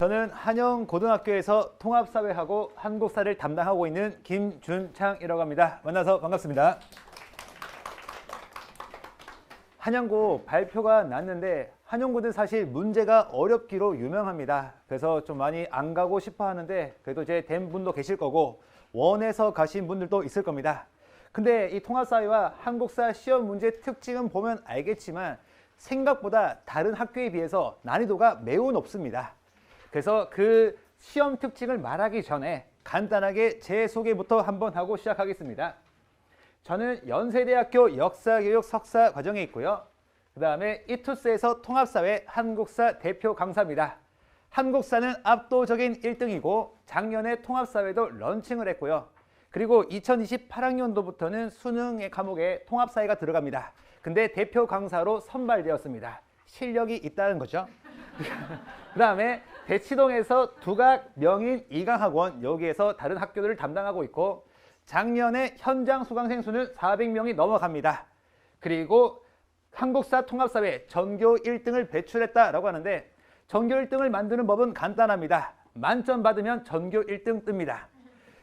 저는 한영고등학교에서 통합사회하고 한국사를 담당하고 있는 김준창이라고 합니다. 만나서 반갑습니다. 한영고 발표가 났는데 한영고는 사실 문제가 어렵기로 유명합니다. 그래서 좀 많이 안 가고 싶어 하는데 그래도 이제 된 분도 계실 거고 원해서 가신 분들도 있을 겁니다. 근데 이 통합사회와 한국사 시험 문제 특징은 보면 알겠지만 생각보다 다른 학교에 비해서 난이도가 매우 높습니다. 그래서 그 시험 특징을 말하기 전에 간단하게 제 소개부터 한번 하고 시작하겠습니다. 저는 연세대학교 역사교육 석사 과정에 있고요. 그 다음에 이투스에서 통합사회 한국사 대표 강사입니다. 한국사는 압도적인 1등이고 작년에 통합사회도 런칭을 했고요. 그리고 2028학년도부터는 수능의 과목에 통합사회가 들어갑니다. 근데 대표 강사로 선발되었습니다. 실력이 있다는 거죠. 그 다음에 대치동에서 두각 명인 이강학원 여기에서 다른 학교들을 담당하고 있고 작년에 현장 수강생 수는 400명이 넘어갑니다. 그리고 한국사 통합사회 전교 1등을 배출했다라고 하는데 전교 1등을 만드는 법은 간단합니다. 만점 받으면 전교 1등 뜹니다.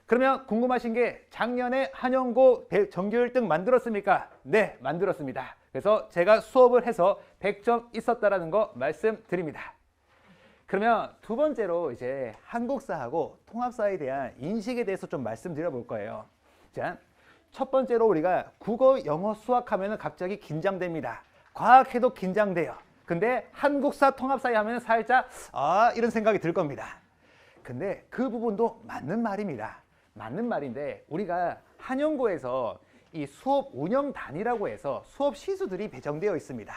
그러면 궁금하신 게 작년에 한영고 전교 1등 만들었습니까? 네, 만들었습니다. 그래서 제가 수업을 해서 100점 있었다라는 거 말씀드립니다. 그러면 두 번째로 이제 한국사하고 통합사에 대한 인식에 대해서 좀 말씀드려 볼 거예요. 자, 첫 번째로 우리가 국어, 영어, 수학 하면 갑자기 긴장됩니다. 과학해도 긴장돼요. 근데 한국사 통합사에 하면 살짝 이런 생각이 들 겁니다. 근데 그 부분도 맞는 말입니다. 맞는 말인데 우리가 한영고에서 이 수업 운영단이라고 해서 수업 시수들이 배정되어 있습니다.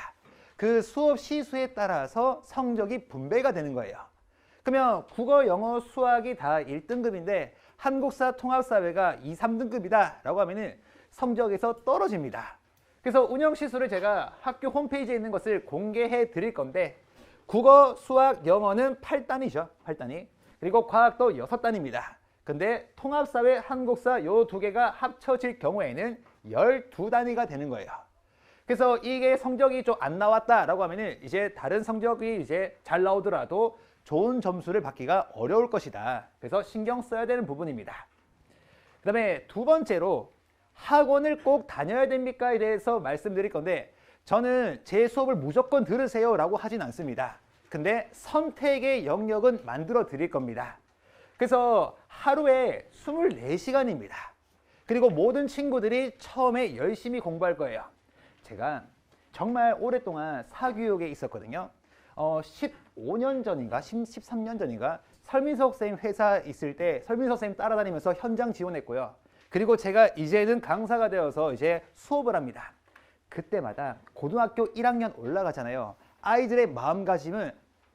그 수업 시수에 따라서 성적이 분배가 되는 거예요. 그러면 국어, 영어, 수학이 다 1등급인데 한국사 통합사회가 2, 3등급이다 라고 하면은 성적에서 떨어집니다. 그래서 운영 시수를 제가 학교 홈페이지에 있는 것을 공개해 드릴 건데 국어, 수학, 영어는 8단이죠. 8단이. 그리고 과학도 6단입니다. 근데 통합사회, 한국사 요 두 개가 합쳐질 경우에는 12단위가 되는 거예요. 그래서 이게 성적이 좀 안 나왔다라고 하면은 이제 다른 성적이 이제 잘 나오더라도 좋은 점수를 받기가 어려울 것이다. 그래서 신경 써야 되는 부분입니다. 그 다음에 두 번째로 학원을 꼭 다녀야 됩니까에 대해서 말씀드릴 건데 저는 제 수업을 무조건 들으세요 라고 하진 않습니다. 근데 선택의 영역은 만들어 드릴 겁니다. 그래서 하루에 24시간입니다. 그리고 모든 친구들이 처음에 열심히 공부할 거예요. 제가 정말 오랫동안 사교육에 있었거든요. 15년 전인가 13년 전인가 설민석 선생님 회사 있을 때 설민석 선생님 따라다니면서 현장 지원했고요. 그리고 제가 이제는 강사가 되어서 이제 수업을 합니다. 그때마다 고등학교 1학년 올라가잖아요. 아이들의 마음가짐은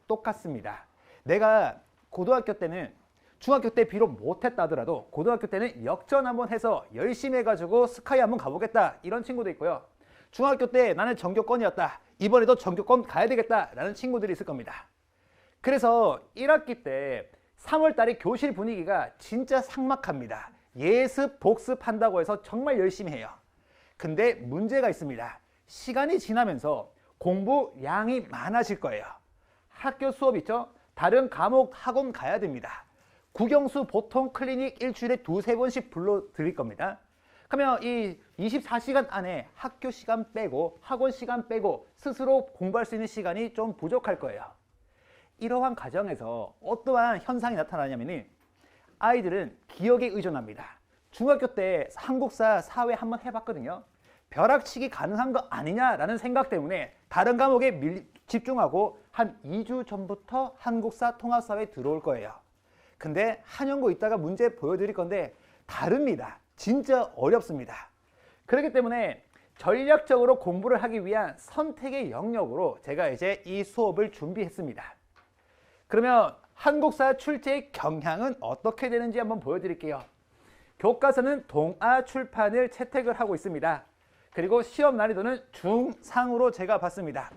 똑같습니다. 내가 고등학교 때는 중학교 때 비록 못했다 하더라도 고등학교 때는 역전 한번 해서 열심히 해가지고 스카이 한번 가보겠다 이런 친구도 있고요. 중학교 때 나는 전교권이었다. 이번에도 전교권 가야 되겠다 라는 친구들이 있을 겁니다. 그래서 1학기 때 3월 달에 교실 분위기가 진짜 삭막합니다. 예습, 복습한다고 해서 정말 열심히 해요. 근데 문제가 있습니다. 시간이 지나면서 공부 양이 많아질 거예요. 학교 수업 있죠? 다른 과목 학원 가야 됩니다. 국영수 보통 클리닉 일주일에 2, 3번씩 불러드릴 겁니다. 그러면 이 24시간 안에 학교 시간 빼고 학원 시간 빼고 스스로 공부할 수 있는 시간이 좀 부족할 거예요. 이러한 과정에서 어떠한 현상이 나타나냐면 아이들은 기억에 의존합니다. 중학교 때 한국사, 사회 한번 해봤거든요. 벼락치기 가능한 거 아니냐라는 생각 때문에 다른 과목에 집중하고 한 2주 전부터 한국사 통합사회에 들어올 거예요. 근데 한영고 있다가 문제 보여드릴 건데 다릅니다. 진짜 어렵습니다. 그렇기 때문에 전략적으로 공부를 하기 위한 선택의 영역으로 제가 이제 이 수업을 준비했습니다. 그러면 한국사 출제의 경향은 어떻게 되는지 한번 보여드릴게요. 교과서는 동아 출판을 채택을 하고 있습니다. 그리고 시험 난이도는 중상으로 제가 봤습니다.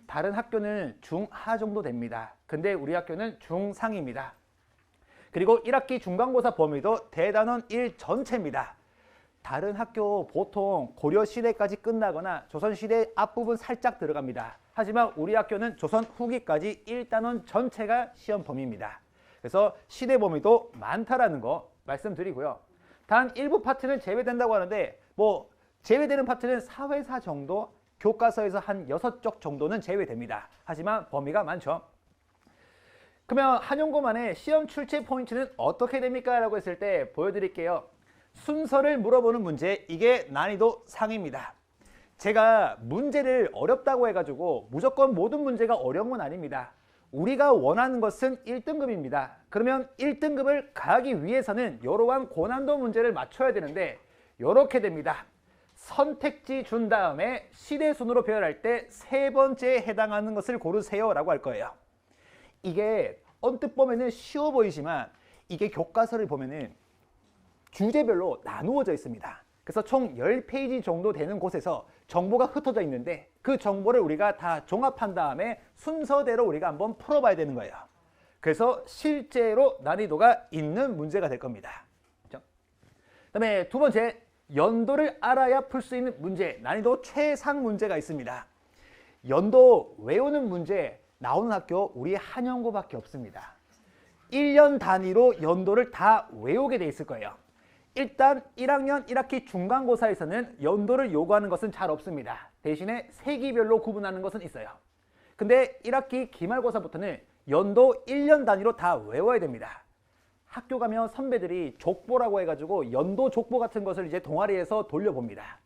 다른 학교는 중하 정도 됩니다. 근데 우리 학교는 중상입니다. 그리고 1학기 중간고사 범위도 대단원 1 전체입니다. 다른 학교 보통 고려시대까지 끝나거나 조선시대 앞부분 살짝 들어갑니다. 하지만 우리 학교는 조선 후기까지 1단원 전체가 시험 범위입니다. 그래서 시대 범위도 많다라는 거 말씀드리고요. 단 일부 파트는 제외된다고 하는데 뭐 제외되는 파트는 사회사 정도, 교과서에서 한 6쪽 정도는 제외됩니다. 하지만 범위가 많죠. 그러면 한용고만의 시험 출제 포인트는 어떻게 됩니까? 라고 했을 때 보여드릴게요. 순서를 물어보는 문제, 이게 난이도 상입니다. 제가 문제를 어렵다고 해가지고 무조건 모든 문제가 어려운 건 아닙니다. 우리가 원하는 것은 1등급입니다. 그러면 1등급을 가기 위해서는 이러한 고난도 문제를 맞춰야 되는데 이렇게 됩니다. 선택지 준 다음에 시대 순으로 배열할 때 세 번째에 해당하는 것을 고르세요 라고 할 거예요. 이게 언뜻 보면은 쉬워 보이지만 이게 교과서를 보면은 주제별로 나누어져 있습니다. 그래서 총 10페이지 정도 되는 곳에서 정보가 흩어져 있는데 그 정보를 우리가 다 종합한 다음에 순서대로 우리가 한번 풀어봐야 되는 거예요. 그래서 실제로 난이도가 있는 문제가 될 겁니다. 그렇죠? 그다음에 두 번째, 연도를 알아야 풀 수 있는 문제, 난이도 최상 문제가 있습니다. 연도 외우는 문제 나오는 학교 우리 한영고밖에 없습니다. 1년 단위로 연도를 다 외우게 돼 있을 거예요. 일단 1학년 1학기 중간고사에서는 연도를 요구하는 것은 잘 없습니다. 대신에 세기별로 구분하는 것은 있어요. 근데 1학기 기말고사부터는 연도 1년 단위로 다 외워야 됩니다. 학교 가면 선배들이 족보라고 해가지고 연도 족보 같은 것을 이제 동아리에서 돌려봅니다.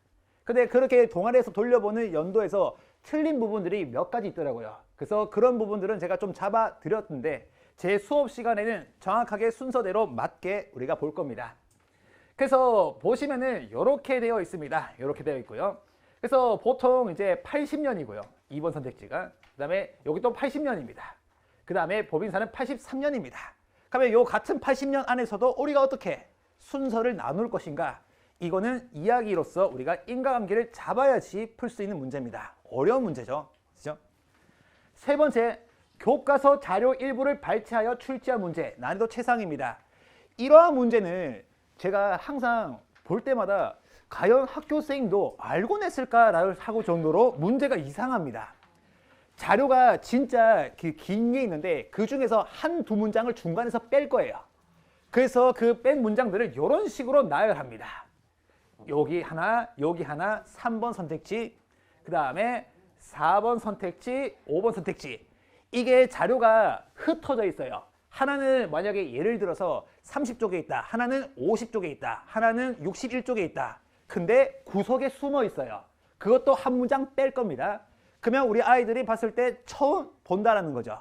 근데 그렇게 동아리에서 돌려보는 연도에서 틀린 부분들이 몇 가지 있더라고요. 그래서 그런 부분들은 제가 좀 잡아드렸는데 제 수업 시간에는 정확하게 순서대로 맞게 우리가 볼 겁니다. 그래서 보시면은 이렇게 되어 있습니다. 이렇게 되어 있고요. 그래서 보통 이제 80년이고요. 2번 선택지가. 그 다음에 여기 또 80년입니다. 그 다음에 법인사는 83년입니다. 그러면 요 같은 80년 안에서도 우리가 어떻게 순서를 나눌 것인가? 이거는 이야기로서 우리가 인과관계를 잡아야지 풀 수 있는 문제입니다. 어려운 문제죠. 그죠? 세 번째, 교과서 자료 일부를 발췌하여 출제한 문제, 난이도 최상입니다. 이러한 문제는 제가 항상 볼 때마다 과연 학교생도 알고 냈을까라고 하고 정도로 문제가 이상합니다. 자료가 진짜 긴 게 있는데 그 중에서 한두 문장을 중간에서 뺄 거예요. 그래서 그 뺀 문장들을 이런 식으로 나열합니다. 여기 하나, 3번 선택지, 그 다음에 4번 선택지, 5번 선택지. 이게 자료가 흩어져 있어요. 하나는 만약에 예를 들어서 30쪽에 있다. 하나는 50쪽에 있다. 하나는 61쪽에 있다. 근데 구석에 숨어 있어요. 그것도 한 문장 뺄 겁니다. 그러면 우리 아이들이 봤을 때 처음 본다라는 거죠.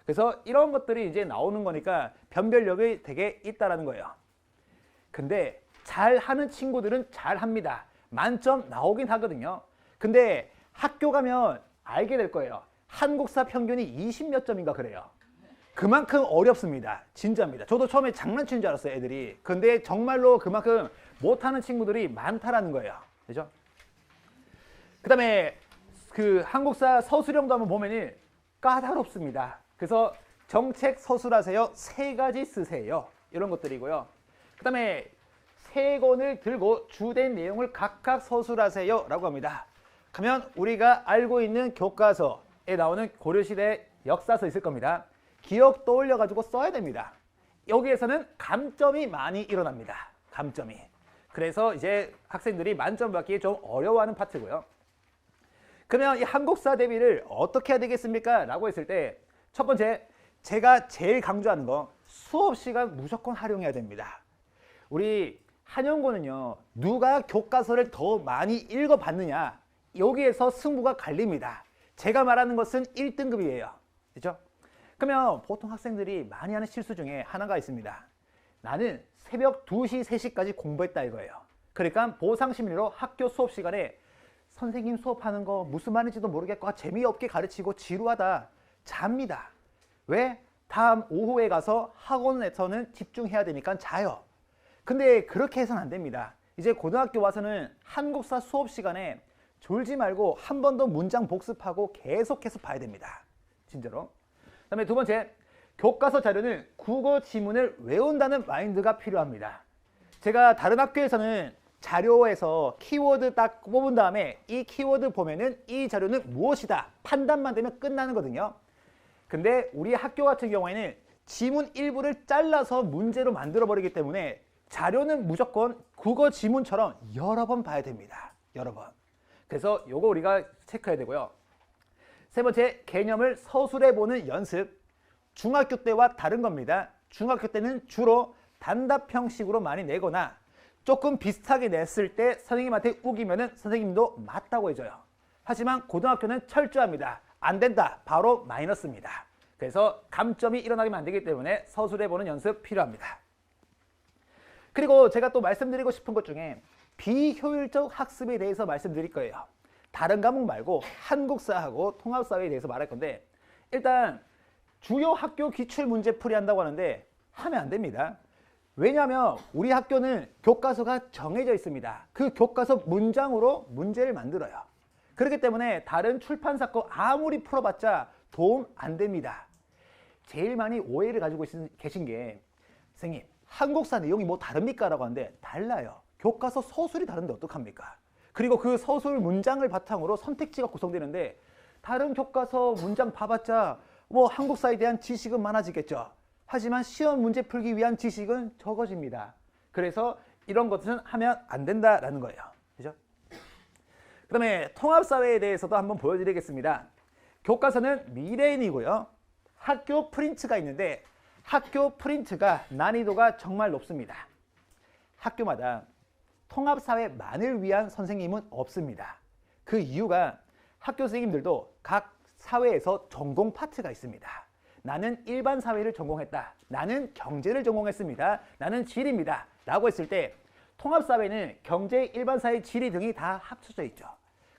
그래서 이런 것들이 이제 나오는 거니까 변별력이 되게 있다라는 거예요. 근데 잘하는 친구들은 잘합니다. 만점 나오긴 하거든요. 근데 학교 가면 알게 될 거예요. 한국사 평균이 20몇 점인가 그래요. 그만큼 어렵습니다. 진짜입니다. 저도 처음에 장난치는 줄 알았어요, 애들이. 근데 정말로 그만큼 못하는 친구들이 많다라는 거예요. 그죠? 그 다음에 그 한국사 서술형도 한번 보면은 까다롭습니다. 그래서 정책 서술하세요. 3가지 쓰세요. 이런 것들이고요. 그 다음에 3권을 들고 주된 내용을 각각 서술하세요. 라고 합니다. 그러면 우리가 알고 있는 교과서에 나오는 고려시대 역사서 있을 겁니다. 기억 떠올려가지고 써야 됩니다. 여기에서는 감점이 많이 일어납니다. 감점이. 그래서 이제 학생들이 만점 받기 좀 어려워하는 파트고요. 그러면 이 한국사 대비를 어떻게 해야 되겠습니까? 라고 했을 때 첫 번째, 제가 제일 강조하는 거 수업 시간 무조건 활용해야 됩니다. 우리 한영고는요, 누가 교과서를 더 많이 읽어봤느냐, 여기에서 승부가 갈립니다. 제가 말하는 것은 1등급이에요. 그렇죠? 그러면 보통 학생들이 많이 하는 실수 중에 하나가 있습니다. 나는 새벽 2시, 3시까지 공부했다 이거예요. 그러니까 보상심리로 학교 수업 시간에 선생님 수업하는 거 무슨 말인지도 모르겠고 재미없게 가르치고 지루하다. 잡니다. 왜? 다음 오후에 가서 학원에서는 집중해야 되니까 자요. 근데 그렇게 해서는 안 됩니다. 이제 고등학교 와서는 한국사 수업 시간에 졸지 말고 한 번 더 문장 복습하고 계속해서 봐야 됩니다. 진짜로. 그 다음에 두 번째, 교과서 자료는 국어 지문을 외운다는 마인드가 필요합니다. 제가 다른 학교에서는 자료에서 키워드 딱 뽑은 다음에 이 키워드 보면은 이 자료는 무엇이다 판단만 되면 끝나는 거거든요. 근데 우리 학교 같은 경우에는 지문 일부를 잘라서 문제로 만들어 버리기 때문에 자료는 무조건 국어 지문처럼 여러 번 봐야 됩니다. 여러 번. 그래서 요거 우리가 체크해야 되고요. 세 번째, 개념을 서술해 보는 연습. 중학교 때와 다른 겁니다. 중학교 때는 주로 단답 형식으로 많이 내거나 조금 비슷하게 냈을 때 선생님한테 우기면은 선생님도 맞다고 해줘요. 하지만 고등학교는 철저합니다. 안 된다. 바로 마이너스입니다. 그래서 감점이 일어나면 안 되기 때문에 서술해보는 연습 필요합니다. 그리고 제가 또 말씀드리고 싶은 것 중에 비효율적 학습에 대해서 말씀드릴 거예요. 다른 과목 말고 한국사하고 통합사회에 대해서 말할 건데 일단 주요 학교 기출문제 풀이한다고 하는데 하면 안 됩니다. 왜냐하면 우리 학교는 교과서가 정해져 있습니다. 그 교과서 문장으로 문제를 만들어요. 그렇기 때문에 다른 출판사 거 아무리 풀어봤자 도움 안 됩니다. 제일 많이 오해를 가지고 계신 게 선생님 한국사 내용이 뭐 다릅니까? 라고 하는데 달라요. 교과서 서술이 다른데 어떡합니까? 그리고 그 서술 문장을 바탕으로 선택지가 구성되는데 다른 교과서 문장 봐봤자 뭐 한국사에 대한 지식은 많아지겠죠. 하지만 시험 문제 풀기 위한 지식은 적어집니다. 그래서 이런 것은 하면 안 된다라는 거예요. 그죠? 그 다음에 통합사회에 대해서도 한번 보여드리겠습니다. 교과서는 미래인이고요. 학교 프린트가 있는데 학교 프린트가 난이도가 정말 높습니다. 학교마다 통합사회만을 위한 선생님은 없습니다. 그 이유가 학교 선생님들도 각 사회에서 전공 파트가 있습니다. 나는 일반 사회를 전공했다. 나는 경제를 전공했습니다. 나는 지리입니다. 라고 했을 때 통합사회는 경제, 일반사회, 지리 등이 다 합쳐져 있죠.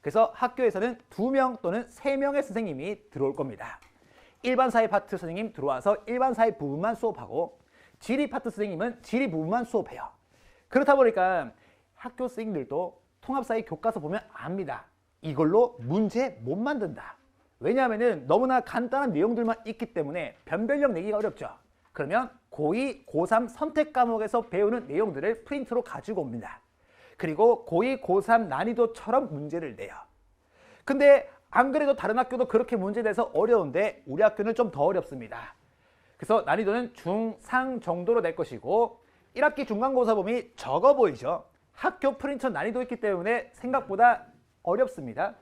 그래서 학교에서는 2명 또는 3명의 선생님이 들어올 겁니다. 일반사회 파트 선생님 들어와서 일반사회 부분만 수업하고 지리 파트 선생님은 지리 부분만 수업해요. 그렇다 보니까 학교 선생님들도 통합사회 교과서 보면 압니다. 이걸로 문제 못 만든다. 왜냐하면 너무나 간단한 내용들만 있기 때문에 변별력 내기가 어렵죠. 그러면 고2, 고3 선택 과목에서 배우는 내용들을 프린트로 가지고 옵니다. 그리고 고2, 고3 난이도처럼 문제를 내요. 근데 안 그래도 다른 학교도 그렇게 문제 내서 어려운데 우리 학교는 좀 더 어렵습니다. 그래서 난이도는 중상 정도로 낼 것이고 1학기 중간고사 범위 적어 보이죠? 학교 프린터 난이도 있기 때문에 생각보다 어렵습니다.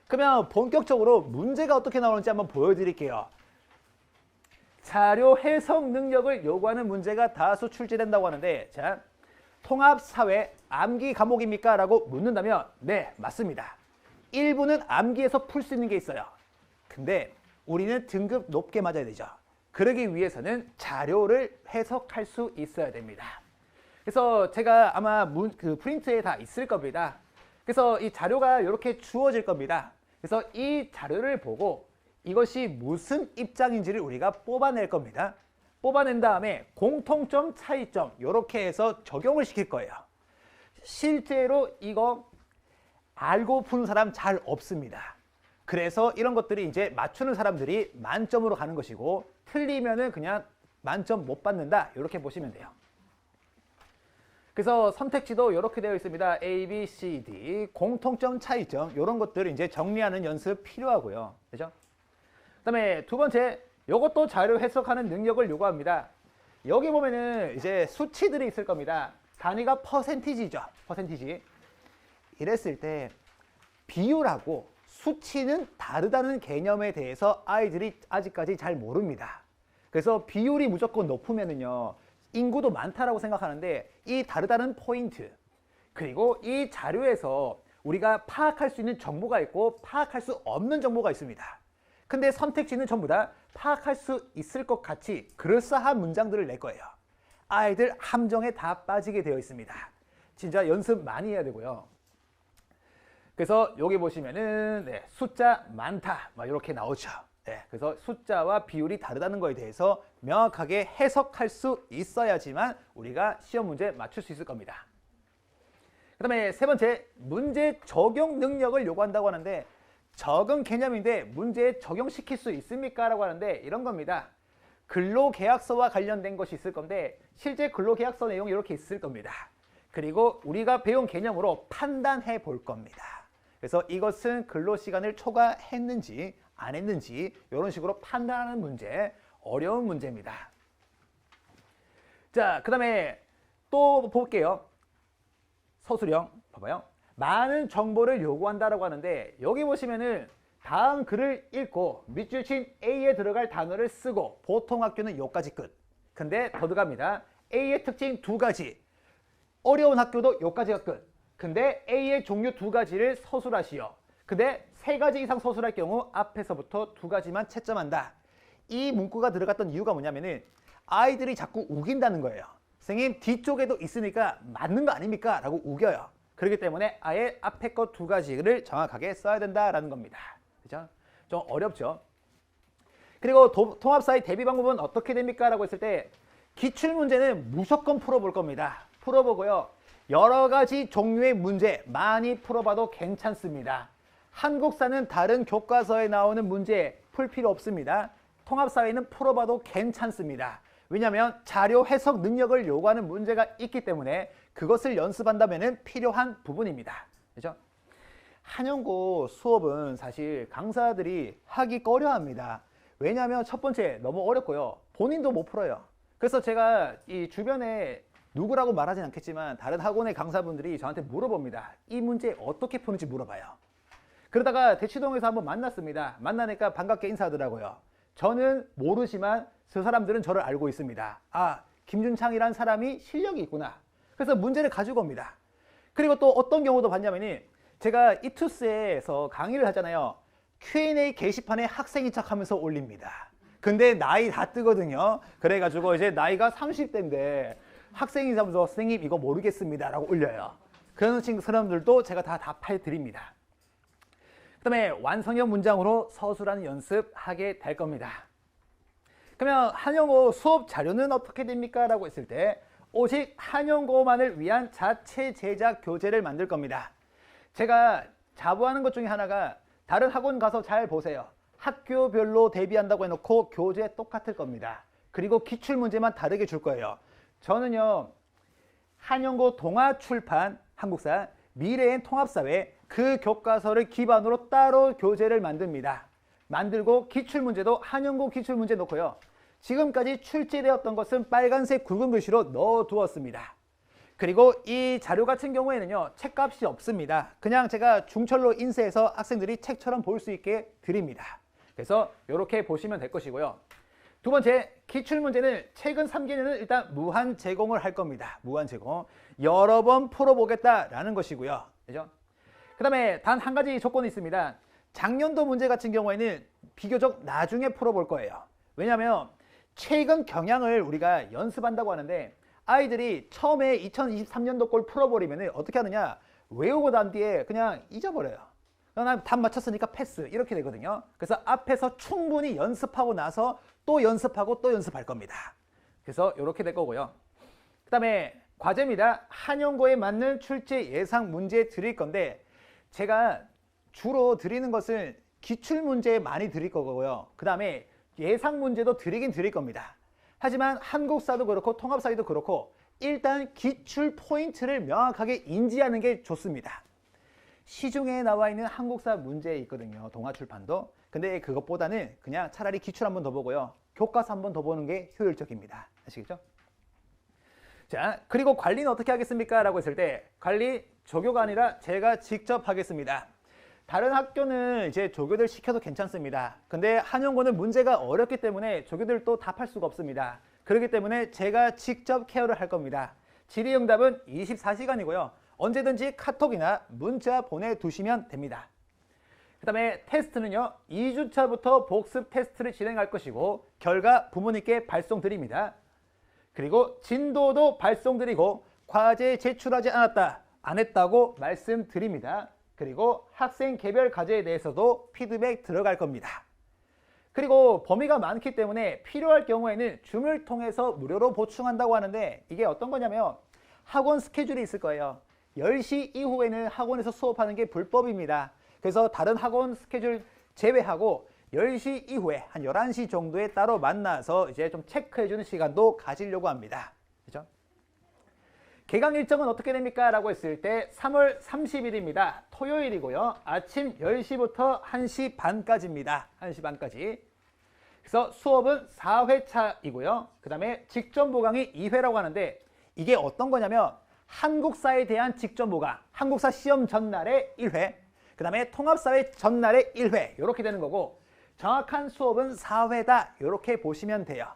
그러면 본격적으로 문제가 어떻게 나오는지 한번 보여드릴게요. 자료 해석 능력을 요구하는 문제가 다수 출제된다고 하는데 자, 통합사회 암기 과목입니까? 라고 묻는다면 네, 맞습니다. 일부는 암기에서 풀 수 있는 게 있어요. 근데 우리는 등급 높게 맞아야 되죠. 그러기 위해서는 자료를 해석할 수 있어야 됩니다. 그래서 제가 아마 프린트에 다 있을 겁니다. 그래서 이 자료가 이렇게 주어질 겁니다. 그래서 이 자료를 보고 이것이 무슨 입장인지를 우리가 뽑아낼 겁니다. 뽑아낸 다음에 공통점, 차이점 이렇게 해서 적용을 시킬 거예요. 실제로 이거 알고 푸는 사람 잘 없습니다. 그래서 이런 것들이 이제 맞추는 사람들이 만점으로 가는 것이고 틀리면은 그냥 만점 못 받는다. 이렇게 보시면 돼요. 그래서 선택지도 이렇게 되어 있습니다. A, B, C, D, 공통점, 차이점 이런 것들을 이제 정리하는 연습 필요하고요. 그죠? 그다음에 두 번째, 이것도 자료 해석하는 능력을 요구합니다. 여기 보면은 이제 수치들이 있을 겁니다. 단위가 퍼센티지죠. 퍼센티지. 이랬을 때 비율하고 수치는 다르다는 개념에 대해서 아이들이 아직까지 잘 모릅니다. 그래서 비율이 무조건 높으면은요. 인구도 많다라고 생각하는데 이 다르다는 포인트 그리고 이 자료에서 우리가 파악할 수 있는 정보가 있고 파악할 수 없는 정보가 있습니다. 근데 선택지는 전부 다 파악할 수 있을 것 같이 그럴싸한 문장들을 낼 거예요. 아이들 함정에 다 빠지게 되어 있습니다. 진짜 연습 많이 해야 되고요. 그래서 여기 보시면은 네, 숫자 많다 막 이렇게 나오죠. 네, 그래서 숫자와 비율이 다르다는 거에 대해서 명확하게 해석할 수 있어야지만 우리가 시험 문제 맞출 수 있을 겁니다. 그 다음에 세 번째, 문제 적용 능력을 요구한다고 하는데 적응 개념인데 문제에 적용시킬 수 있습니까? 라고 하는데 이런 겁니다. 근로계약서와 관련된 것이 있을 건데 실제 근로계약서 내용이 이렇게 있을 겁니다. 그리고 우리가 배운 개념으로 판단해 볼 겁니다. 그래서 이것은 근로시간을 초과했는지 안 했는지 이런 식으로 판단하는 문제, 어려운 문제입니다. 자, 그 다음에 또 볼게요. 서술형 봐봐요. 많은 정보를 요구한다라고 하는데 여기 보시면은 다음 글을 읽고 밑줄 친 A에 들어갈 단어를 쓰고 보통 학교는 여기까지 끝. 근데 더 들어갑니다. A의 특징 두 가지. 어려운 학교도 여기까지가 끝. 근데 A의 종류 두 가지를 서술하시오. 근데 세 가지 이상 서술할 경우 앞에서부터 두 가지만 채점한다. 이 문구가 들어갔던 이유가 뭐냐면은 아이들이 자꾸 우긴다는 거예요. 선생님 뒤쪽에도 있으니까 맞는 거 아닙니까? 라고 우겨요. 그렇기 때문에 아예 앞에 거 두 가지를 정확하게 써야 된다라는 겁니다. 그죠? 좀 어렵죠? 그리고 통합사회 대비 방법은 어떻게 됩니까? 라고 했을 때 기출문제는 무조건 풀어볼 겁니다. 풀어보고요. 여러 가지 종류의 문제 많이 풀어봐도 괜찮습니다. 한국사는 다른 교과서에 나오는 문제 풀 필요 없습니다. 통합사회는 풀어봐도 괜찮습니다. 왜냐하면 자료 해석 능력을 요구하는 문제가 있기 때문에 그것을 연습한다면 필요한 부분입니다. 그죠? 한영고 수업은 사실 강사들이 하기 꺼려합니다. 왜냐하면 첫 번째 너무 어렵고요. 본인도 못 풀어요. 그래서 제가 이 주변에 누구라고 말하진 않겠지만 다른 학원의 강사분들이 저한테 물어봅니다. 이 문제 어떻게 푸는지 물어봐요. 그러다가 대치동에서 한번 만났습니다. 만나니까 반갑게 인사하더라고요. 저는 모르지만 저 사람들은 저를 알고 있습니다. 아, 김준창이라는 사람이 실력이 있구나. 그래서 문제를 가지고 옵니다. 그리고 또 어떤 경우도 봤냐면은 제가 이투스에서 강의를 하잖아요. Q&A 게시판에 학생인 척하면서 올립니다. 근데 나이 다 뜨거든요. 그래가지고 이제 나이가 30대인데 학생인 척하면서 선생님 이거 모르겠습니다 라고 올려요. 그런 사람들도 제가 다 답해 드립니다. 그 다음에 완성형 문장으로 서술하는 연습하게 될 겁니다. 그러면 한영어 수업 자료는 어떻게 됩니까? 라고 했을 때 오직 한영어만을 위한 자체 제작 교재를 만들 겁니다. 제가 자부하는 것 중에 하나가 다른 학원 가서 잘 보세요. 학교별로 대비한다고 해놓고 교재 똑같을 겁니다. 그리고 기출문제만 다르게 줄 거예요. 저는요. 한영고 동아출판 한국사 미래엔 통합사회 그 교과서를 기반으로 따로 교재를 만듭니다. 만들고 기출문제도 한영고 기출문제 놓고요. 지금까지 출제되었던 것은 빨간색 굵은 글씨로 넣어두었습니다. 그리고 이 자료 같은 경우에는요. 책값이 없습니다. 그냥 제가 중철로 인쇄해서 학생들이 책처럼 볼 수 있게 드립니다. 그래서 이렇게 보시면 될 것이고요. 두 번째, 기출문제는 최근 3개년은 일단 무한 제공을 할 겁니다. 무한 제공. 여러 번 풀어보겠다라는 것이고요. 그죠? 그 다음에 단 한 가지 조건이 있습니다. 작년도 문제 같은 경우에는 비교적 나중에 풀어볼 거예요. 왜냐하면 최근 경향을 우리가 연습한다고 하는데 아이들이 처음에 2023년도 걸 풀어버리면 어떻게 하느냐. 외우고 난 뒤에 그냥 잊어버려요. 난 답 맞췄으니까 패스 이렇게 되거든요. 그래서 앞에서 충분히 연습하고 나서 또 연습하고 또 연습할 겁니다. 그래서 이렇게 될 거고요. 그 다음에 과제입니다. 한영고에 맞는 출제 예상 문제 드릴 건데 제가 주로 드리는 것은 기출문제 많이 드릴 거고요. 그 다음에 예상 문제도 드리긴 드릴 겁니다. 하지만 한국사도 그렇고 통합사회도 그렇고 일단 기출 포인트를 명확하게 인지하는 게 좋습니다. 시중에 나와 있는 한국사 문제 있거든요. 동아출판도. 근데 그것보다는 그냥 차라리 기출 한번 더 보고요. 교과서 한번 더 보는 게 효율적입니다. 아시겠죠? 자, 그리고 관리는 어떻게 하겠습니까? 라고 했을 때 관리 조교가 아니라 제가 직접 하겠습니다. 다른 학교는 이제 조교들 시켜도 괜찮습니다. 근데 한영고는 문제가 어렵기 때문에 조교들도 답할 수가 없습니다. 그렇기 때문에 제가 직접 케어를 할 겁니다. 질의응답은 24시간이고요. 언제든지 카톡이나 문자 보내두시면 됩니다. 그 다음에 테스트는요. 2주차부터 복습 테스트를 진행할 것이고 결과 부모님께 발송드립니다. 그리고 진도도 발송드리고 과제 제출하지 않았다, 안 했다고 말씀드립니다. 그리고 학생 개별 과제에 대해서도 피드백 들어갈 겁니다. 그리고 범위가 많기 때문에 필요할 경우에는 줌을 통해서 무료로 보충한다고 하는데 이게 어떤 거냐면 학원 스케줄이 있을 거예요. 10시 이후에는 학원에서 수업하는 게 불법입니다. 그래서 다른 학원 스케줄 제외하고 10시 이후에 한 11시 정도에 따로 만나서 이제 좀 체크해주는 시간도 가지려고 합니다. 그죠? 개강 일정은 어떻게 됩니까? 라고 했을 때 3월 30일입니다. 토요일이고요. 아침 10시부터 1시 반까지입니다. 1시 반까지. 그래서 수업은 4회차이고요. 그 다음에 직전 보강이 2회라고 하는데 이게 어떤 거냐면 한국사에 대한 직전 보강, 한국사 시험 전날에 1회, 그 다음에 통합사회 전날에 1회 이렇게 되는 거고 정확한 수업은 4회다 이렇게 보시면 돼요.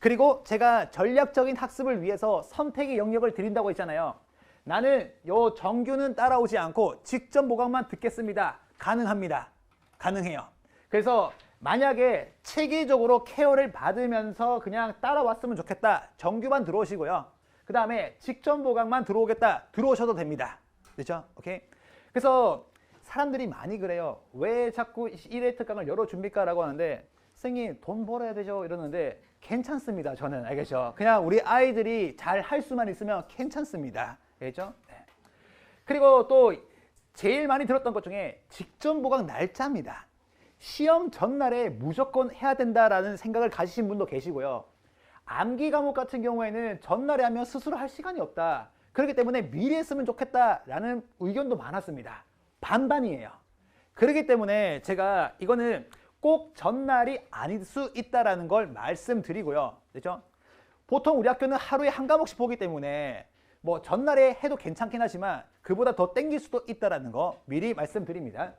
그리고 제가 전략적인 학습을 위해서 선택의 영역을 드린다고 했잖아요. 나는 요 정규는 따라오지 않고 직전 보강만 듣겠습니다. 가능합니다. 가능해요. 그래서 만약에 체계적으로 케어를 받으면서 그냥 따라왔으면 좋겠다. 정규만 들어오시고요. 그 다음에 직전 보강만 들어오겠다. 들어오셔도 됩니다. 됐죠? 오케이? 그래서 사람들이 많이 그래요. 왜 자꾸 1회 특강을 열어줍니까? 라고 하는데 선생님 돈 벌어야 되죠? 이러는데 괜찮습니다. 저는 알겠죠? 그냥 우리 아이들이 잘 할 수만 있으면 괜찮습니다. 알겠죠? 네. 그리고 또 제일 많이 들었던 것 중에 직전 보강 날짜입니다. 시험 전날에 무조건 해야 된다라는 생각을 가지신 분도 계시고요. 암기 과목 같은 경우에는 전날에 하면 스스로 할 시간이 없다. 그렇기 때문에 미리 했으면 좋겠다라는 의견도 많았습니다. 반반이에요. 그렇기 때문에 제가 이거는 꼭 전날이 아닐 수 있다는 걸 말씀드리고요. 그렇죠? 보통 우리 학교는 하루에 한 과목씩 보기 때문에 뭐 전날에 해도 괜찮긴 하지만 그보다 더 땡길 수도 있다는 거 미리 말씀드립니다.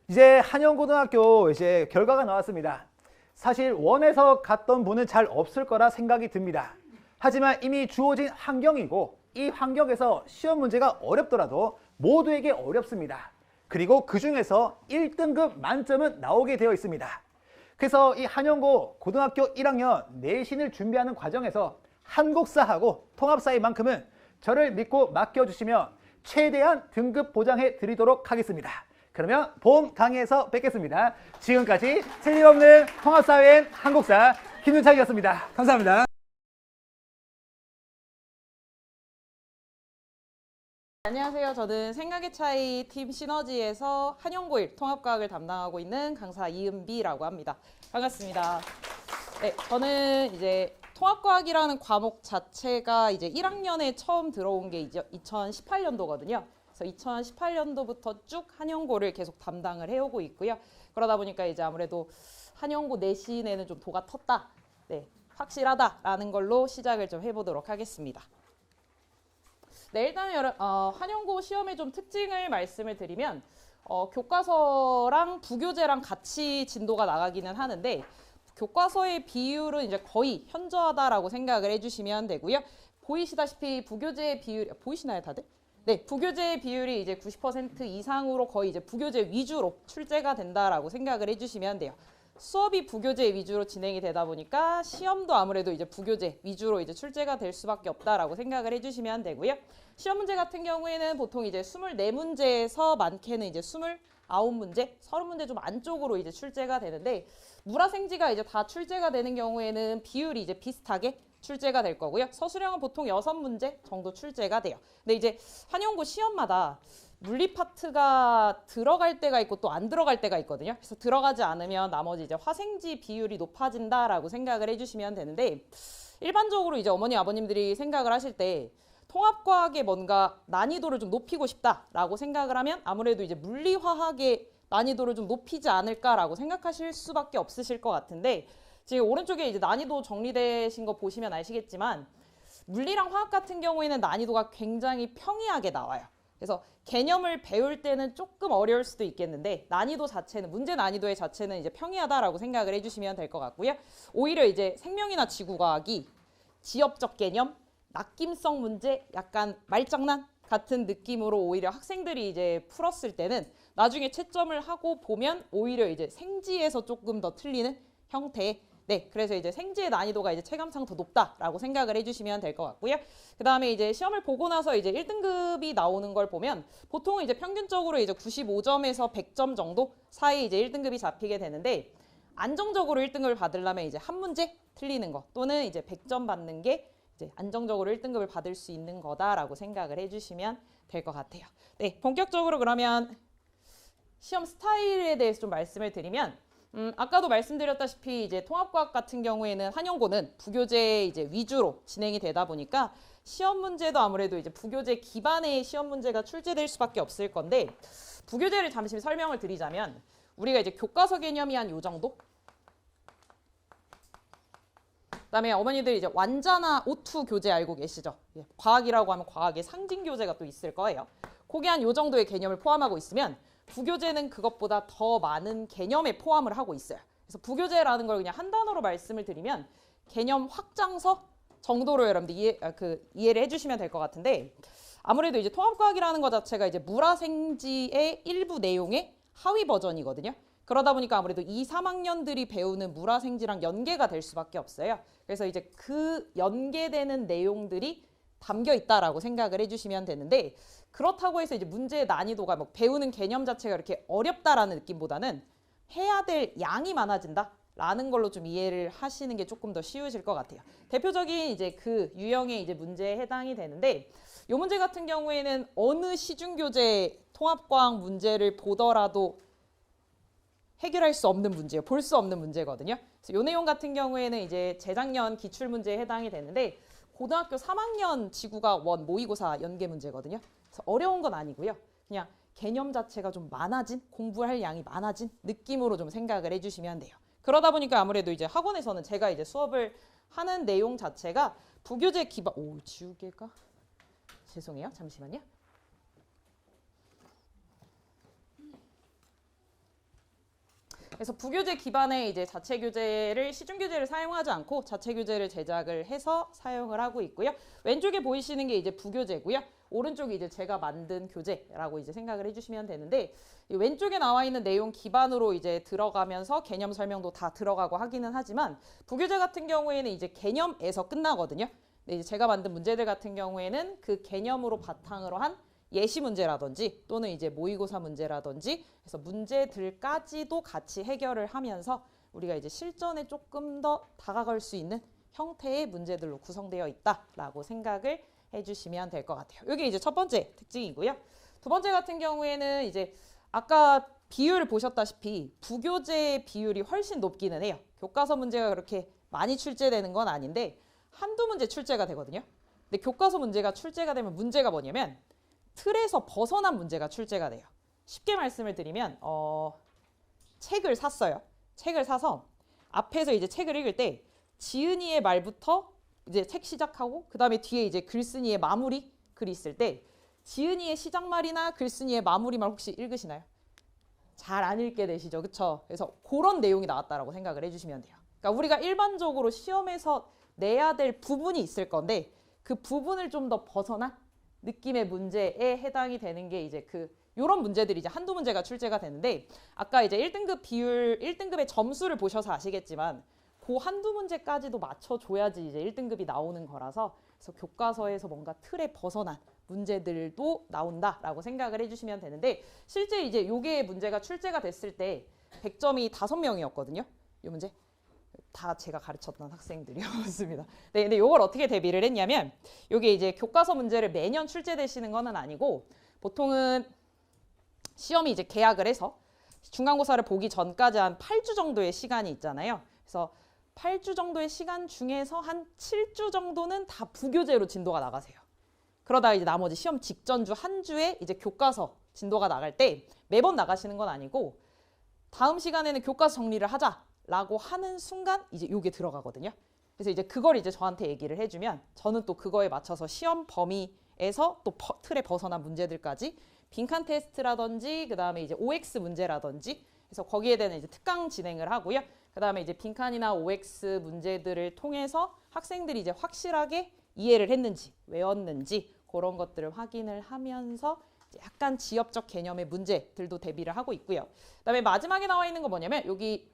이제 한영고등학교 이제 결과가 나왔습니다. 사실 원에서 갔던 분은 잘 없을 거라 생각이 듭니다. 하지만 이미 주어진 환경이고 이 환경에서 시험 문제가 어렵더라도 모두에게 어렵습니다. 그리고 그 중에서 1등급 만점은 나오게 되어 있습니다. 그래서 이 한영고 고등학교 1학년 내신을 준비하는 과정에서 한국사하고 통합사회만큼은 저를 믿고 맡겨주시면 최대한 등급 보장해 드리도록 하겠습니다. 그러면 봄 강의에서 뵙겠습니다. 지금까지 틀림없는 통합사회엔 한국사 김윤창이었습니다. 감사합니다. 안녕하세요. 저는 생각의 차이 팀 시너지에서 한영고1 통합과학을 담당하고 있는 강사 이은비라고 합니다. 반갑습니다. 네, 저는 이제 통합과학이라는 과목 자체가 이제 1학년에 처음 들어온 게 이제 2018년도거든요. 그래서 2018년도부터 쭉 한영고를 계속 담당을 해오고 있고요. 그러다 보니까 이제 아무래도 한영고 내신에는 좀 도가 텄다, 네, 확실하다라는 걸로 시작을 좀 해보도록 하겠습니다. 네, 일단 한영고 시험의 좀 특징을 말씀을 드리면 교과서랑 부교재랑 같이 진도가 나가기는 하는데 교과서의 비율은 이제 거의 현저하다라고 생각을 해주시면 되고요. 보이시다시피 부교재의 비율 보이시나요, 다들? 네, 부교재의 비율이 이제 90% 이상으로 거의 이제 부교재 위주로 출제가 된다라고 생각을 해주시면 돼요. 수업이 부교재 위주로 진행이 되다 보니까 시험도 아무래도 이제 부교재 위주로 이제 출제가 될 수밖에 없다라고 생각을 해주시면 되고요. 시험 문제 같은 경우에는 보통 이제 24문제에서 많게는 이제 29문제, 30문제 좀 안쪽으로 이제 출제가 되는데 물화생지가 이제 다 출제가 되는 경우에는 비율이 이제 비슷하게 출제가 될 거고요. 서술형은 보통 6문제 정도 출제가 돼요. 근데 이제 한영고 시험마다 물리 파트가 들어갈 때가 있고 또 안 들어갈 때가 있거든요. 그래서 들어가지 않으면 나머지 이제 화생지 비율이 높아진다라고 생각을 해주시면 되는데 일반적으로 이제 어머니 아버님들이 생각을 하실 때 통합과학의 뭔가 난이도를 좀 높이고 싶다라고 생각을 하면 아무래도 이제 물리화학의 난이도를 좀 높이지 않을까라고 생각하실 수밖에 없으실 것 같은데 지금 오른쪽에 이제 난이도 정리되신 거 보시면 아시겠지만 물리랑 화학 같은 경우에는 난이도가 굉장히 평이하게 나와요. 그래서 개념을 배울 때는 조금 어려울 수도 있겠는데 난이도 자체는 문제 난이도의 자체는 이제 평이하다라고 생각을 해주시면 될 것 같고요. 오히려 이제 생명이나 지구과학이 지엽적 개념, 낚임성 문제, 약간 말장난 같은 느낌으로 오히려 학생들이 이제 풀었을 때는 나중에 채점을 하고 보면 오히려 이제 생지에서 조금 더 틀리는 형태의 네, 그래서 이제 생지의 난이도가 이제 체감상 더 높다라고 생각을 해주시면 될 것 같고요. 그 다음에 이제 시험을 보고 나서 이제 1등급이 나오는 걸 보면 보통 이제 평균적으로 이제 95점에서 100점 정도 사이 이제 1등급이 잡히게 되는데 안정적으로 1등급을 받으려면 이제 한 문제 틀리는 거 또는 이제 100점 받는 게 이제 안정적으로 1등급을 받을 수 있는 거다라고 생각을 해주시면 될 것 같아요. 네, 본격적으로 그러면 시험 스타일에 대해서 좀 말씀을 드리면 아까도 말씀드렸다시피 이제 통합과학 같은 경우에는 한영고는 부교재 이제 위주로 진행이 되다 보니까 시험 문제도 아무래도 이제 부교재 기반의 시험 문제가 출제될 수밖에 없을 건데 부교재를 잠시 설명을 드리자면 우리가 이제 교과서 개념이 한 요 정도? 그다음에 어머니들 이제 완자나 오투 교재 알고 계시죠? 예, 과학이라고 하면 과학의 상징 교재가 또 있을 거예요. 그게 한 요 정도의 개념을 포함하고 있으면 부교재는 그것보다 더 많은 개념에 포함을 하고 있어요. 그래서 부교재라는 걸 그냥 한 단어로 말씀을 드리면 개념 확장서 정도로 여러분들 이해를 해주시면 될 것 같은데 아무래도 이제 통합과학이라는 것 자체가 이제 물화생지의 일부 내용의 하위 버전이거든요. 그러다 보니까 아무래도 2, 3학년들이 배우는 물화생지랑 연계가 될 수밖에 없어요. 그래서 이제 그 연계되는 내용들이 담겨 있다라고 생각을 해주시면 되는데 그렇다고 해서 이제 문제의 난이도가 뭐 배우는 개념 자체가 이렇게 어렵다라는 느낌보다는 해야 될 양이 많아진다라는 걸로 좀 이해를 하시는 게 조금 더 쉬우실 것 같아요. 대표적인 이제 그 유형의 이제 문제에 해당이 되는데 이 문제 같은 경우에는 어느 시중교재 통합과학 문제를 보더라도 해결할 수 없는 문제예요. 볼 수 없는 문제거든요. 그래서 이 내용 같은 경우에는 이제 재작년 기출문제에 해당이 되는데 고등학교 3학년 지구과 원 모의고사 연계 문제거든요. 그래서 어려운 건 아니고요. 그냥 개념 자체가 좀 많아진, 공부할 양이 많아진 느낌으로 좀 생각을 해주시면 돼요. 그러다 보니까 아무래도 이제 학원에서는 제가 이제 수업을 하는 내용 자체가 부교재 기반, 지우개가? 죄송해요. 잠시만요. 그래서 부교재 기반의 이제 자체 교재를 시중 교재를 사용하지 않고 자체 교재를 제작을 해서 사용을 하고 있고요. 왼쪽에 보이시는 게 이제 부교재고요. 오른쪽이 이제 제가 만든 교재라고 이제 생각을 해주시면 되는데 이 왼쪽에 나와 있는 내용 기반으로 이제 들어가면서 개념 설명도 다 들어가고 하기는 하지만 부교재 같은 경우에는 이제 개념에서 끝나거든요. 근데 이제 제가 만든 문제들 같은 경우에는 그 개념으로 바탕으로 한 예시 문제라든지 또는 이제 모의고사 문제라든지 그래서 문제들까지도 같이 해결을 하면서 우리가 이제 실전에 조금 더 다가갈 수 있는 형태의 문제들로 구성되어 있다라고 생각을 해주시면 될 것 같아요. 이게 이제 첫 번째 특징이고요. 두 번째 같은 경우에는 이제 아까 비율을 보셨다시피 부교재 비율이 훨씬 높기는 해요. 교과서 문제가 그렇게 많이 출제되는 건 아닌데 한두 문제 출제가 되거든요. 근데 교과서 문제가 출제가 되면 문제가 뭐냐면 틀에서 벗어난 문제가 출제가 돼요. 쉽게 말씀을 드리면 책을 샀어요. 책을 사서 앞에서 이제 책을 읽을 때 지은이의 말부터 이제 책 시작하고 그 다음에 뒤에 이제 글쓴이의 마무리 글이 있을 때 지은이의 시작말이나 글쓴이의 마무리말 혹시 읽으시나요? 잘 안 읽게 되시죠, 그렇죠? 그래서 그런 내용이 나왔다라고 생각을 해주시면 돼요. 그러니까 우리가 일반적으로 시험에서 내야 될 부분이 있을 건데 그 부분을 좀 더 벗어난 느낌의 문제에 해당이 되는 게 이제 요런 문제들이 이제 한두 문제가 출제가 되는데 아까 이제 1등급 비율, 1등급의 점수를 보셔서 아시겠지만 그 한두 문제까지도 맞춰줘야지 이제 1등급이 나오는 거라서 그래서 교과서에서 뭔가 틀에 벗어난 문제들도 나온다라고 생각을 해주시면 되는데 실제 이제 요게 문제가 출제가 됐을 때 100점이 5명이었거든요. 요 문제. 다 제가 가르쳤던 학생들이었습니다. 네, 근데 요걸 어떻게 대비를 했냐면 요게 이제 교과서 문제를 매년 출제되시는 거는 아니고 보통은 시험이 이제 개학을 해서 중간고사를 보기 전까지 한 8주 정도의 시간이 있잖아요. 그래서 8주 정도의 시간 중에서 한 7주 정도는 다 부교재로 진도가 나가세요. 그러다 이제 나머지 시험 직전 주 한 주에 이제 교과서 진도가 나갈 때 매번 나가시는 건 아니고 다음 시간에는 교과서 정리를 하자라고 하는 순간 이제 요게 들어가거든요. 그래서 이제 그걸 이제 저한테 얘기를 해주면 저는 또 그거에 맞춰서 시험 범위에서 또 틀에 벗어난 문제들까지 빈칸 테스트라든지 그 다음에 이제 OX 문제라든지 그래서 거기에 대한 이제 특강 진행을 하고요. 그 다음에 이제 빈칸이나 OX 문제들을 통해서 학생들이 이제 확실하게 이해를 했는지 외웠는지 그런 것들을 확인을 하면서 약간 지엽적 개념의 문제들도 대비를 하고 있고요. 그다음에 마지막에 나와 있는 거 뭐냐면 여기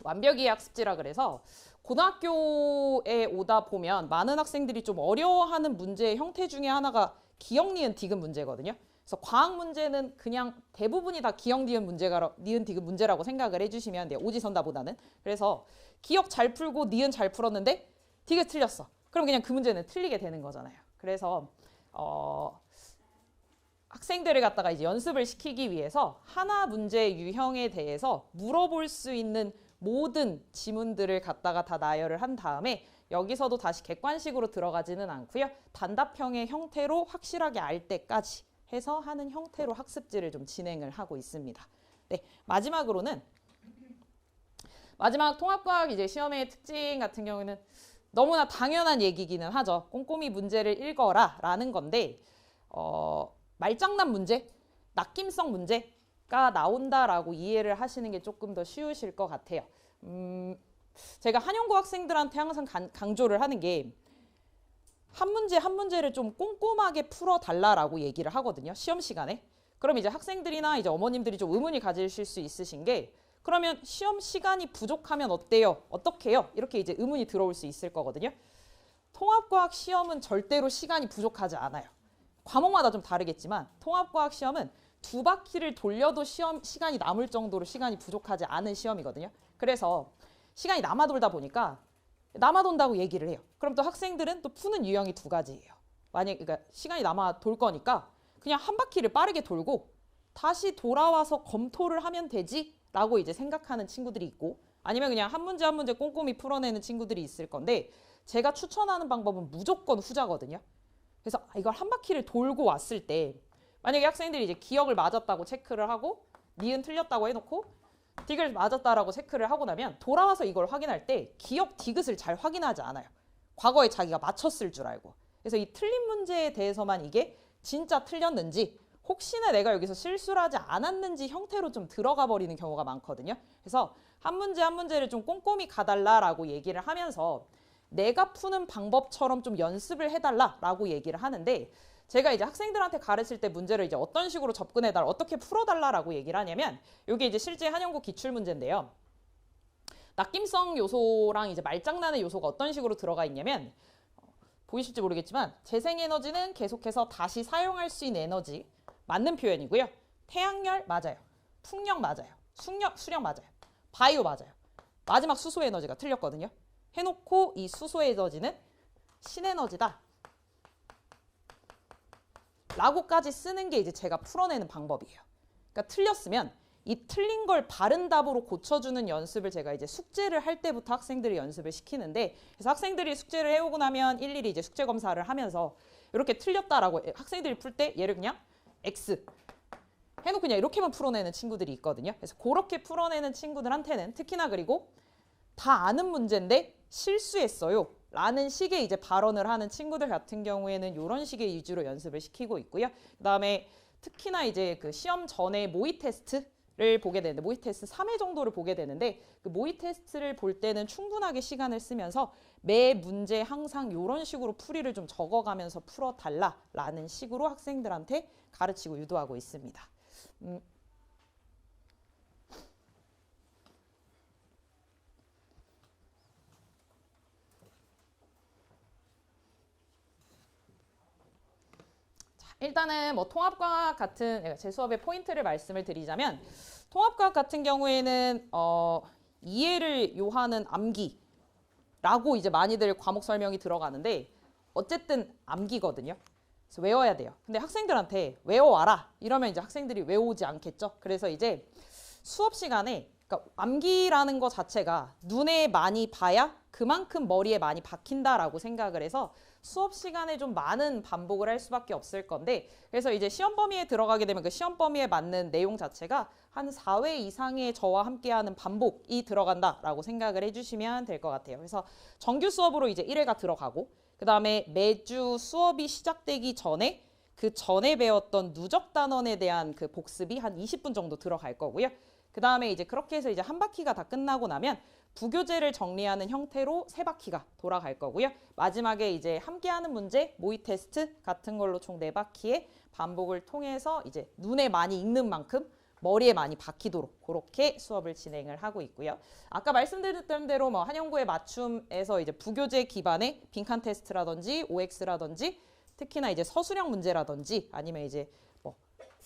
완벽이해 학습지라 그래서 고등학교에 오다 보면 많은 학생들이 좀 어려워하는 문제의 형태 중에 하나가 기억, 니은, 디귿 문제거든요. 그래서 과학 문제는 그냥 대부분이 다 기억, 니은, 디귿 문제라고 생각을 해주시면 돼요. 오지선다보다는. 그래서 기억 잘 풀고 니은 잘 풀었는데 디귿 틀렸어. 그럼 그냥 그 문제는 틀리게 되는 거잖아요. 그래서 학생들을 갖다가 이제 연습을 시키기 위해서 하나 문제 유형에 대해서 물어볼 수 있는 모든 지문들을 갖다가 다 나열을 한 다음에 여기서도 다시 객관식으로 들어가지는 않고요. 단답형의 형태로 확실하게 알 때까지 해서 하는 형태로 학습지를 좀 진행을 하고 있습니다. 네, 마지막으로는 마지막 통합과학 이제 시험의 특징 같은 경우에는 너무나 당연한 얘기기는 하죠. 꼼꼼히 문제를 읽어라라는 건데 말장난 문제, 낚임성 문제가 나온다라고 이해를 하시는 게 조금 더 쉬우실 것 같아요. 제가 한영고 학생들한테 항상 강조를 하는 게 한 문제 한 문제를 좀 꼼꼼하게 풀어달라라고 얘기를 하거든요. 시험 시간에. 그럼 이제 학생들이나 이제 어머님들이 좀 의문이 가지실 수 있으신 게 그러면 시험 시간이 부족하면 어때요? 어떻게 해요? 이렇게 이제 의문이 들어올 수 있을 거거든요. 통합과학 시험은 절대로 시간이 부족하지 않아요. 과목마다 좀 다르겠지만 통합과학 시험은 2바퀴를 돌려도 시간이 남을 정도로 시간이 부족하지 않은 시험이거든요. 그래서 시간이 남아 돌다 보니까 남아 돈다고 얘기를 해요. 그럼 또 학생들은 또 푸는 유형이 2가지예요. 그러니까 시간이 남아 돌 거니까 그냥 한 바퀴를 빠르게 돌고 다시 돌아와서 검토를 하면 되지라고 이제 생각하는 친구들이 있고 아니면 그냥 한 문제 한 문제 꼼꼼히 풀어내는 친구들이 있을 건데 제가 추천하는 방법은 무조건 후자거든요. 그래서 이걸 한 바퀴를 돌고 왔을 때 만약에 학생들이 이제 기억을 맞았다고 체크를 하고 니은 틀렸다고 해놓고 디귿을 맞았다라고 체크를 하고 나면 돌아와서 이걸 확인할 때 기억 디귿을 잘 확인하지 않아요. 과거에 자기가 맞췄을 줄 알고. 그래서 이 틀린 문제에 대해서만 이게 진짜 틀렸는지 혹시나 내가 여기서 실수를 하지 않았는지 형태로 좀 들어가 버리는 경우가 많거든요. 그래서 한 문제 한 문제를 좀 꼼꼼히 가달라라고 얘기를 하면서 내가 푸는 방법처럼 좀 연습을 해달라라고 얘기를 하는데 제가 이제 학생들한테 가르칠 때 문제를 이제 어떤 식으로 접근해달라, 어떻게 풀어달라라고 얘기를 하냐면 이게 이제 실제 한영고 기출문제인데요. 낚임성 요소랑 이제 말장난의 요소가 어떤 식으로 들어가 있냐면 보이실지 모르겠지만 재생에너지는 계속해서 다시 사용할 수 있는 에너지 맞는 표현이고요. 태양열 맞아요. 풍력 맞아요. 수력 맞아요. 바이오 맞아요. 마지막 수소 에너지가 틀렸거든요. 해놓고 이 수소 에너지는 신에너지다 라고까지 쓰는 게 이제 제가 풀어내는 방법이에요. 그러니까 틀렸으면 이 틀린 걸 바른 답으로 고쳐주는 연습을 제가 이제 숙제를 할 때부터 학생들이 연습을 시키는데 그래서 학생들이 숙제를 해오고 나면 일일이 이제 숙제 검사를 하면서 이렇게 틀렸다라고 학생들이 풀 때 얘를 그냥 X 해놓고 그냥 이렇게만 풀어내는 친구들이 있거든요. 그래서 그렇게 풀어내는 친구들한테는 특히나 그리고 다 아는 문제인데 실수했어요 라는 식의 이제 발언을 하는 친구들 같은 경우에는 이런 식의 위주로 연습을 시키고 있고요. 그다음에 특히나 이제 그 시험 전에 모의 테스트를 보게 되는데 모의 테스트 3회 정도를 보게 되는데 그 모의 테스트를 볼 때는 충분하게 시간을 쓰면서 매 문제 항상 이런 식으로 풀이를 좀 적어가면서 풀어달라라는 식으로 학생들한테 가르치고 유도하고 있습니다. 일단은 뭐 통합과학 같은 제 수업의 포인트를 말씀을 드리자면 통합과학 같은 경우에는 이해를 요하는 암기라고 이제 많이들 과목 설명이 들어가는데 어쨌든 암기거든요. 그래서 외워야 돼요. 근데 학생들한테 외워와라 이러면 이제 학생들이 외우지 않겠죠. 그래서 이제 수업 시간에 그러니까 암기라는 것 자체가 눈에 많이 봐야 그만큼 머리에 많이 박힌다라고 생각을 해서 수업 시간에 좀 많은 반복을 할 수밖에 없을 건데 그래서 이제 시험 범위에 들어가게 되면 그 시험 범위에 맞는 내용 자체가 한 4회 이상의 저와 함께하는 반복이 들어간다라고 생각을 해주시면 될 것 같아요. 그래서 정규 수업으로 이제 1회가 들어가고 그 다음에 매주 수업이 시작되기 전에 그 전에 배웠던 누적 단원에 대한 그 복습이 한 20분 정도 들어갈 거고요. 그 다음에 이제 그렇게 해서 이제 한 바퀴가 다 끝나고 나면 부교재를 정리하는 형태로 3바퀴가 돌아갈 거고요. 마지막에 이제 함께하는 문제, 모의 테스트 같은 걸로 총 4바퀴의 반복을 통해서 이제 눈에 많이 익는 만큼 머리에 많이 박히도록 그렇게 수업을 진행을 하고 있고요. 아까 말씀드렸던 대로 뭐 한영고의 맞춤에서 이제 부교재 기반의 빈칸 테스트라든지 OX라든지 특히나 이제 서술형 문제라든지 아니면 이제 뭐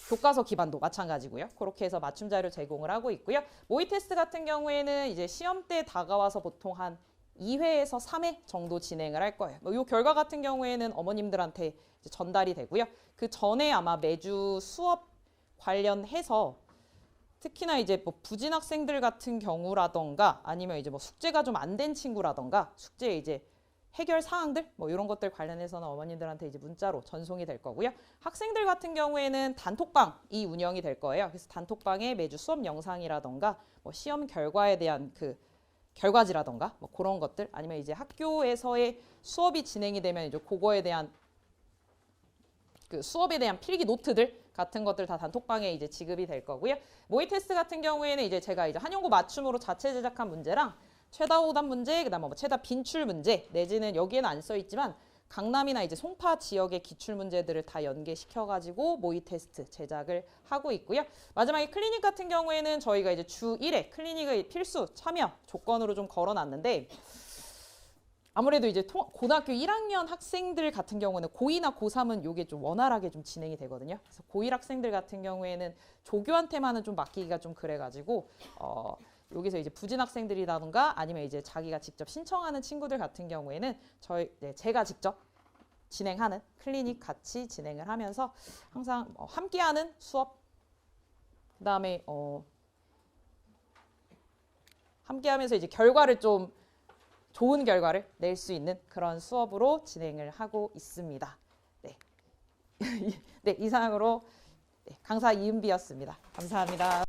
교과서 기반도 마찬가지고요. 그렇게 해서 맞춤 자료 제공을 하고 있고요. 모의 테스트 같은 경우에는 이제 시험 때 다가와서 보통 한 2회에서 3회 정도 진행을 할 거예요. 이 결과 같은 경우에는 어머님들한테 이제 전달이 되고요. 그 전에 아마 매주 수업 관련해서 특히나 이제 뭐 부진 학생들 같은 경우라던가 아니면 이제 뭐 숙제가 좀 안 된 친구라던가 숙제 이제 해결 사항들 뭐 이런 것들 관련해서는 어머님들한테 이제 문자로 전송이 될 거고요. 학생들 같은 경우에는 단톡방이 운영이 될 거예요. 그래서 단톡방에 매주 수업 영상이라던가 뭐 시험 결과에 대한 그 결과지라던가 뭐 그런 것들 아니면 이제 학교에서의 수업이 진행이 되면 이제 그거에 대한 그 수업에 대한 필기 노트들 같은 것들 다 단톡방에 이제 지급이 될 거고요. 모의 테스트 같은 경우에는 이제 제가 이제 한용고 맞춤으로 자체 제작한 문제랑 최다 오답 문제, 그다음에 뭐 최다 빈출 문제 내지는 여기에는 안 써 있지만 강남이나 이제 송파 지역의 기출 문제들을 다 연계시켜 가지고 모의 테스트 제작을 하고 있고요. 마지막에 클리닉 같은 경우에는 저희가 이제 주 1회 클리닉의 필수 참여 조건으로 좀 걸어 놨는데 아무래도 이제 고등학교 1학년 학생들 같은 경우는 고2나 고3은 이게 좀 원활하게 좀 진행이 되거든요. 그래서 고1 학생들 같은 경우에는 조교한테만은 좀 맡기기가 좀 그래가지고 여기서 이제 부진 학생들이라든가 아니면 이제 자기가 직접 신청하는 친구들 같은 경우에는 제가 직접 진행하는 클리닉 같이 진행을 하면서 항상 함께하는 수업 그다음에 함께하면서 이제 결과를 좀 좋은 결과를 낼 수 있는 그런 수업으로 진행을 하고 있습니다. 네, 네 이상으로 강사 이은비였습니다. 감사합니다.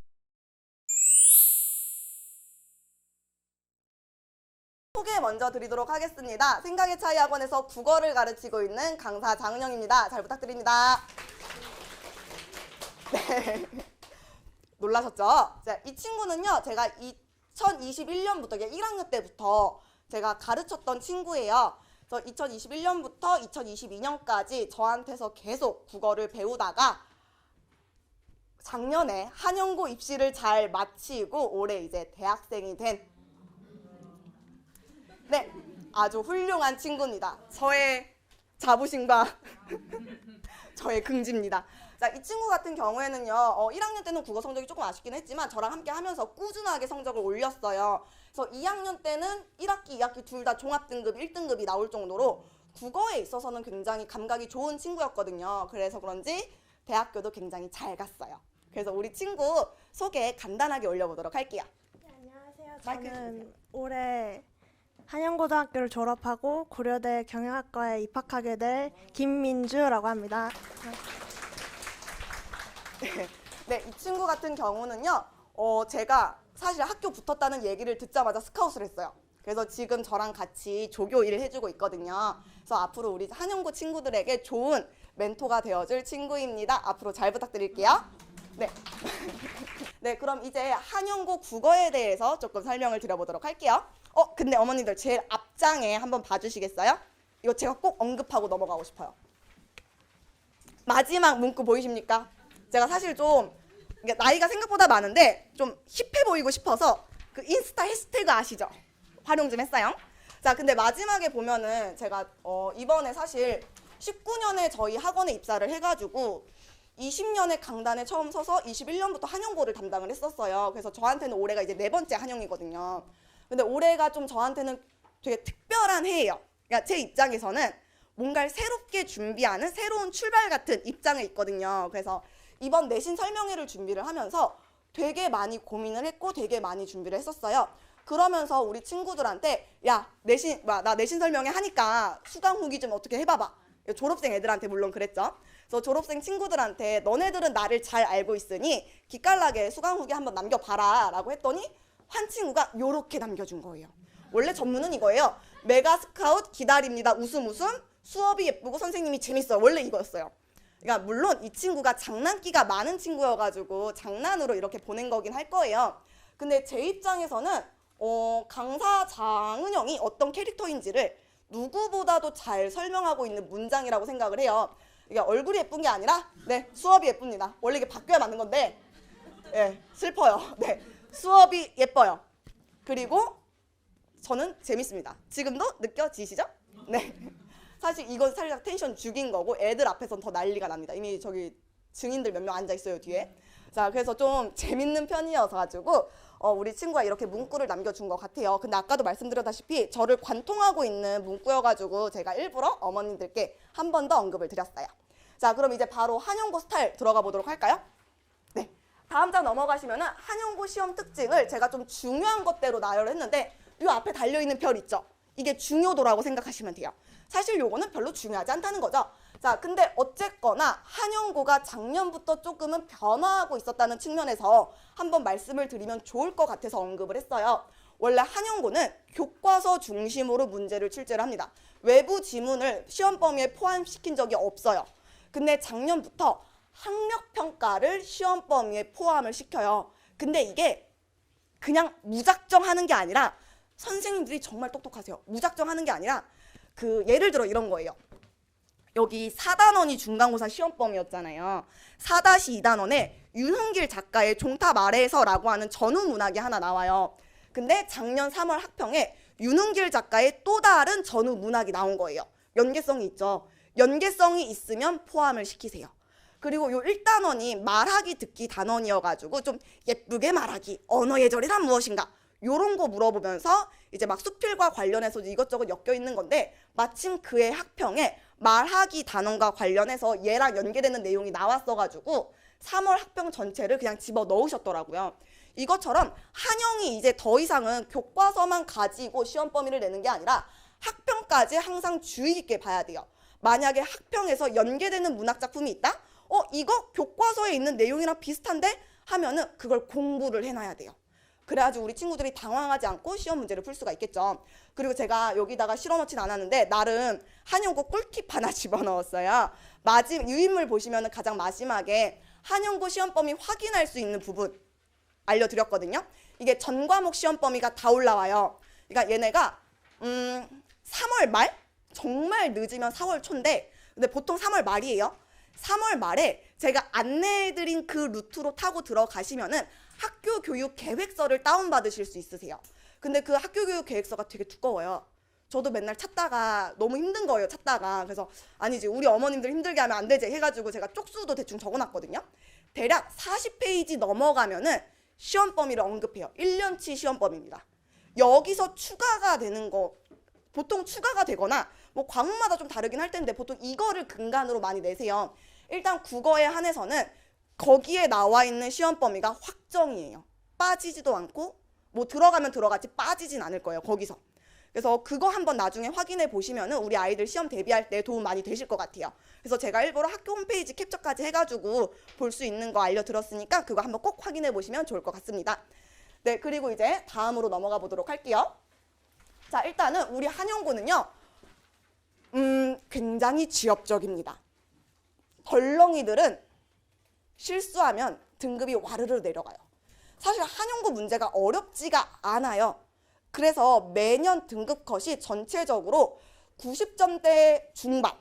소개 먼저 드리도록 하겠습니다. 생각의 차이 학원에서 국어를 가르치고 있는 강사 장은영입니다. 잘 부탁드립니다. 네. 놀라셨죠? 자, 이 친구는요. 제가 2021년부터 1학년 때부터 제가 가르쳤던 친구예요. 그래서 2021년부터 2022년까지 저한테서 계속 국어를 배우다가 작년에 한영고 입시를 잘 마치고 올해 이제 대학생이 된 네, 아주 훌륭한 친구입니다. 저의 자부심과 저의 긍지입니다. 자, 이 친구 같은 경우에는요, 1학년 때는 국어 성적이 조금 아쉽긴 했지만 저랑 함께 하면서 꾸준하게 성적을 올렸어요. 그래서 2학년 때는 1학기, 2학기 둘 다 종합등급 1등급이 나올 정도로 국어에 있어서는 굉장히 감각이 좋은 친구였거든요. 그래서 그런지 대학교도 굉장히 잘 갔어요. 그래서 우리 친구 소개 간단하게 올려보도록 할게요. 네, 안녕하세요. 저는 올해 한영고등학교를 졸업하고 고려대 경영학과에 입학하게 될 김민주라고 합니다. 네, 이 친구 같은 경우는요, 제가 사실 학교 붙었다는 얘기를 듣자마자 스카웃을 했어요. 그래서 지금 저랑 같이 조교 일을 해주고 있거든요. 그래서 앞으로 우리 한영고 친구들에게 좋은 멘토가 되어줄 친구입니다. 앞으로 잘 부탁드릴게요. 네. 네, 그럼 이제 한영고 국어에 대해서 조금 설명을 드려보도록 할게요. 근데 어머님들 제일 앞장에 한번 봐주시겠어요? 이거 제가 꼭 언급하고 넘어가고 싶어요. 마지막 문구 보이십니까? 제가 사실 좀 나이가 생각보다 많은데 좀 힙해 보이고 싶어서 그 인스타 해시태그 아시죠? 활용 좀 했어요. 자, 근데 마지막에 보면은 제가 이번에 사실 19년에 저희 학원에 입사를 해가지고 20년에 강단에 처음 서서 21년부터 한영고를 담당을 했었어요. 그래서 저한테는 올해가 이제 4번째 한영이거든요. 근데 올해가 좀 저한테는 되게 특별한 해예요. 그러니까 제 입장에서는 뭔가를 새롭게 준비하는 새로운 출발 같은 입장에 있거든요. 그래서 이번 내신 설명회를 준비를 하면서 되게 많이 고민을 했고 되게 많이 준비를 했었어요. 그러면서 우리 친구들한테 야, 나 내신 설명회 하니까 수강 후기 좀 어떻게 해봐봐. 졸업생 애들한테 물론 그랬죠. 그래서 졸업생 친구들한테 너네들은 나를 잘 알고 있으니 기깔나게 수강 후기 한번 남겨봐라 라고 했더니 한 친구가 요렇게 남겨준 거예요. 원래 전문은 이거예요. 메가 스카웃 기다립니다. 웃음 수업이 예쁘고 선생님이 재밌어요. 원래 이거였어요. 그러니까 물론 이 친구가 장난기가 많은 친구여가지고 장난으로 이렇게 보낸 거긴 할 거예요. 근데 제 입장에서는 강사 장은영이 어떤 캐릭터인지를 누구보다도 잘 설명하고 있는 문장이라고 생각을 해요. 이게 얼굴이 예쁜 게 아니라 네, 수업이 예쁩니다. 원래 이게 바뀌어야 맞는 건데 네, 슬퍼요. 네, 수업이 예뻐요. 그리고 저는 재밌습니다. 지금도 느껴지시죠? 네. 사실 이건 살짝 텐션 죽인 거고 애들 앞에서는 더 난리가 납니다. 이미 저기 증인들 몇 명 앉아 있어요 뒤에. 자, 그래서 좀 재밌는 편이어서 가지고 우리 친구가 이렇게 문구를 남겨준 것 같아요. 근데 아까도 말씀드렸다시피 저를 관통하고 있는 문구여가지고 제가 일부러 어머님들께 한 번 더 언급을 드렸어요. 자, 그럼 이제 바로 한용고 스타일 들어가 보도록 할까요? 네. 다음 장 넘어가시면은 한용고 시험 특징을 제가 좀 중요한 것대로 나열을 했는데 이 앞에 달려있는 별 있죠? 이게 중요도라고 생각하시면 돼요. 사실 요거는 별로 중요하지 않다는 거죠. 자, 근데 어쨌거나 한용고가 작년부터 조금은 변화하고 있었다는 측면에서 한번 말씀을 드리면 좋을 것 같아서 언급을 했어요. 원래 한용고는 교과서 중심으로 문제를 출제를 합니다. 외부 지문을 시험 범위에 포함시킨 적이 없어요. 근데 작년부터 학력평가를 시험 범위에 포함을 시켜요. 근데 이게 그냥 무작정 하는 게 아니라 선생님들이 정말 똑똑하세요. 무작정 하는 게 아니라 예를 들어 이런 거예요. 여기 4단원이 중간고사 시험 범위였잖아요. 4-2단원에 윤흥길 작가의 종탑 아래에서라고 하는 전후 문학이 하나 나와요. 근데 작년 3월 학평에 윤흥길 작가의 또 다른 전후 문학이 나온 거예요. 연계성이 있죠. 연계성이 있으면 포함을 시키세요. 그리고 요 1단원이 말하기 듣기 단원이어가지고 좀 예쁘게 말하기, 언어 예절이란 무엇인가 요런 거 물어보면서 이제 막 수필과 관련해서 이것저것 엮여 있는 건데 마침 그의 학평에 말하기 단원과 관련해서 얘랑 연계되는 내용이 나왔어가지고 3월 학평 전체를 그냥 집어 넣으셨더라고요. 이것처럼 한영이 이제 더 이상은 교과서만 가지고 시험 범위를 내는 게 아니라 학평까지 항상 주의 깊게 봐야 돼요. 만약에 학평에서 연계되는 문학 작품이 있다? 이거 교과서에 있는 내용이랑 비슷한데? 하면은 그걸 공부를 해놔야 돼요. 그래야지 우리 친구들이 당황하지 않고 시험 문제를 풀 수가 있겠죠. 그리고 제가 여기다가 실어놓진 않았는데 나름 한용고 꿀팁 하나 집어넣었어요. 유인물 보시면 가장 마지막에 한용고 시험 범위 확인할 수 있는 부분 알려드렸거든요. 이게 전 과목 시험 범위가 다 올라와요. 그러니까 얘네가 3월 말? 정말 늦으면 4월 초인데 근데 보통 3월 말이에요. 3월 말에 제가 안내해드린 그 루트로 타고 들어가시면은 학교 교육 계획서를 다운받으실 수 있으세요. 근데 그 학교 교육 계획서가 되게 두꺼워요. 저도 맨날 찾다가 너무 힘든 거예요. 찾다가. 그래서 아니지 우리 어머님들 힘들게 하면 안 되지 해가지고 제가 쪽수도 대충 적어놨거든요. 대략 40페이지 넘어가면은 시험 범위를 언급해요. 1년치 시험 범위입니다. 여기서 추가가 되는 거 보통 추가가 되거나 뭐 과목마다 좀 다르긴 할 텐데 보통 이거를 근간으로 많이 내세요. 일단 국어에 한해서는 거기에 나와 있는 시험 범위가 확정이에요. 빠지지도 않고 뭐 들어가면 들어갔지 빠지진 않을 거예요. 거기서. 그래서 그거 한번 나중에 확인해 보시면은 우리 아이들 시험 대비할 때 도움 많이 되실 것 같아요. 그래서 제가 일부러 학교 홈페이지 캡처까지 해가지고 볼 수 있는 거 알려드렸으니까 그거 한번 꼭 확인해 보시면 좋을 것 같습니다. 네, 그리고 이제 다음으로 넘어가 보도록 할게요. 자, 일단은 우리 한용고는요. 굉장히 지엽적입니다. 덜렁이들은 실수하면 등급이 와르르 내려가요. 사실 한용고 문제가 어렵지가 않아요. 그래서 매년 등급 컷이 전체적으로 90점대 중반,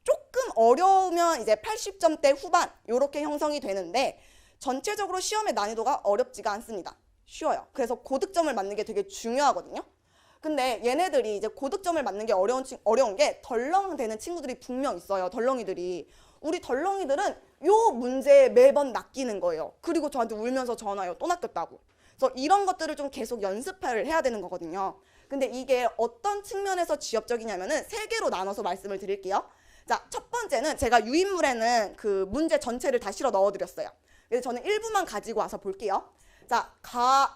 조금 어려우면 이제 80점대 후반 이렇게 형성이 되는데 전체적으로 시험의 난이도가 어렵지가 않습니다. 쉬워요. 그래서 고득점을 맞는 게 되게 중요하거든요. 근데 얘네들이 이제 고득점을 맞는 게 어려운 게 덜렁대는 친구들이 분명 있어요. 덜렁이들이. 우리 덜렁이들은 요 문제에 매번 낚이는 거예요. 그리고 저한테 울면서 전화요. 또 낚였다고. 그래서 이런 것들을 좀 계속 연습을 해야 되는 거거든요. 근데 이게 어떤 측면에서 지엽적이냐면은 3개로 나눠서 말씀을 드릴게요. 자, 첫 번째는 제가 유인물에는 그 문제 전체를 다 실어 넣어드렸어요. 그래서 저는 일부만 가지고 와서 볼게요. 자,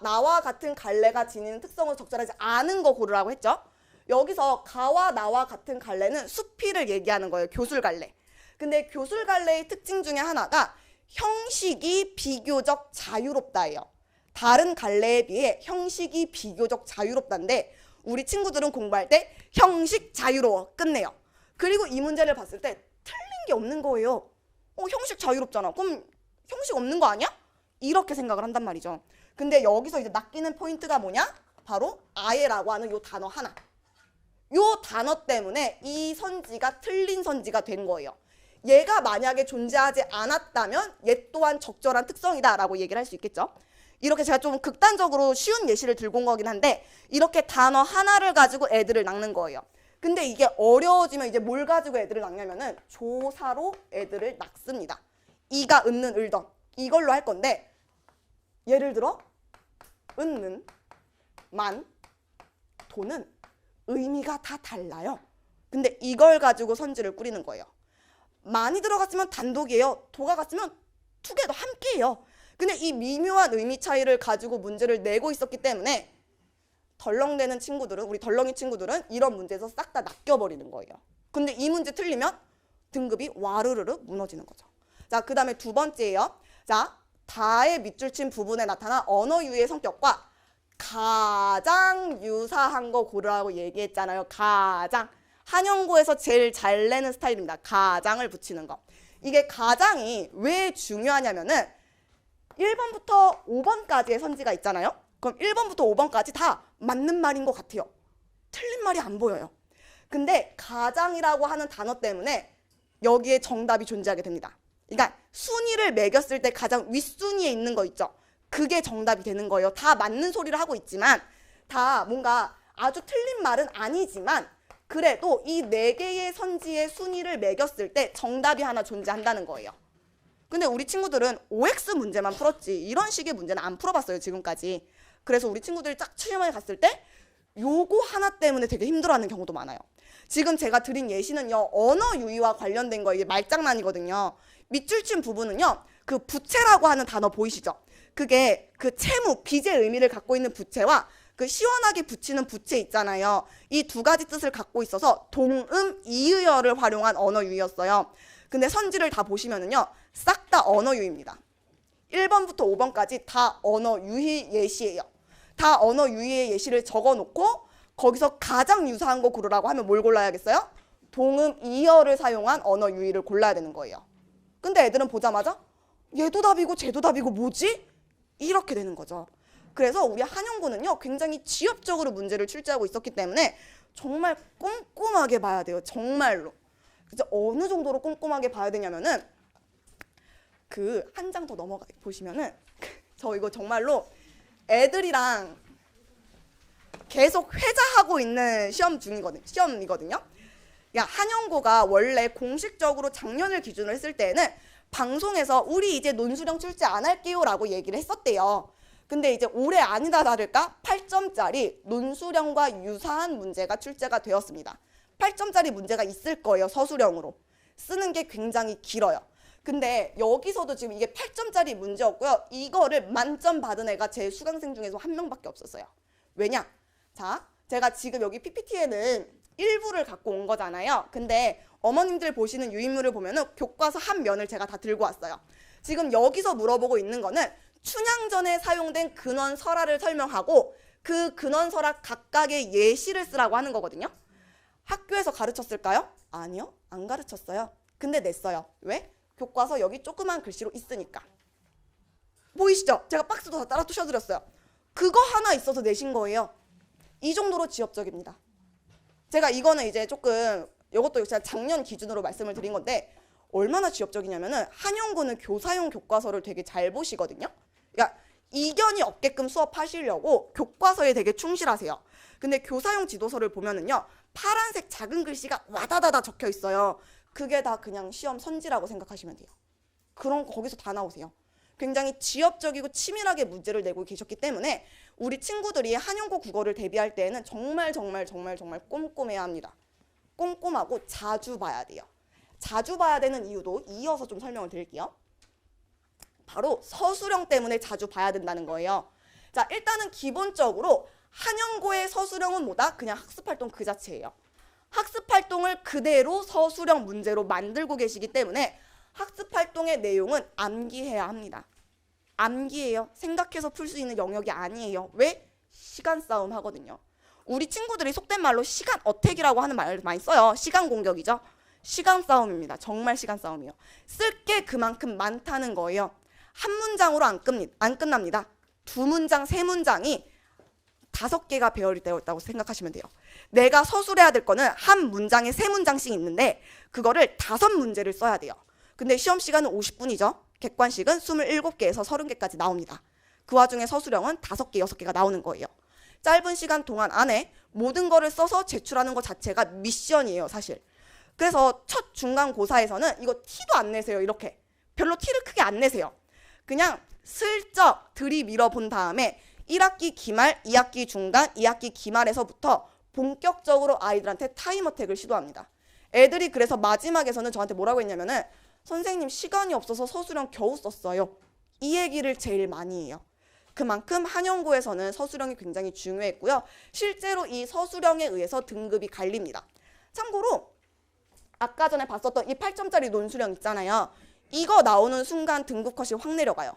나와 같은 갈래가 지니는 특성을 적절하지 않은 거 고르라고 했죠. 여기서 가와 나와 같은 갈래는 수필을 얘기하는 거예요. 교술갈래. 근데 교술갈래의 특징 중에 하나가 형식이 비교적 자유롭다예요. 다른 갈래에 비해 형식이 비교적 자유롭다인데 우리 친구들은 공부할 때 형식 자유로워 끝내요. 그리고 이 문제를 봤을 때 틀린 게 없는 거예요. 형식 자유롭잖아. 그럼 형식 없는 거 아니야? 이렇게 생각을 한단 말이죠. 근데 여기서 이제 낚이는 포인트가 뭐냐? 바로 아예라고 하는 요 단어 하나. 요 단어 때문에 이 선지가 틀린 선지가 된 거예요. 얘가 만약에 존재하지 않았다면 얘 또한 적절한 특성이다라고 얘기를 할 수 있겠죠. 이렇게 제가 좀 극단적으로 쉬운 예시를 들고 온 거긴 한데 이렇게 단어 하나를 가지고 애들을 낚는 거예요. 근데 이게 어려워지면 이제 뭘 가지고 애들을 낚냐면은 조사로 애들을 낚습니다. 이가, 은는, 을던 이걸로 할 건데 예를 들어 은는, 만, 도는 의미가 다 달라요. 근데 이걸 가지고 선지를 꾸리는 거예요. 많이 들어갔으면 단독이에요. 도가 갔으면 투게더 함께해요. 근데 이 미묘한 의미 차이를 가지고 문제를 내고 있었기 때문에 덜렁대는 친구들은, 우리 덜렁이 친구들은 이런 문제에서 싹 다 낚여버리는 거예요. 근데 이 문제 틀리면 등급이 와르르르 무너지는 거죠. 자, 그 다음에 두 번째예요. 자, 다의 밑줄 친 부분에 나타난 언어 유희의 성격과 가장 유사한 거 고르라고 얘기했잖아요. 가장. 한영고에서 제일 잘 내는 스타일입니다. 가장을 붙이는 거. 이게 가장이 왜 중요하냐면은 1번부터 5번까지의 선지가 있잖아요. 그럼 1번부터 5번까지 다 맞는 말인 것 같아요. 틀린 말이 안 보여요. 근데 가장이라고 하는 단어 때문에 여기에 정답이 존재하게 됩니다. 그러니까 순위를 매겼을 때 가장 윗순위에 있는 거 있죠. 그게 정답이 되는 거예요. 다 맞는 소리를 하고 있지만, 다 뭔가 아주 틀린 말은 아니지만 그래도 이 4개의 선지의 순위를 매겼을 때 정답이 하나 존재한다는 거예요. 근데 우리 친구들은 OX 문제만 풀었지 이런 식의 문제는 안 풀어봤어요, 지금까지. 그래서 우리 친구들이 딱 시험에 갔을 때 요거 하나 때문에 되게 힘들어하는 경우도 많아요. 지금 제가 드린 예시는요, 언어 유희와 관련된 거, 이게 말장난이거든요. 밑줄 친 부분은요, 그 부채라고 하는 단어 보이시죠? 그게 그 채무, 빚의 의미를 갖고 있는 부채와 그 시원하게 붙이는 부채 있잖아요. 이 두 가지 뜻을 갖고 있어서 동음 이의어를 활용한 언어 유희였어요. 근데 선지를 다 보시면은요, 싹 다 언어 유희입니다. 1번부터 5번까지 다 언어 유희 예시예요. 다 언어 유희의 예시를 적어놓고 거기서 가장 유사한 거 고르라고 하면 뭘 골라야겠어요? 동음 이의어를 사용한 언어 유희를 골라야 되는 거예요. 근데 애들은 보자마자 얘도 답이고 쟤도 답이고 뭐지? 이렇게 되는 거죠. 그래서 우리 한영고는요, 굉장히 지엽적으로 문제를 출제하고 있었기 때문에 정말 꼼꼼하게 봐야 돼요. 정말로. 그래서 어느 정도로 꼼꼼하게 봐야 되냐면은 그 한 장 더 넘어가 보시면은 저 이거 정말로 애들이랑 계속 회자하고 있는 시험이거든요. 야, 한영고가 원래 공식적으로 작년을 기준으로 했을 때는 방송에서 우리 이제 논술형 출제 안 할게요 라고 얘기를 했었대요. 근데 이제 올해 아니다 다를까 8점짜리 논술형과 유사한 문제가 출제가 되었습니다. 8점짜리 문제가 있을 거예요. 서술형으로. 쓰는 게 굉장히 길어요. 근데 여기서도 지금 이게 8점짜리 문제였고요. 이거를 만점 받은 애가 제 수강생 중에서 한 명밖에 없었어요. 왜냐? 자, 제가 지금 여기 PPT에는 일부를 갖고 온 거잖아요. 근데 어머님들 보시는 유인물을 보면은 교과서 한 면을 제가 다 들고 왔어요. 지금 여기서 물어보고 있는 거는 춘향전에 사용된 근원설화를 설명하고 그 근원설화 각각의 예시를 쓰라고 하는 거거든요. 학교에서 가르쳤을까요? 아니요, 안 가르쳤어요. 근데 냈어요. 왜? 교과서 여기 조그만 글씨로 있으니까. 보이시죠? 제가 박스도 다 따라 부셔드렸어요. 그거 하나 있어서 내신 거예요. 이 정도로 지엽적입니다. 제가 이거는 이제 조금 이것도 제가 작년 기준으로 말씀을 드린 건데 얼마나 지엽적이냐면은 한영고는 교사용 교과서를 되게 잘 보시거든요. 그러니까 이견이 없게끔 수업하시려고 교과서에 되게 충실하세요. 근데 교사용 지도서를 보면은요, 파란색 작은 글씨가 와다다다 적혀 있어요. 그게 다 그냥 시험 선지라고 생각하시면 돼요. 그런 거 거기서 다 나오세요. 굉장히 지엽적이고 치밀하게 문제를 내고 계셨기 때문에 우리 친구들이 한영고 국어를 대비할 때에는 정말 꼼꼼해야 합니다. 꼼꼼하고 자주 봐야 돼요. 자주 봐야 되는 이유도 이어서 좀 설명을 드릴게요. 바로 서술형 때문에 자주 봐야 된다는 거예요. 자, 일단은 기본적으로 한영고의 서술형은 뭐다? 그냥 학습활동 그 자체예요. 학습활동을 그대로 서술형 문제로 만들고 계시기 때문에 학습활동의 내용은 암기해야 합니다. 암기해요. 생각해서 풀 수 있는 영역이 아니에요. 왜? 시간 싸움 하거든요. 우리 친구들이 속된 말로 시간 어택이라고 하는 말을 많이 써요. 시간 공격이죠. 시간 싸움입니다. 정말 시간 싸움이에요. 쓸 게 그만큼 많다는 거예요. 한 문장으로 안 끝납니다. 두 문장, 세 문장이 5개가 배열이 되어 있다고 생각하시면 돼요. 내가 서술해야 될 거는 한 문장에 3문장씩 있는데 그거를 5문제를 써야 돼요. 근데 시험 시간은 50분이죠. 객관식은 27개에서 30개까지 나옵니다. 그 와중에 서술형은 5개, 6개가 나오는 거예요. 짧은 시간 동안 안에 모든 거를 써서 제출하는 것 자체가 미션이에요, 사실. 그래서 첫 중간고사에서는 이거 티도 안 내세요, 이렇게. 별로 티를 크게 안 내세요. 그냥 슬쩍 들이밀어 본 다음에 1학기 기말, 2학기 중간, 2학기 기말에서부터 본격적으로 아이들한테 타임어택을 시도합니다. 애들이 그래서 마지막에서는 저한테 뭐라고 했냐면은 선생님 시간이 없어서 서술형 겨우 썼어요. 이 얘기를 제일 많이 해요. 그만큼 한영고에서는 서술형이 굉장히 중요했고요. 실제로 이 서술형에 의해서 등급이 갈립니다. 참고로 아까 전에 봤었던 이 8점짜리 논술형 있잖아요. 이거 나오는 순간 등급 컷이 확 내려가요.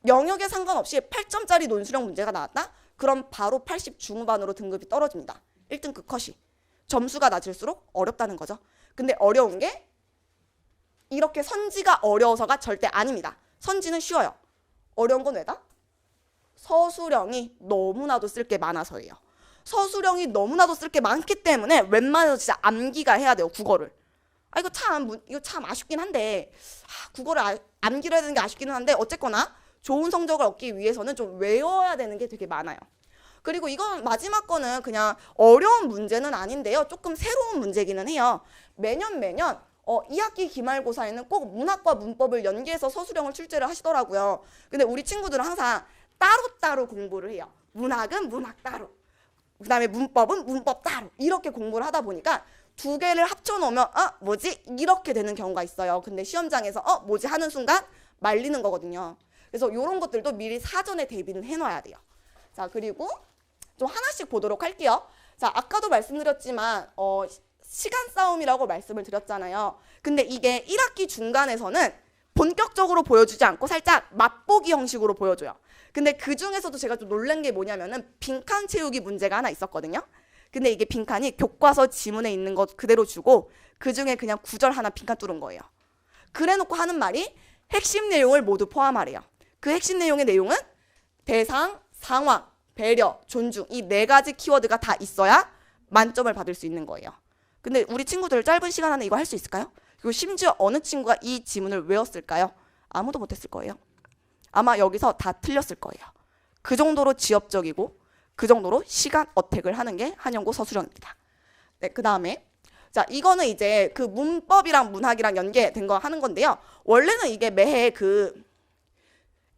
영역에 상관없이 8점짜리 논술형 문제가 나왔다? 그럼 바로 80 중후반으로 등급이 떨어집니다. 1등급 컷이. 점수가 낮을수록 어렵다는 거죠. 근데 어려운 게 이렇게 선지가 어려워서가 절대 아닙니다. 선지는 쉬워요. 어려운 건 왜다? 서술형이 너무나도 쓸 게 많아서예요. 서술형이 너무나도 쓸 게 많기 때문에 웬만해서 진짜 암기가 해야 돼요. 국어를. 이거 참 아쉽긴 한데 국어를 암기를 해야 되는 게 아쉽기는 한데 어쨌거나 좋은 성적을 얻기 위해서는 좀 외워야 되는 게 되게 많아요. 그리고 이건 마지막 거는 그냥 어려운 문제는 아닌데요. 조금 새로운 문제기는 해요. 매년 2학기 기말고사에는 꼭 문학과 문법을 연계해서 서술형을 출제를 하시더라고요. 근데 우리 친구들은 항상 따로따로 공부를 해요. 문학은 문학 따로, 그 다음에 문법은 문법 따로 이렇게 공부를 하다 보니까 두 개를 합쳐놓으면 뭐지? 이렇게 되는 경우가 있어요. 근데 시험장에서 뭐지? 하는 순간 말리는 거거든요. 그래서 이런 것들도 미리 사전에 대비는 해놔야 돼요. 자, 그리고 좀 하나씩 보도록 할게요. 자, 아까도 말씀드렸지만 시간 싸움이라고 말씀을 드렸잖아요. 근데 이게 1학기 중간에서는 본격적으로 보여주지 않고 살짝 맛보기 형식으로 보여줘요. 근데 그 중에서도 제가 좀 놀란 게 뭐냐면은 빈칸 채우기 문제가 하나 있었거든요. 근데 이게 빈칸이 교과서 지문에 있는 것 그대로 주고 그 중에 그냥 구절 하나 빈칸 뚫은 거예요. 그래놓고 하는 말이 핵심 내용을 모두 포함하래요. 그 핵심 내용의 내용은 대상, 상황, 배려, 존중 이 4가지 키워드가 다 있어야 만점을 받을 수 있는 거예요. 근데 우리 친구들 짧은 시간 안에 이거 할 수 있을까요? 그리고 심지어 어느 친구가 이 지문을 외웠을까요? 아무도 못했을 거예요. 아마 여기서 다 틀렸을 거예요. 그 정도로 지엽적이고 그 정도로 시간 어택을 하는 게 한영고 서술형입니다. 네, 그 다음에 자 이거는 이제 그 문법이랑 문학이랑 연계된 거 하는 건데요. 원래는 이게 매해 그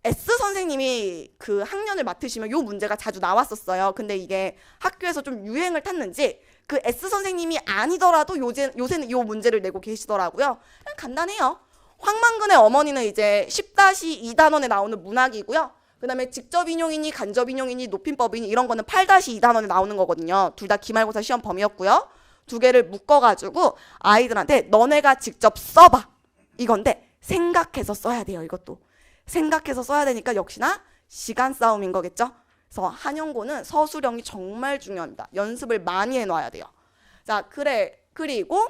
S 선생님이 그 학년을 맡으시면 요 문제가 자주 나왔었어요. 근데 이게 학교에서 좀 유행을 탔는지 그 S 선생님이 아니더라도 요새는 요 문제를 내고 계시더라고요. 그냥 간단해요. 황만근의 어머니는 이제 10-2단원에 나오는 문학이고요. 그 다음에 직접 인용이니 간접 인용이니 높임법이니 이런 거는 8-2단원에 나오는 거거든요. 둘 다 기말고사 시험 범위였고요. 두 개를 묶어가지고 아이들한테 너네가 직접 써봐. 이건데 생각해서 써야 돼요. 이것도. 생각해서 써야 되니까 역시나 시간 싸움인 거겠죠. 그래서 한영고는 서술형이 정말 중요합니다. 연습을 많이 해놔야 돼요. 자, 그리고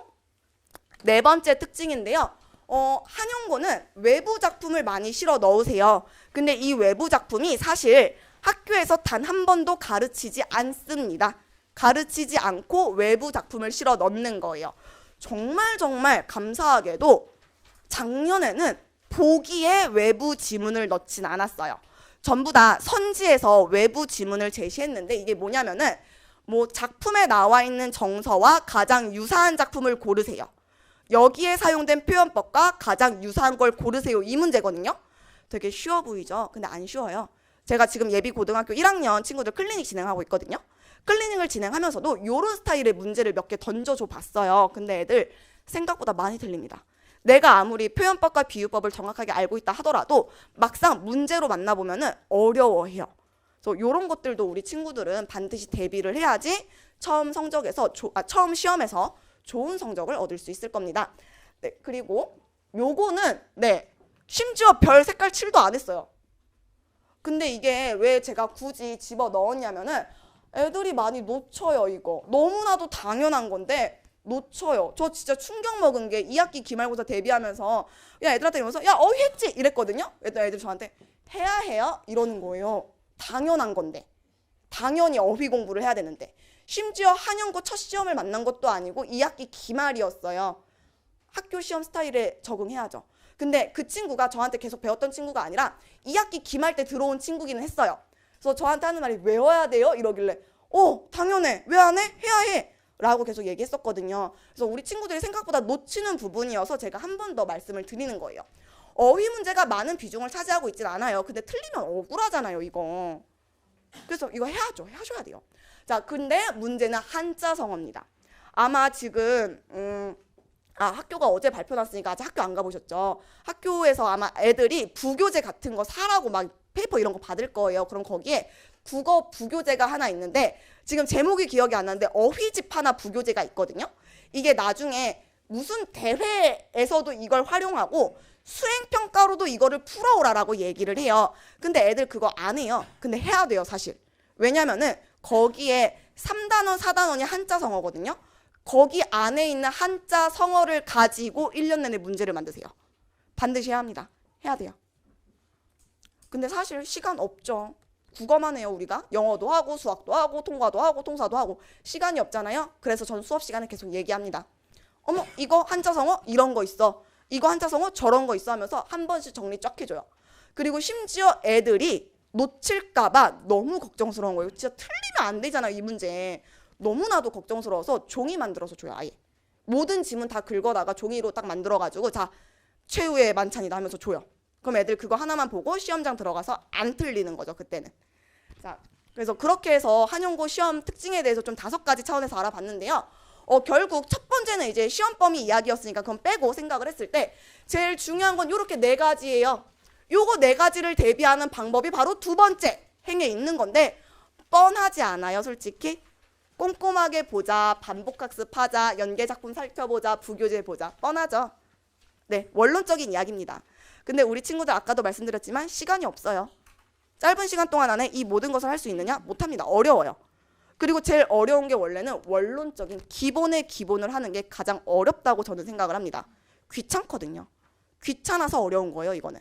4번째 특징인데요. 한영고는 외부 작품을 많이 실어 넣으세요. 근데 이 외부 작품이 사실 학교에서 단 한 번도 가르치지 않습니다. 가르치지 않고 외부 작품을 실어 넣는 거예요. 정말 감사하게도 작년에는 보기에 외부 지문을 넣진 않았어요. 전부 다 선지에서 외부 지문을 제시했는데 이게 뭐냐면은 뭐 작품에 나와 있는 정서와 가장 유사한 작품을 고르세요. 여기에 사용된 표현법과 가장 유사한 걸 고르세요. 이 문제거든요. 되게 쉬워 보이죠? 근데 안 쉬워요. 제가 지금 예비 고등학교 1학년 친구들 클리닉 진행하고 있거든요. 클리닉을 진행하면서도 이런 스타일의 문제를 몇 개 던져줘 봤어요. 근데 애들 생각보다 많이 틀립니다. 내가 아무리 표현법과 비유법을 정확하게 알고 있다 하더라도 막상 문제로 만나보면 어려워해요. 그래서 이런 것들도 우리 친구들은 반드시 대비를 해야지 처음 시험에서 좋은 성적을 얻을 수 있을 겁니다. 네, 그리고 요거는 심지어 별 색깔 칠도 안 했어요. 근데 이게 왜 제가 굳이 집어 넣었냐면은 애들이 많이 놓쳐요. 이거 너무나도 당연한 건데 놓쳐요. 저 진짜 충격 먹은 게 2학기 기말고사 대비하면서 애들한테 이러면서 어휘 했지? 이랬거든요. 애들 저한테 해야 해요? 이러는 거예요. 당연한 건데. 당연히 어휘 공부를 해야 되는데. 심지어 한영고 첫 시험을 만난 것도 아니고 2학기 기말이었어요. 학교 시험 스타일에 적응해야죠. 근데 그 친구가 저한테 계속 배웠던 친구가 아니라 2학기 기말 때 들어온 친구기는 했어요. 그래서 저한테 하는 말이 외워야 돼요? 이러길래 당연해. 왜 안 해? 해야 해. 라고 계속 얘기했었거든요. 그래서 우리 친구들이 생각보다 놓치는 부분이어서 제가 한 번 더 말씀을 드리는 거예요. 어휘 문제가 많은 비중을 차지하고 있진 않아요. 근데 틀리면 억울하잖아요, 이거. 그래서 이거 해야죠. 하셔야 돼요. 자, 근데 문제는 한자성어입니다. 아마 지금 학교가 어제 발표 났으니까 아직 학교 안 가보셨죠? 학교에서 아마 애들이 부교재 같은 거 사라고 막 페이퍼 이런 거 받을 거예요. 그럼 거기에 국어 부교재가 하나 있는데 지금 제목이 기억이 안 나는데 어휘집 하나 부교재가 있거든요. 이게 나중에 무슨 대회에서도 이걸 활용하고 수행평가로도 이거를 풀어오라라고 얘기를 해요. 근데 애들 그거 안 해요. 근데 해야 돼요, 사실. 왜냐면은 거기에 3단원, 4단원이 한자성어거든요. 거기 안에 있는 한자 성어를 가지고 1년 내내 문제를 만드세요. 반드시 해야 합니다. 해야 돼요. 근데 사실 시간 없죠. 국어만 해요, 우리가. 영어도 하고 수학도 하고 통과도 하고 통사도 하고 시간이 없잖아요. 그래서 전 수업 시간에 계속 얘기합니다. 어머, 이거 한자성어 이런 거 있어. 이거 한자성어 저런 거 있어 하면서 한 번씩 정리 쫙 해줘요. 그리고 심지어 애들이 놓칠까봐 너무 걱정스러운 거예요. 진짜 틀리면 안 되잖아요, 이 문제. 너무나도 걱정스러워서 종이 만들어서 줘요, 아예. 모든 지문 다 긁어다가 종이로 딱 만들어가지고 자, 최후의 만찬이다 하면서 줘요. 그럼 애들 그거 하나만 보고 시험장 들어가서 안 틀리는 거죠, 그때는. 자, 그래서 그렇게 해서 한용고 시험 특징에 대해서 좀 5가지 차원에서 알아봤는데요. 결국 첫 번째는 이제 시험 범위 이야기였으니까 그건 빼고 생각을 했을 때 제일 중요한 건 이렇게 4가지예요. 요거 4가지를 대비하는 방법이 바로 두 번째 행에 있는 건데 뻔하지 않아요, 솔직히. 꼼꼼하게 보자, 반복학습하자, 연계작품 살펴보자, 부교재 보자. 뻔하죠. 네, 원론적인 이야기입니다. 근데 우리 친구들 아까도 말씀드렸지만 시간이 없어요. 짧은 시간 동안 안에 이 모든 것을 할 수 있느냐? 못합니다. 어려워요. 그리고 제일 어려운 게 원래는 원론적인 기본의 기본을 하는 게 가장 어렵다고 저는 생각을 합니다. 귀찮거든요. 귀찮아서 어려운 거예요, 이거는.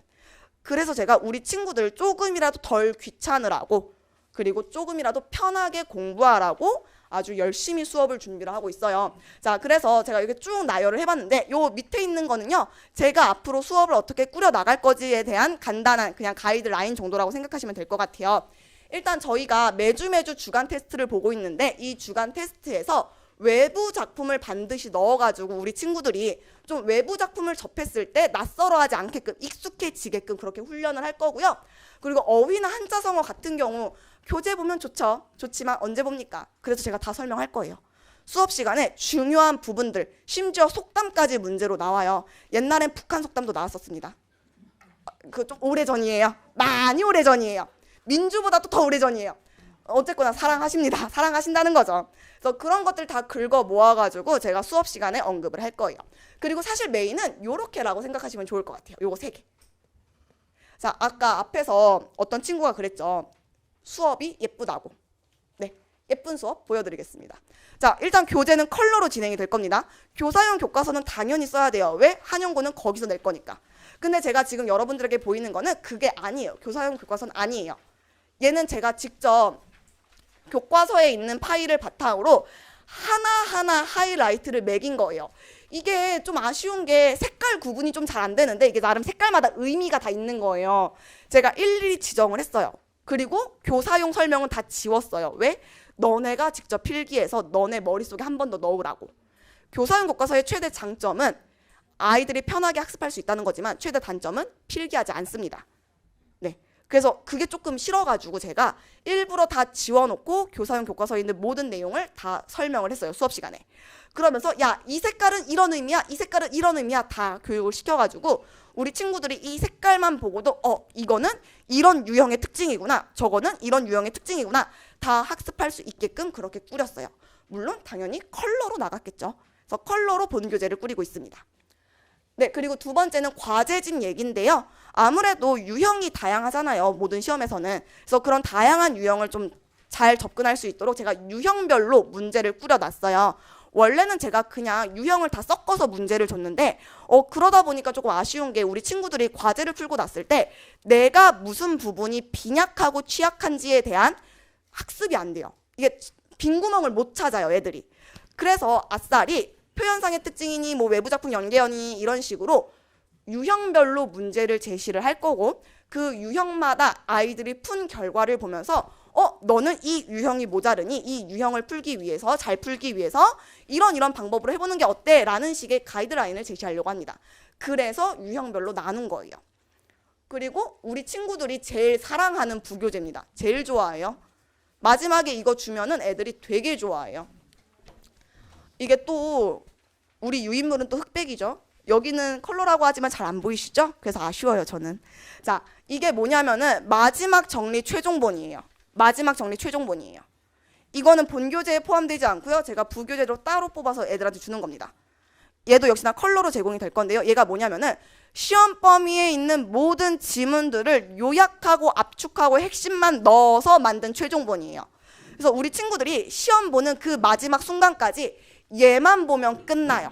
그래서 제가 우리 친구들 조금이라도 덜 귀찮으라고 그리고 조금이라도 편하게 공부하라고 아주 열심히 수업을 준비를 하고 있어요. 자, 그래서 제가 이렇게 쭉 나열을 해봤는데 요 밑에 있는 거는요. 제가 앞으로 수업을 어떻게 꾸려 나갈 거지에 대한 간단한 그냥 가이드라인 정도라고 생각하시면 될 것 같아요. 일단 저희가 매주 주간 테스트를 보고 있는데 이 주간 테스트에서 외부 작품을 반드시 넣어가지고 우리 친구들이 좀 외부 작품을 접했을 때 낯설어하지 않게끔 익숙해지게끔 그렇게 훈련을 할 거고요. 그리고 어휘나 한자성어 같은 경우 교재 보면 좋죠. 좋지만 언제 봅니까? 그래서 제가 다 설명할 거예요. 수업 시간에 중요한 부분들, 심지어 속담까지 문제로 나와요. 옛날엔 북한 속담도 나왔었습니다. 그 좀 오래전이에요. 많이 오래전이에요. 민주보다도 더 오래전이에요. 어쨌거나 사랑하십니다. 사랑하신다는 거죠. 그래서 그런 것들 다 긁어 모아가지고 제가 수업 시간에 언급을 할 거예요. 그리고 사실 메인은 요렇게라고 생각하시면 좋을 것 같아요. 요거 3개. 자, 아까 앞에서 어떤 친구가 그랬죠. 수업이 예쁘다고. 네, 예쁜 수업 보여드리겠습니다. 자, 일단 교재는 컬러로 진행이 될 겁니다. 교사용 교과서는 당연히 써야 돼요. 왜? 한용고는 거기서 낼 거니까. 근데 제가 지금 여러분들에게 보이는 거는 그게 아니에요. 교사용 교과서는 아니에요. 얘는 제가 직접 교과서에 있는 파일을 바탕으로 하나하나 하이라이트를 매긴 거예요. 이게 좀 아쉬운 게 색깔 구분이 좀 잘 안 되는데 이게 나름 색깔마다 의미가 다 있는 거예요. 제가 일일이 지정을 했어요. 그리고 교사용 설명은 다 지웠어요. 왜? 너네가 직접 필기해서 너네 머릿속에 한 번 더 넣으라고. 교사용 교과서의 최대 장점은 아이들이 편하게 학습할 수 있다는 거지만 최대 단점은 필기하지 않습니다. 네. 그래서 그게 조금 싫어가지고 제가 일부러 다 지워놓고 교사용 교과서에 있는 모든 내용을 다 설명을 했어요. 수업 시간에. 그러면서 야, 이 색깔은 이런 의미야, 이 색깔은 이런 의미야 다 교육을 시켜가지고 우리 친구들이 이 색깔만 보고도 이거는 이런 유형의 특징이구나, 저거는 이런 유형의 특징이구나 다 학습할 수 있게끔 그렇게 꾸렸어요. 물론 당연히 컬러로 나갔겠죠. 그래서 컬러로 본교재를 꾸리고 있습니다. 네, 그리고 두 번째는 과제집 얘기인데요. 아무래도 유형이 다양하잖아요. 모든 시험에서는. 그래서 그런 다양한 유형을 좀 잘 접근할 수 있도록 제가 유형별로 문제를 꾸려놨어요. 원래는 제가 그냥 유형을 다 섞어서 문제를 줬는데 그러다 보니까 조금 아쉬운 게 우리 친구들이 과제를 풀고 났을 때 내가 무슨 부분이 빈약하고 취약한지에 대한 학습이 안 돼요. 이게 빈 구멍을 못 찾아요, 애들이. 그래서 아싸리 표현상의 특징이니 뭐 외부작품 연계연이 이런 식으로 유형별로 문제를 제시를 할 거고 그 유형마다 아이들이 푼 결과를 보면서 너는 이 유형이 모자르니 이 유형을 풀기 위해서 잘 풀기 위해서 이런 방법으로 해보는 게 어때? 라는 식의 가이드라인을 제시하려고 합니다. 그래서 유형별로 나눈 거예요. 그리고 우리 친구들이 제일 사랑하는 부교재입니다. 제일 좋아해요. 마지막에 이거 주면은 애들이 되게 좋아해요. 이게 또 우리 유인물은 또 흑백이죠. 여기는 컬러라고 하지만 잘 안 보이시죠? 그래서 아쉬워요, 저는. 자, 이게 뭐냐면은 마지막 정리 최종본이에요. 마지막 정리 최종본이에요. 이거는 본교재에 포함되지 않고요. 제가 부교재로 따로 뽑아서 애들한테 주는 겁니다. 얘도 역시나 컬러로 제공이 될 건데요. 얘가 뭐냐면은 시험 범위에 있는 모든 지문들을 요약하고 압축하고 핵심만 넣어서 만든 최종본이에요. 그래서 우리 친구들이 시험 보는 그 마지막 순간까지 얘만 보면 끝나요.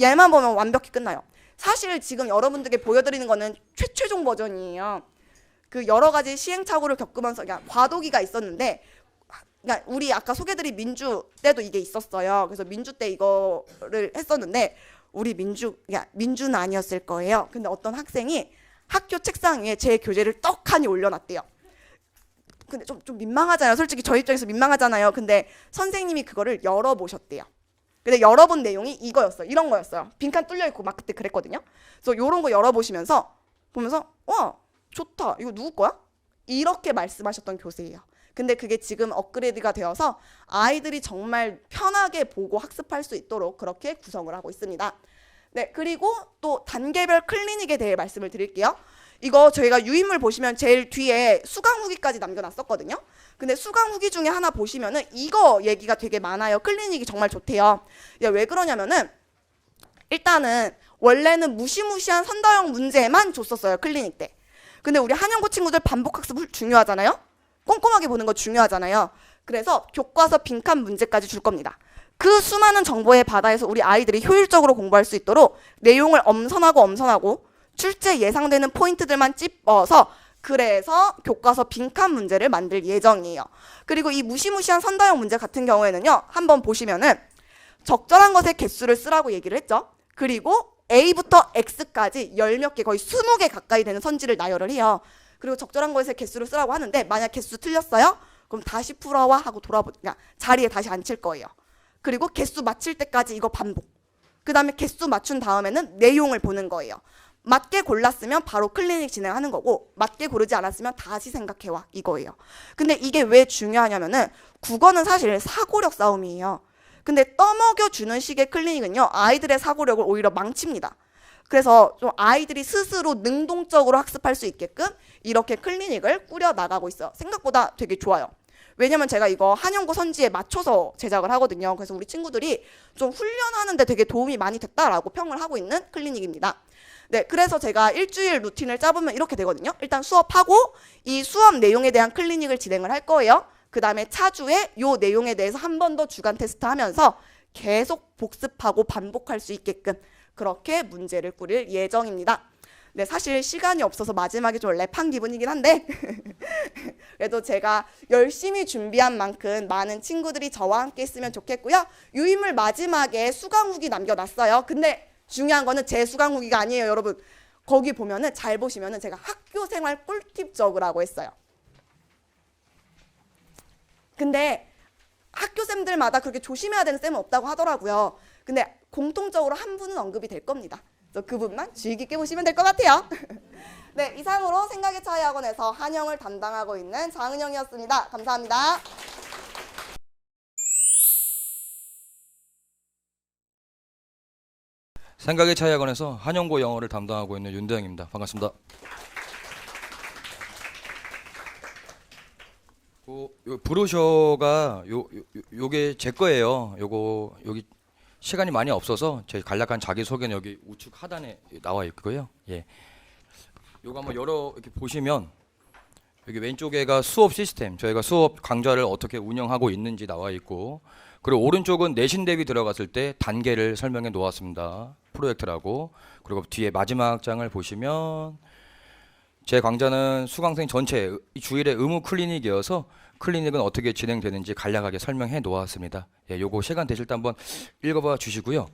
얘만 보면 완벽히 끝나요. 사실 지금 여러분들께 보여드리는 거는 최종 버전이에요. 그 여러 가지 시행착오를 겪으면서 그냥 과도기가 있었는데, 그러니까 우리 아까 소개드린 민주 때도 이게 있었어요. 그래서 민주 때 이거를 했었는데 우리 민주는 아니었을 거예요. 근데 어떤 학생이 학교 책상 위에 제 교재를 떡하니 올려놨대요. 근데 좀 민망하잖아요. 솔직히 저희 입장에서 민망하잖아요. 근데 선생님이 그거를 열어보셨대요. 근데 열어본 내용이 이거였어요. 이런 거였어요. 빈칸 뚫려 있고 막 그때 그랬거든요. 그래서 이런 거 열어보시면서 보면서 와 좋다. 이거 누구 거야? 이렇게 말씀하셨던 교수예요. 근데 그게 지금 업그레이드가 되어서 아이들이 정말 편하게 보고 학습할 수 있도록 그렇게 구성을 하고 있습니다. 네, 그리고 또 단계별 클리닉에 대해 말씀을 드릴게요. 이거 저희가 유인물 보시면 제일 뒤에 수강 후기까지 남겨놨었거든요. 근데 수강 후기 중에 하나 보시면은 이거 얘기가 되게 많아요. 클리닉이 정말 좋대요. 왜 그러냐면은 일단은 원래는 무시무시한 선다형 문제만 줬었어요. 클리닉 때. 근데 우리 한영고 친구들 반복학습 중요하잖아요. 꼼꼼하게 보는 거 중요하잖아요. 그래서 교과서 빈칸 문제까지 줄 겁니다. 그 수많은 정보의 바다에서 우리 아이들이 효율적으로 공부할 수 있도록 내용을 엄선하고 출제 예상되는 포인트들만 찝어서 그래서 교과서 빈칸 문제를 만들 예정이에요. 그리고 이 무시무시한 선다형 문제 같은 경우에는요. 한번 보시면은 적절한 것의 개수를 쓰라고 얘기를 했죠. 그리고 A부터 X까지 열 몇 개, 거의 20개 가까이 되는 선지를 나열을 해요. 그리고 적절한 것의 개수를 쓰라고 하는데 만약 개수 틀렸어요? 그럼 다시 풀어와 하고 그러니까 자리에 다시 앉힐 거예요. 그리고 개수 맞힐 때까지 이거 반복. 그 다음에 개수 맞춘 다음에는 내용을 보는 거예요. 맞게 골랐으면 바로 클리닉 진행하는 거고 맞게 고르지 않았으면 다시 생각해와 이거예요. 근데 이게 왜 중요하냐면은 국어는 사실 사고력 싸움이에요. 근데 떠먹여주는 식의 클리닉은요. 아이들의 사고력을 오히려 망칩니다. 그래서 좀 아이들이 스스로 능동적으로 학습할 수 있게끔 이렇게 클리닉을 꾸려나가고 있어요. 생각보다 되게 좋아요. 왜냐면 제가 이거 한영고 선지에 맞춰서 제작을 하거든요. 그래서 우리 친구들이 좀 훈련하는데 되게 도움이 많이 됐다라고 평을 하고 있는 클리닉입니다. 네, 그래서 제가 일주일 루틴을 짜보면 이렇게 되거든요. 일단 수업하고 이 수업 내용에 대한 클리닉을 진행을 할 거예요. 그 다음에 차주에 이 내용에 대해서 한 번 더 주간 테스트 하면서 계속 복습하고 반복할 수 있게끔 그렇게 문제를 꾸릴 예정입니다. 네, 사실 시간이 없어서 마지막에 좀 랩한 기분이긴 한데 그래도 제가 열심히 준비한 만큼 많은 친구들이 저와 함께 있으면 좋겠고요. 유인물 마지막에 수강 후기 남겨놨어요. 근데 중요한 거는 제 수강 후기가 아니에요, 여러분. 거기 보면은 잘 보시면은 제가 학교 생활 꿀팁 적으라고 했어요. 근데 학교 쌤들마다 그렇게 조심해야 되는 쌤은 없다고 하더라고요. 근데 공통적으로 한 분은 언급이 될 겁니다. 그래서 그분만 주의 깊게 보시면 될 것 같아요. 네, 이상으로 생각의 차이 학원에서 한영을 담당하고 있는 장은영이었습니다. 감사합니다. 생각의 차이 학원에서 한영고 영어를 담당하고 있는 윤대영입니다. 반갑습니다. 요 브로셔가 요게 제 거예요. 요거 여기 시간이 많이 없어서 제 간략한 자기 소개는 여기 우측 하단에 나와 있고요. 예. 요거 한번 이렇게 보시면 여기 왼쪽에가 수업 시스템, 저희가 수업 강좌를 어떻게 운영하고 있는지 나와 있고, 그리고 오른쪽은 내신 대비 들어갔을 때 단계를 설명해 놓았습니다. 프로젝트라고. 그리고 뒤에 마지막 장을 보시면 제 강좌는 수강생 전체 주일에 의무 클리닉이어서 클리닉은 어떻게 진행되는지 간략하게 설명해 놓았습니다. 예, 요거 시간 되실 때 한번 읽어봐 주시고요.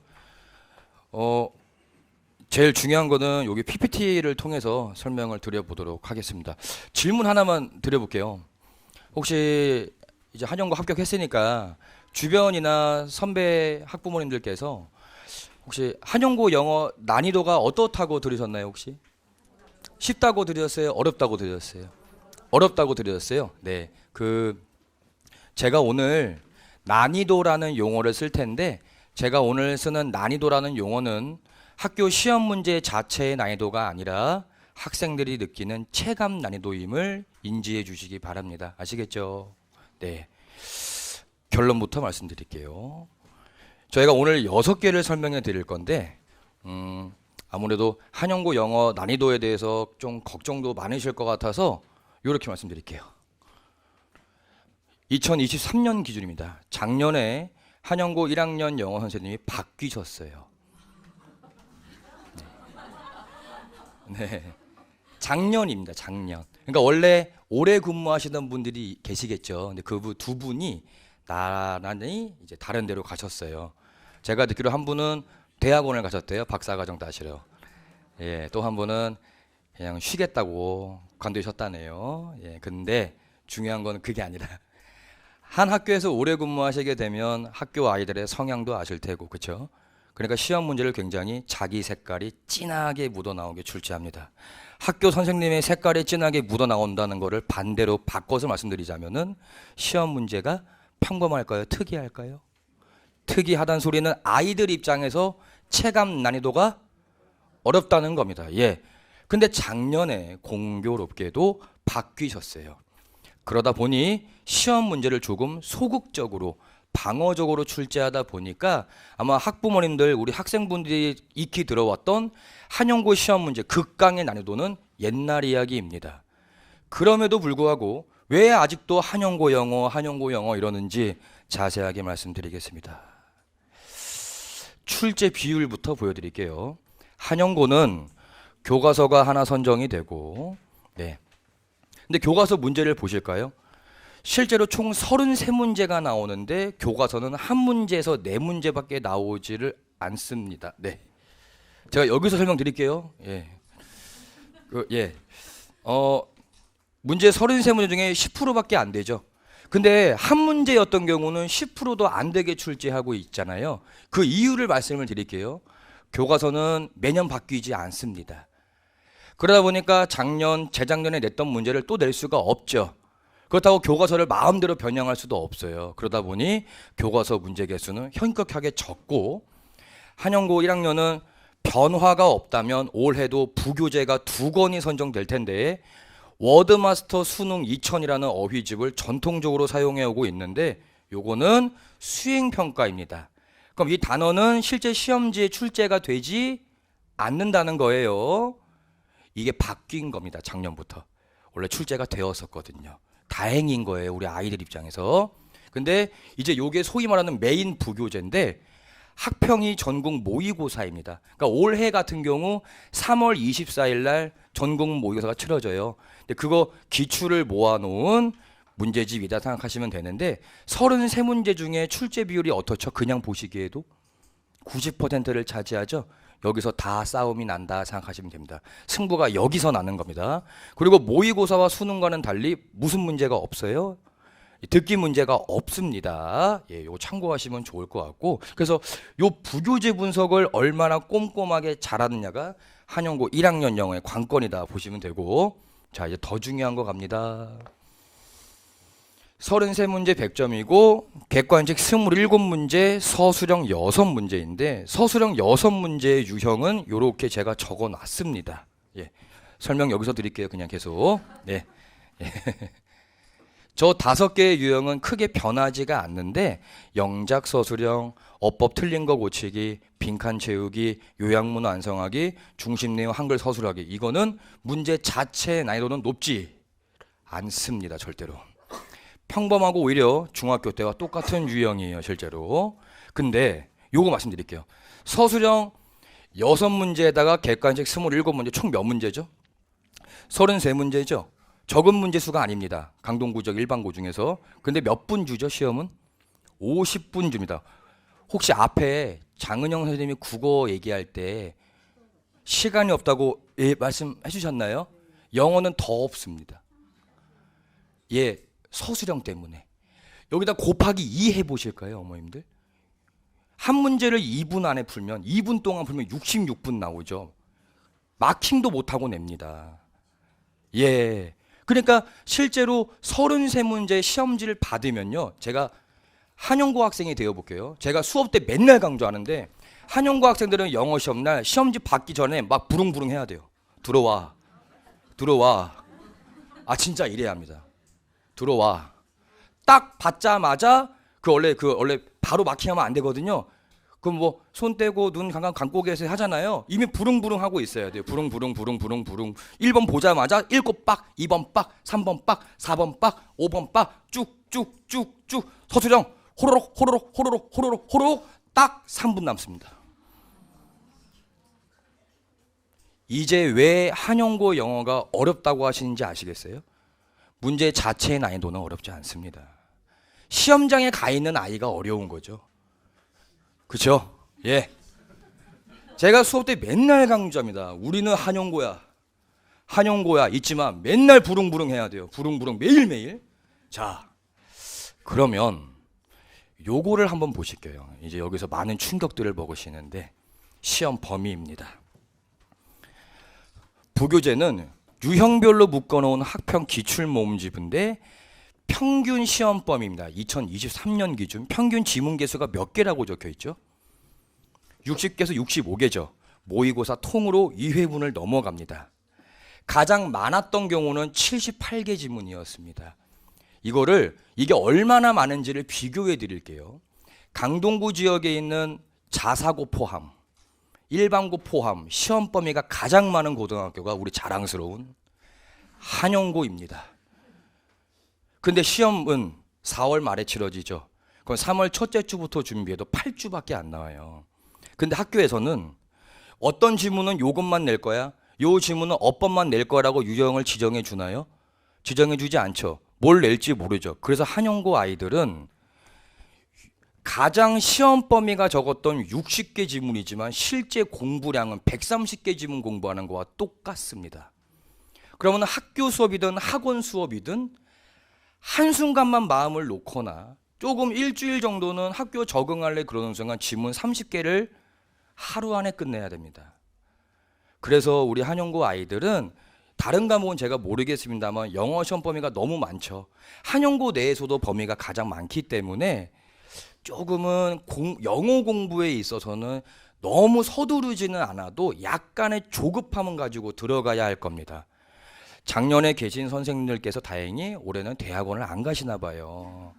제일 중요한 거는 여기 PPT를 통해서 설명을 드려보도록 하겠습니다. 질문 하나만 드려볼게요. 혹시 이제 한영고 합격했으니까 주변이나 선배 학부모님들께서 혹시 한영고 영어 난이도가 어떻다고 들으셨나요, 혹시? 쉽다고 들으셨어요? 어렵다고 들으셨어요? 어렵다고 들으셨어요? 네. 제가 오늘 난이도라는 용어를 쓸 텐데 제가 오늘 쓰는 난이도라는 용어는 학교 시험 문제 자체의 난이도가 아니라 학생들이 느끼는 체감 난이도임을 인지해 주시기 바랍니다. 아시겠죠? 네. 결론부터 말씀드릴게요. 저희가 오늘 6개를 설명해 드릴 건데 아무래도 한영고 영어 난이도에 대해서 좀 걱정도 많으실 것 같아서 이렇게 말씀드릴게요. 2023년 기준입니다. 작년에 한영고 1학년 영어 선생님이 바뀌셨어요. 네. 작년입니다. 작년. 그러니까 원래 오래 근무하시던 분들이 계시겠죠. 근데 그 두 분이 나란히 이제 다른 데로 가셨어요. 제가 듣기로 한 분은 대학원을 가셨대요. 박사과정 따시러. 예, 또 한 분은 그냥 쉬겠다고 관두셨다네요. 예, 근데 중요한 건 그게 아니라 한 학교에서 오래 근무하시게 되면 학교 아이들의 성향도 아실 테고, 그렇죠? 그러니까 시험 문제를 굉장히 자기 색깔이 진하게 묻어 나오게 출제합니다. 학교 선생님의 색깔이 진하게 묻어 나온다는 것을 반대로 바꿔서 말씀드리자면은 시험 문제가 평범할까요? 특이할까요? 특이하다는 소리는 아이들 입장에서 체감 난이도가 어렵다는 겁니다. 예. 근데 작년에 공교롭게도 바뀌셨어요. 그러다 보니 시험 문제를 조금 소극적으로 방어적으로 출제하다 보니까 아마 학부모님들, 우리 학생분들이 익히 들어왔던 한영고 시험 문제 극강의 난이도는 옛날 이야기입니다. 그럼에도 불구하고 왜 아직도 한영고 영어 이러는지 자세하게 말씀드리겠습니다. 출제 비율부터 보여드릴게요. 한영고는 교과서가 하나 선정이 되고, 네. 근데 교과서 문제를 보실까요? 실제로 총 33문제가 나오는데 교과서는 한 문제에서 4문제밖에 나오지를 않습니다. 네. 제가 여기서 설명드릴게요. 예. 문제 33문제 중에 10%밖에 안 되죠. 근데 한 문제였던 경우는 10%도 안 되게 출제하고 있잖아요. 그 이유를 말씀을 드릴게요. 교과서는 매년 바뀌지 않습니다. 그러다 보니까 작년, 재작년에 냈던 문제를 또 낼 수가 없죠. 그렇다고 교과서를 마음대로 변형할 수도 없어요. 그러다 보니 교과서 문제 개수는 현격하게 적고, 한영고 1학년은 변화가 없다면 올해도 부교재가 2권이 선정될 텐데 워드마스터 수능 2000이라는 어휘집을 전통적으로 사용해 오고 있는데 요거는 수행평가입니다. 그럼 이 단어는 실제 시험지에 출제가 되지 않는다는 거예요. 이게 바뀐 겁니다. 작년부터. 원래 출제가 되었었거든요. 다행인 거예요. 우리 아이들 입장에서. 근데 이제 요게 소위 말하는 메인 부교재인데 학평이 전국 모의고사입니다. 그러니까 올해 같은 경우 3월 24일 날 전국 모의고사가 치러져요. 근데 그거 기출을 모아놓은 문제집이다 생각하시면 되는데 33문제 중에 출제 비율이 어떻죠? 그냥 보시기에도 90%를 차지하죠. 여기서 다 싸움이 난다 생각하시면 됩니다. 승부가 여기서 나는 겁니다. 그리고 모의고사와 수능과는 달리 무슨 문제가 없어요? 듣기 문제가 없습니다. 예, 요거 참고하시면 좋을 것 같고, 그래서 요 부교재 분석을 얼마나 꼼꼼하게 잘하느냐가 한영고 1학년 영어의 관건이다 보시면 되고, 자 이제 더 중요한 거 갑니다. 33문제 100점이고 객관식 27문제, 서술형 6문제인데 서술형 6문제의 유형은 이렇게 제가 적어 놨습니다. 예. 설명 여기서 드릴게요. 그냥 계속. 네. 예. 저 5개의 유형은 크게 변하지가 않는데 영작 서술형, 어법 틀린 거 고치기, 빈칸 채우기, 요약문 완성하기, 중심 내용 한글 서술하기, 이거는 문제 자체의 난이도는 높지 않습니다. 절대로. 평범하고 오히려 중학교 때와 똑같은 유형이에요. 실제로. 근데 요거 말씀드릴게요. 서술형 6문제에다가 객관식 27문제 총 몇 문제죠? 33문제죠. 적은 문제 수가 아닙니다. 강동구적 일반고 중에서. 근데 몇 분 주죠? 시험은 50분 줍니다. 혹시 앞에 장은영 선생님이 국어 얘기할 때 시간이 없다고 말씀해 주셨나요? 영어는 더 없습니다. 예, 서술형 때문에. 여기다 곱하기 2 해보실까요, 어머님들? 한 문제를 2분 안에 풀면 2분 동안 풀면 66분 나오죠. 마킹도 못하고 냅니다. 예. 그러니까 실제로 33문제 시험지를 받으면요. 제가 한영고 학생이 되어볼게요. 제가 수업 때 맨날 강조하는데 한영고 학생들은 영어 시험 날 시험지 받기 전에 막 부릉부릉 해야 돼요. 들어와. 아 진짜 이래야 합니다. 들어와. 딱 받자마자 그 원래 바로 마킹하면 안 되거든요. 그럼 뭐 손 떼고 눈 감고 계세요 하잖아요. 이미 부릉부릉 하고 있어야 돼요. 부릉부릉. 1번 보자마자 1곱 빡, 2번 빡, 3번 빡, 4번 빡, 5번 빡 쭉쭉쭉쭉 서술형 호로록 딱 3분 남습니다. 이제 왜 한영고 영어가 어렵다고 하시는지 아시겠어요? 문제 자체의 난이도는 어렵지 않습니다. 시험장에 가 있는 아이가 어려운 거죠. 그렇죠? 예. 제가 수업 때 맨날 강조합니다. 우리는 한영고야. 있지만 맨날 부릉부릉 해야 돼요. 부릉부릉 매일매일. 자, 그러면 요거를 한번 보실게요. 이제 여기서 많은 충격들을 먹으시는데 시험 범위입니다. 부교재는 유형별로 묶어놓은 학평 기출모음집인데 평균 시험 범위입니다. 2023년 기준 평균 지문 개수가 몇 개라고 적혀 있죠? 60개에서 65개죠. 모의고사 통으로 2회분을 넘어갑니다. 가장 많았던 경우는 78개 지문이었습니다. 이게 얼마나 많은지를 비교해 드릴게요. 강동구 지역에 있는 자사고 포함, 일반고 포함 시험 범위가 가장 많은 고등학교가 우리 자랑스러운 한영고입니다. 근데 시험은 4월 말에 치러지죠. 그럼 3월 첫째 주부터 준비해도 8주밖에 안 나와요. 근데 학교에서는 어떤 지문은 요것만 낼 거야, 요 지문은 어법만 낼 거라고 유형을 지정해 주나요? 지정해 주지 않죠. 뭘 낼지 모르죠. 그래서 한영고 아이들은 가장 시험 범위가 적었던 60개 지문이지만 실제 공부량은 130개 지문 공부하는 거와 똑같습니다. 그러면 학교 수업이든 학원 수업이든 한순간만 마음을 놓거나 조금 일주일 정도는 학교 적응할래 그러는 순간 지문 30개를 하루 안에 끝내야 됩니다. 그래서 우리 한영고 아이들은 다른 과목은 제가 모르겠습니다만 영어 시험 범위가 너무 많죠. 한영고 내에서도 범위가 가장 많기 때문에 조금은 영어 공부에 있어서는 너무 서두르지는 않아도 약간의 조급함은 가지고 들어가야 할 겁니다. 작년에 계신 선생님들께서 다행히 올해는 대학원을 안 가시나 봐요.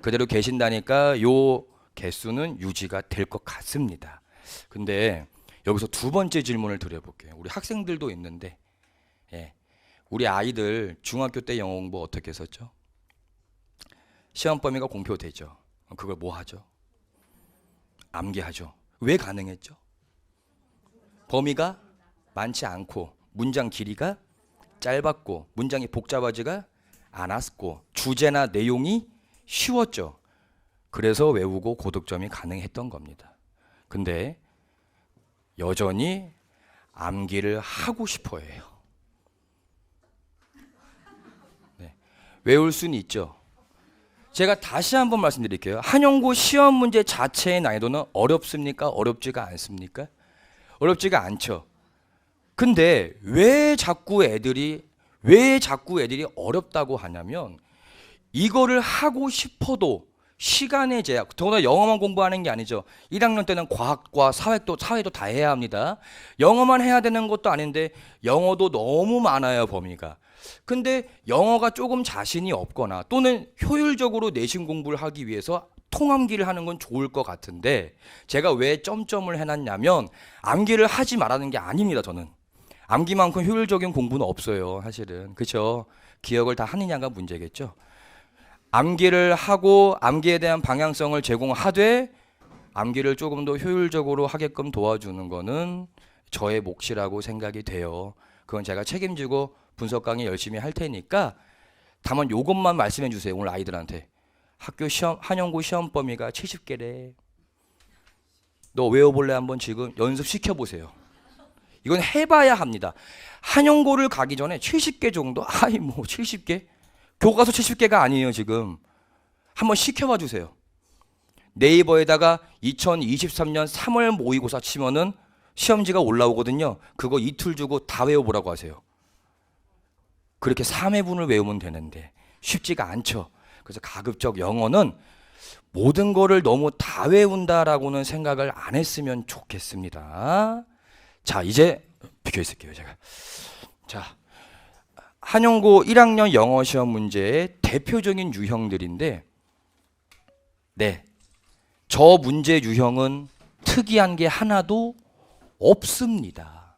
그대로 계신다니까 요 개수는 유지가 될 것 같습니다. 근데 여기서 두 번째 질문을 드려볼게요. 우리 학생들도 있는데 우리 아이들 중학교 때 영어 공부 어떻게 했었죠? 시험 범위가 공표되죠. 그걸 뭐 하죠? 암기하죠. 왜 가능했죠? 범위가 많지 않고 문장 길이가 짧았고 문장이 복잡하지가 않았고 주제나 내용이 쉬웠죠. 그래서 외우고 고득점이 가능했던 겁니다. 근데 여전히 암기를 하고 싶어 해요. 외울 수는 있죠. 제가 다시 한번 말씀드릴게요. 한영고 시험 문제 자체의 난이도는 어렵습니까? 어렵지가 않습니까? 어렵지가 않죠. 근데 왜 자꾸 애들이 어렵다고 하냐면 이거를 하고 싶어도 시간의 제약, 더구나 영어만 공부하는 게 아니죠. 1학년 때는 과학과 사회도 다 해야 합니다. 영어만 해야 되는 것도 아닌데 영어도 너무 많아요, 범위가. 근데 영어가 조금 자신이 없거나 또는 효율적으로 내신 공부를 하기 위해서 통암기를 하는 건 좋을 것 같은데 제가 왜 점점을 해놨냐면 암기를 하지 말라는 게 아닙니다. 저는 암기만큼 효율적인 공부는 없어요. 사실은 그렇죠. 기억을 다 하느냐가 문제겠죠. 암기를 하고 암기에 대한 방향성을 제공하되 암기를 조금 더 효율적으로 하게끔 도와주는 거는 저의 몫이라고 생각이 돼요. 그건 제가 책임지고 분석 강의 열심히 할 테니까 다만 요것만 말씀해 주세요. 오늘 아이들한테. 학교 시험 한영고 시험 범위가 70개래. 너 외워볼래? 한번 지금 연습시켜 보세요. 이건 해봐야 합니다. 한영고를 가기 전에 70개 정도? 아이 뭐 70개? 교과서 70개가 아니에요 지금. 한번 시켜봐 주세요. 네이버에다가 2023년 3월 모의고사 치면은 시험지가 올라오거든요. 그거 이틀 주고 다 외워보라고 하세요. 그렇게 3회분을 외우면 되는데 쉽지가 않죠. 그래서 가급적 영어는 모든 거를 너무 다 외운다라고는 생각을 안 했으면 좋겠습니다. 자, 이제 비켜 있을게요, 제가. 자, 한영고 1학년 영어 시험 문제의 대표적인 유형들인데, 네, 저 문제 유형은 특이한 게 하나도 없습니다.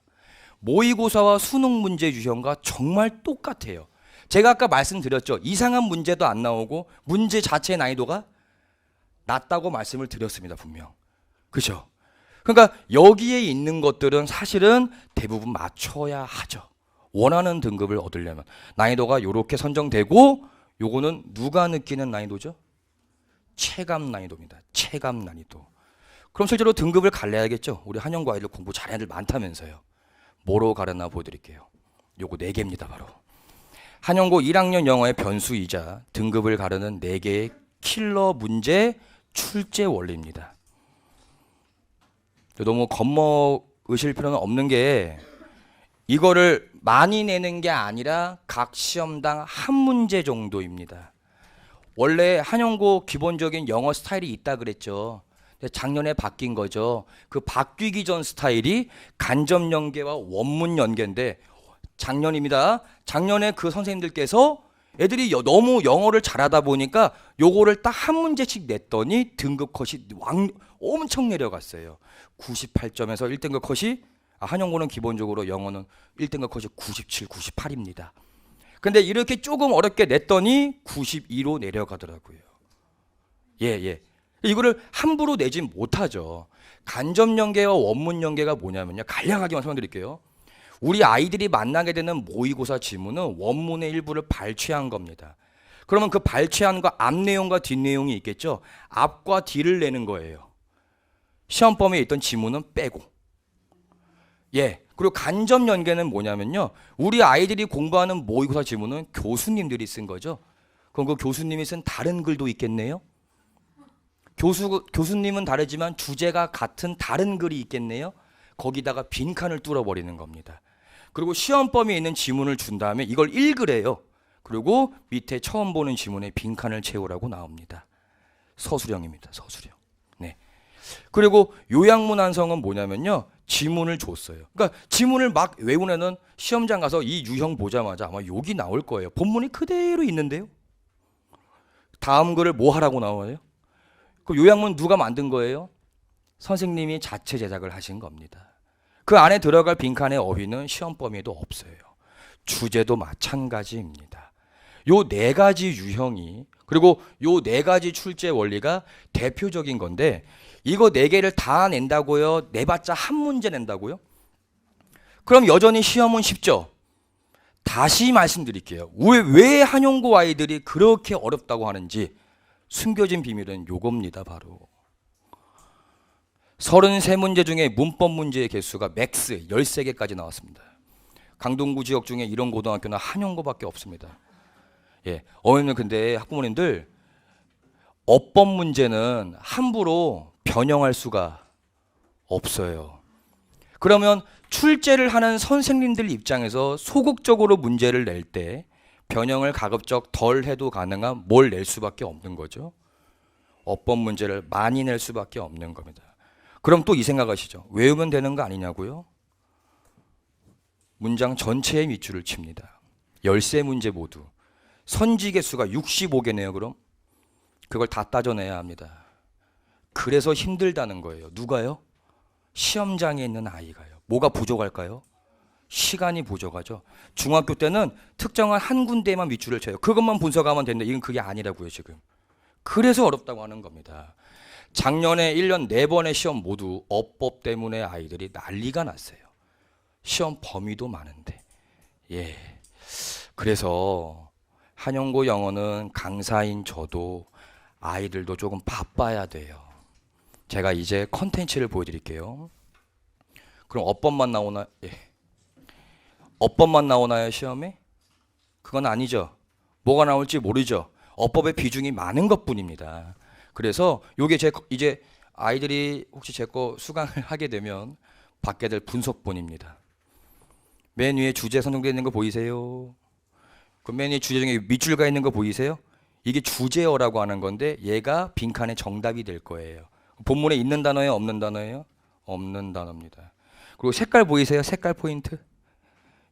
모의고사와 수능 문제 유형과 정말 똑같아요. 제가 아까 말씀드렸죠. 이상한 문제도 안 나오고 문제 자체의 난이도가 낮다고 말씀을 드렸습니다. 분명. 그렇죠? 그러니까 여기에 있는 것들은 사실은 대부분 맞춰야 하죠. 원하는 등급을 얻으려면 난이도가 이렇게 선정되고, 요거는 누가 느끼는 난이도죠? 체감 난이도입니다. 체감 난이도. 그럼 실제로 등급을 갈려야겠죠. 우리 한영고 아이들 공부 잘하는 애들 많다면서요. 뭐로 가르나 보여드릴게요. 요거 4개입니다. 바로 한영고 1학년 영어의 변수이자 등급을 가르는 4개의 킬러 문제 출제 원리입니다. 너무 겁먹으실 필요는 없는 게, 이거를 많이 내는 게 아니라 각 시험당 한 문제 정도입니다. 원래 한영고 기본적인 영어 스타일이 있다 그랬죠. 근데 작년에 바뀐 거죠. 그 바뀌기 전 스타일이 간접 연계와 원문 연계인데, 작년입니다. 작년에 그 선생님들께서 애들이 너무 영어를 잘하다 보니까 요거를 딱 한 문제씩 냈더니 등급 컷이 엄청 내려갔어요. 98점에서 1등급 컷이, 한영고는 기본적으로 영어는 1등급 컷이 97, 98입니다. 근데 이렇게 조금 어렵게 냈더니 92로 내려가더라고요. 예. 이거를 함부로 내진 못하죠. 간접 연계와 원문 연계가 뭐냐면요. 간략하게만 설명드릴게요. 우리 아이들이 만나게 되는 모의고사 지문은 원문의 일부를 발췌한 겁니다. 그러면 그 발췌한 거 앞 내용과 뒷 내용이 있겠죠. 앞과 뒤를 내는 거예요. 시험 범위에 있던 지문은 빼고. 예. 그리고 간접 연계는 뭐냐면요. 우리 아이들이 공부하는 모의고사 지문은 교수님들이 쓴 거죠. 그럼 그 교수님이 쓴 다른 글도 있겠네요. 교수님은 다르지만 주제가 같은 다른 글이 있겠네요. 거기다가 빈칸을 뚫어버리는 겁니다. 그리고 시험 범위에 있는 지문을 준 다음에 이걸 읽으래요. 그리고 밑에 처음 보는 지문에 빈칸을 채우라고 나옵니다. 서술형입니다. 서술형. 네. 그리고 요약문 완성은 뭐냐면요. 지문을 줬어요. 그러니까 지문을 막 외우는 애는 시험장 가서 이 유형 보자마자 아마 욕이 나올 거예요. 본문이 그대로 있는데요. 다음 글을 뭐 하라고 나와요? 그 요약문 누가 만든 거예요? 선생님이 자체 제작을 하신 겁니다. 그 안에 들어갈 빈칸의 어휘는 시험 범위에도 없어요. 주제도 마찬가지입니다. 요 4가지 유형이, 그리고 요 4가지 출제 원리가 대표적인 건데, 이거 4개를 다 낸다고요? 내봤자 한 문제 낸다고요? 그럼 여전히 시험은 쉽죠? 다시 말씀드릴게요. 왜 한영고 아이들이 그렇게 어렵다고 하는지 숨겨진 비밀은 요겁니다. 바로 33문제 중에 문법 문제의 개수가 맥스 13개까지 나왔습니다. 강동구 지역 중에 이런 고등학교는 한영고밖에 없습니다. 예, 어머님들, 근데 학부모님들 어법 문제는 함부로 변형할 수가 없어요. 그러면 출제를 하는 선생님들 입장에서 소극적으로 문제를 낼 때 변형을 가급적 덜 해도 가능한 뭘 낼 수밖에 없는 거죠. 어법 문제를 많이 낼 수밖에 없는 겁니다. 그럼 또 이 생각하시죠. 외우면 되는 거 아니냐고요? 문장 전체에 밑줄을 칩니다. 13문제 모두. 선지 개수가 65개네요. 그럼 그걸 다 따져내야 합니다. 그래서 힘들다는 거예요. 누가요? 시험장에 있는 아이가요. 뭐가 부족할까요? 시간이 부족하죠. 중학교 때는 특정한 한 군데에만 밑줄을 쳐요. 그것만 분석하면 되는데 이건 그게 아니라고요. 지금. 그래서 어렵다고 하는 겁니다. 작년에 1년 4번의 시험 모두 어법 때문에 아이들이 난리가 났어요. 시험 범위도 많은데. 예. 그래서 한영고 영어는 강사인 저도 아이들도 조금 바빠야 돼요. 제가 이제 컨텐츠를 보여드릴게요. 그럼 어법만 나오나? 예. 어법만 나오나요, 시험에? 그건 아니죠. 뭐가 나올지 모르죠. 어법의 비중이 많은 것뿐입니다. 그래서 요게 이제 아이들이 혹시 제 거 수강을 하게 되면 받게 될 분석본입니다. 맨 위에 주제 선정되어 있는 거 보이세요? 그 맨 위에 주제 중에 밑줄 가 있는 거 보이세요? 이게 주제어라고 하는 건데 얘가 빈칸의 정답이 될 거예요. 본문에 있는 단어예요, 없는 단어예요? 없는 단어입니다. 그리고 색깔 보이세요? 색깔 포인트.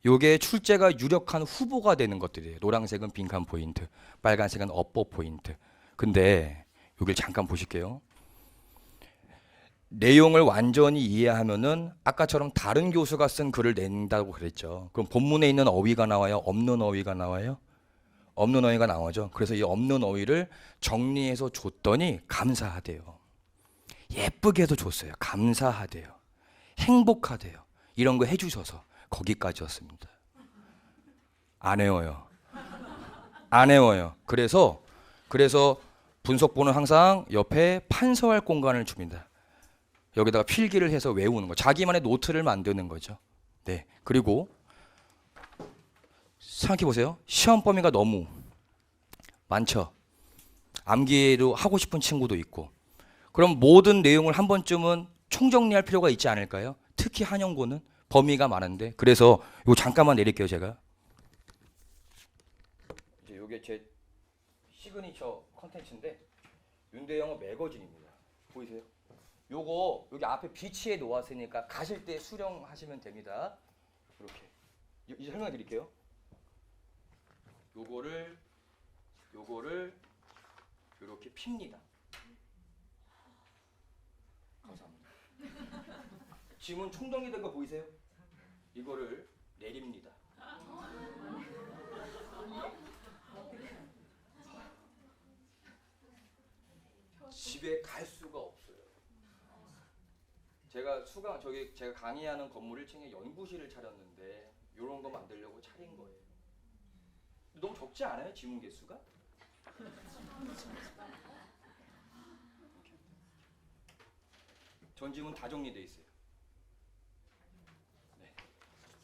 요게 출제가 유력한 후보가 되는 것들이에요. 노란색은 빈칸 포인트, 빨간색은 업보 포인트. 근데 여길 잠깐 보실게요. 내용을 완전히 이해하면은 아까처럼 다른 교수가 쓴 글을 낸다고 그랬죠. 그럼 본문에 있는 어휘가 나와요? 없는 어휘가 나와요? 없는 어휘가 나오죠. 그래서 이 없는 어휘를 정리해서 줬더니 감사하대요. 예쁘게도 줬어요. 감사하대요. 행복하대요. 이런 거 해주셔서 거기까지였습니다. 안 외워요. 안 외워요. 그래서 분석본은 항상 옆에 판서할 공간을 줍니다. 여기다가 필기를 해서 외우는 거. 자기만의 노트를 만드는 거죠. 네. 그리고 생각해 보세요. 시험 범위가 너무 많죠. 암기로 하고 싶은 친구도 있고. 그럼 모든 내용을 한 번쯤은 총정리할 필요가 있지 않을까요? 특히 한영고는 범위가 많은데. 그래서 이거 잠깐만 내릴게요, 제가. 이제 이게 제 시그니처 컨텐츠인데 윤대영어 매거진입니다. 보이세요? 요거 여기 앞에 비치에 놓았으니까 가실 때 수령하시면 됩니다. 이렇게. 이제 설명해 드릴게요. 요거를 이렇게 핍니다. 감사합니다. 지문 총정리된 거 보이세요? 이거를 내립니다. 집에 갈 수가 없어요. 제가 강의하는 건물 1층에 연구실을 차렸는데 이런 거 만들려고 차린 거예요. 너무 적지 않아요? 지문 개수가? 전 지문 다 정리돼 있어요. 네.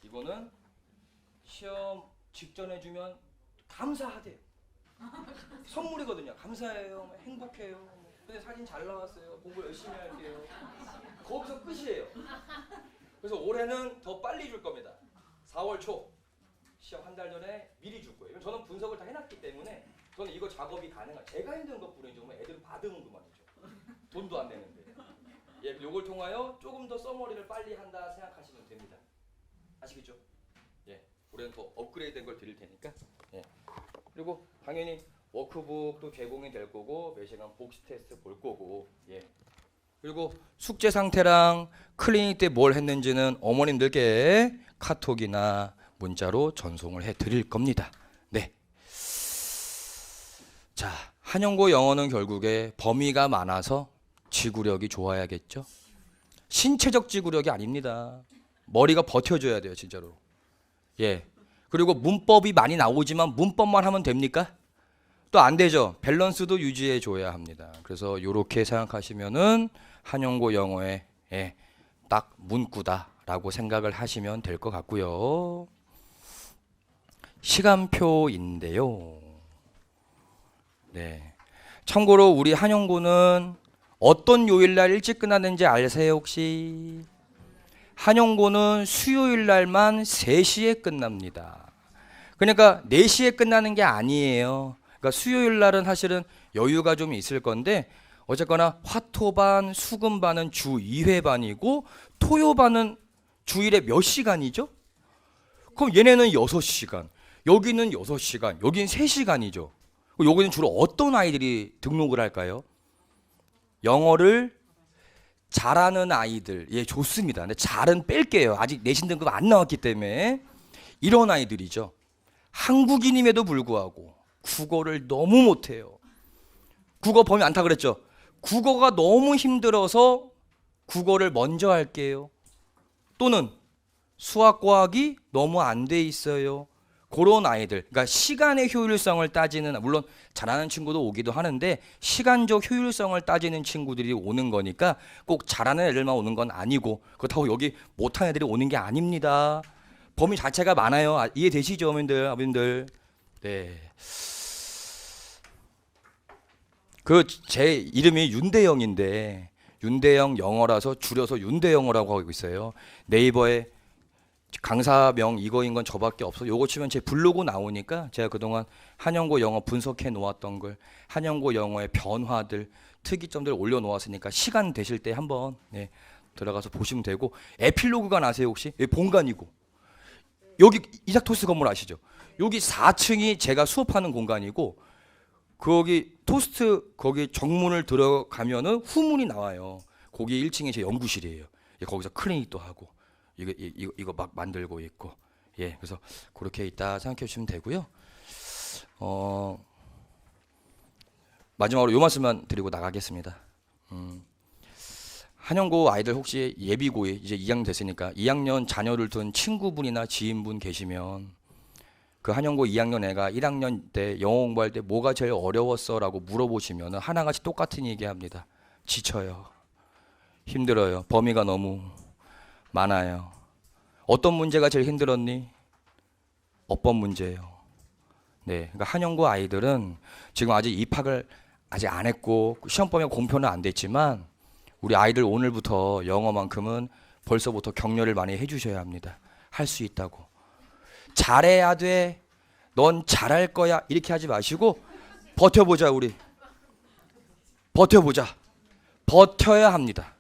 이거는 시험 직전에 주면 감사하대요. 선물이거든요. 감사해요. 행복해요. 근데 사진 잘 나왔어요. 공부 열심히 할게요. 거기서 끝이에요. 그래서 올해는 더 빨리 줄 겁니다. 4월 초 시험 한 달 전에 미리 줄 거예요. 저는 분석을 다 해놨기 때문에 저는 이거 작업이 가능한. 제가 힘든 것뿐이죠. 애들은 받으면 그만이죠. 돈도 안 내는데. 예, 요걸 통하여 조금 더 써머리를 빨리 한다 생각하시면 됩니다. 아시겠죠? 예, 올해는 더 업그레이드된 걸 드릴 테니까. 예. 그리고 당연히 워크북도 제공이 될 거고 매시간 복습 테스트 볼 거고. 예. 그리고 숙제 상태랑 클리닉 때 뭘 했는지는 어머님들께 카톡이나 문자로 전송을 해 드릴 겁니다. 네. 자, 한영고 영어는 결국에 범위가 많아서 지구력이 좋아야겠죠. 신체적 지구력이 아닙니다. 머리가 버텨줘야 돼요, 진짜로. 예. 그리고 문법이 많이 나오지만 문법만 하면 됩니까? 또 안 되죠. 밸런스도 유지해 줘야 합니다. 그래서 이렇게 생각하시면은 한영고 영어의 딱 문구다라고 생각을 하시면 될 것 같고요. 시간표인데요. 네. 참고로 우리 한영고는 어떤 요일날 일찍 끝나는지 아세요 혹시? 한영고는 수요일날만 3시에 끝납니다. 그러니까 4시에 끝나는 게 아니에요. 그러니까 수요일날은 사실은 여유가 좀 있을 건데 어쨌거나 화토반, 수금반은 주 2회반이고 토요반은 주일에 몇 시간이죠? 그럼 얘네는 6시간, 여기는 6시간, 여긴 3시간이죠. 여기는 주로 어떤 아이들이 등록을 할까요? 영어를 잘하는 아이들. 예, 좋습니다. 근데 잘은 뺄게요. 아직 내신 등급 안 나왔기 때문에. 이런 아이들이죠. 한국인임에도 불구하고 국어를 너무 못해요. 국어 범위 많다 그랬죠. 국어가 너무 힘들어서 국어를 먼저 할게요. 또는 수학, 과학이 너무 안 돼 있어요. 그런 아이들, 그러니까 시간의 효율성을 따지는, 물론 잘하는 친구도 오기도 하는데 시간적 효율성을 따지는 친구들이 오는 거니까 꼭 잘하는 애들만 오는 건 아니고 그렇다고 여기 못하는 애들이 오는 게 아닙니다. 범위 자체가 많아요. 이해되시죠, 어머님들, 아버님들? 네. 그 제 이름이 윤대영인데 윤대영 영어라서 줄여서 윤대영어라고 하고 있어요. 네이버에 강사명 이거인 건 저밖에 없어. 요거 치면 제 블로그 나오니까 제가 그동안 한영고 영어 분석해 놓았던 걸, 한영고 영어의 변화들, 특이점들 올려놓았으니까 시간 되실 때 한번 들어가서 보시면 되고, 에필로그가 나세요 혹시? 여기 본관이고, 여기 이삭토스 건물 아시죠? 여기 4층이 제가 수업하는 공간이고, 거기 토스트 거기 정문을 들어가면은 후문이 나와요. 거기 1층이 제 연구실이에요. 거기서 클리닉도 하고 이거 막 만들고 있고, 그래서 그렇게 있다 생각해 주시면 되고요. 마지막으로 요 말씀만 드리고 나가겠습니다. 한영고 아이들 혹시 예비고에 이제 2학년 됐으니까 2학년 자녀를 둔 친구분이나 지인분 계시면, 그 한영고 2학년 애가 1학년 때 영어 공부할 때 뭐가 제일 어려웠어라고 물어보시면 하나같이 똑같은 얘기합니다. 지쳐요. 힘들어요. 범위가 너무 많아요. 어떤 문제가 제일 힘들었니? 어법 문제예요. 그러니까 한영고 아이들은 지금 아직 입학을 아직 안 했고 시험 범위가 공표는 안 됐지만, 우리 아이들 오늘부터 영어만큼은 벌써부터 격려를 많이 해주셔야 합니다. 할 수 있다고. 잘해야 돼. 넌 잘할 거야. 이렇게 하지 마시고 버텨보자 우리. 버텨보자. 버텨야 합니다.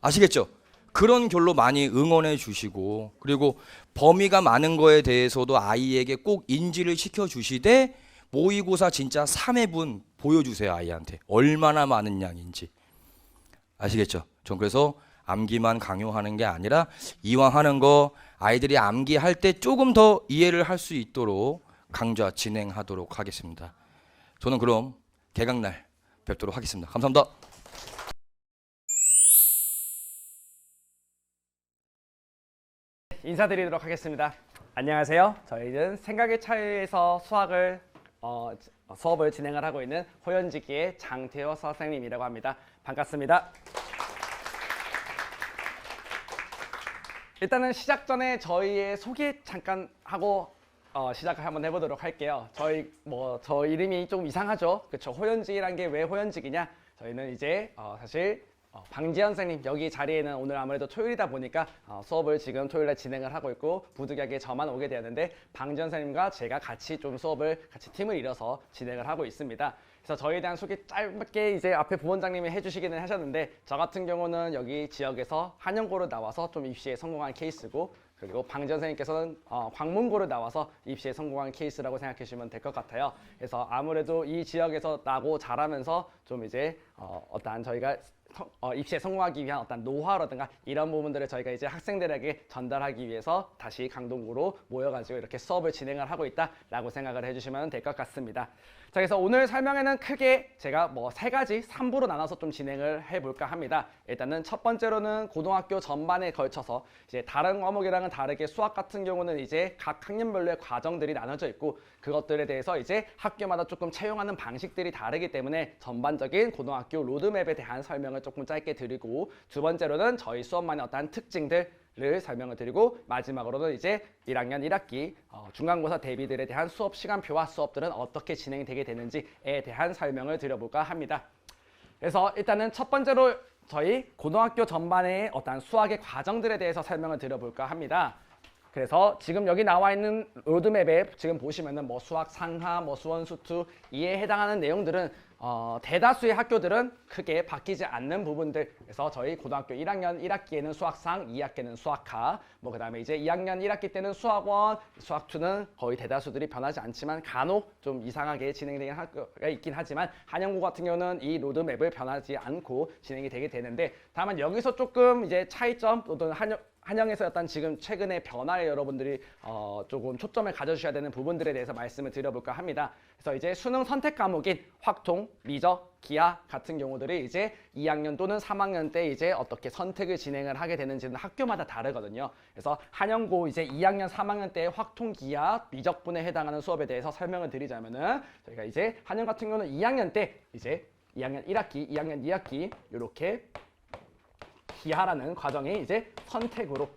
아시겠죠? 그런 결로 많이 응원해 주시고, 그리고 범위가 많은 거에 대해서도 아이에게 꼭 인지를 시켜 주시되, 모의고사 진짜 3회분 보여주세요. 아이한테 얼마나 많은 양인지. 아시겠죠? 전 그래서 암기만 강요하는 게 아니라 이왕 하는 거 아이들이 암기할 때 조금 더 이해를 할 수 있도록 강좌 진행하도록 하겠습니다. 저는 그럼 개강날 뵙도록 하겠습니다. 감사합니다. 인사드리도록 하겠습니다. 안녕하세요. 저희는 생각의 차이에서 수업을 진행을 하고 있는 호연지기의 장태호 선생님이라고 합니다. 반갑습니다. 일단은 시작 전에 저희의 소개 잠깐 하고 시작을 한번 해보도록 할게요. 저 이름이 좀 이상하죠? 그렇죠? 호연지기란 게 왜 호연지기냐? 저희는 이제 사실 방지현 선생님 여기 자리에는 오늘 아무래도 토요일이다 보니까 수업을 지금 토요일에 진행을 하고 있고, 부득이하게 저만 오게 되었는데 방지현 선생님과 제가 같이 좀 수업을 같이 팀을 이뤄서 진행을 하고 있습니다. 그래서 저희에 대한 소개 짧게 이제 앞에 부원장님이 해주시기는 하셨는데, 저 같은 경우는 여기 지역에서 한영고를 나와서 좀 입시에 성공한 케이스고, 그리고 방지현 선생님께서는 광문고를 나와서 입시에 성공한 케이스라고 생각해 주시면 될 것 같아요. 그래서 아무래도 이 지역에서 나고 자라면서 좀 이제 어떠한 저희가 입시에 성공하기 위한 어떤 노하우라든가 이런 부분들을 저희가 이제 학생들에게 전달하기 위해서 다시 강동구로 모여가지고 이렇게 수업을 진행을 하고 있다라고 생각을 해주시면 될 것 같습니다. 자, 그래서 오늘 설명에는 크게 제가 3가지 3부로 나눠서 좀 진행을 해볼까 합니다. 일단은 첫 번째로는 고등학교 전반에 걸쳐서 이제 다른 과목이랑은 다르게 수학 같은 경우는 이제 각 학년별로의 과정들이 나눠져 있고, 그것들에 대해서 이제 학교마다 조금 채용하는 방식들이 다르기 때문에 전반적인 고등학교 로드맵에 대한 설명을 조금 짧게 드리고, 두 번째로는 저희 수업만의 어떠한 특징들을 설명을 드리고, 마지막으로는 이제 1학년 1학기 중간고사 대비들에 대한 수업 시간표와 수업들은 어떻게 진행이 되게 되는지에 대한 설명을 드려볼까 합니다. 그래서 일단은 첫 번째로 저희 고등학교 전반의 어떤 수학의 과정들에 대해서 설명을 드려볼까 합니다. 그래서 지금 여기 나와 있는 로드맵에 지금 보시면은 수학 상하, 수원 수투 이에 해당하는 내용들은 대다수의 학교들은 크게 바뀌지 않는 부분들. 그래서 저희 고등학교 1학년 1학기에는 수학상, 2학기에는 수학하, 그다음에 이제 2학년 1학기 때는 수학원, 수학2는 거의 대다수들이 변하지 않지만 간혹 좀 이상하게 진행되는 학교가 있긴 하지만, 한영고 같은 경우는 이 로드맵을 변하지 않고 진행이 되게 되는데, 다만 여기서 조금 이제 차이점 또는 한영에서 어떤 지금 최근의 변화에 여러분들이 조금 초점을 가져주셔야 되는 부분들에 대해서 말씀을 드려볼까 합니다. 그래서 이제 수능 선택 과목인 확통, 미적, 기하 같은 경우들이 이제 2학년 또는 3학년 때 이제 어떻게 선택을 진행을 하게 되는지는 학교마다 다르거든요. 그래서 한영고 이제 2학년, 3학년 때 확통, 기하, 미적분에 해당하는 수업에 대해서 설명을 드리자면은, 저희가 이제 한영 같은 경우는 2학년 때 이제 2학년 1학기, 2학년 2학기 이렇게 기하라는 과정이 이제 선택으로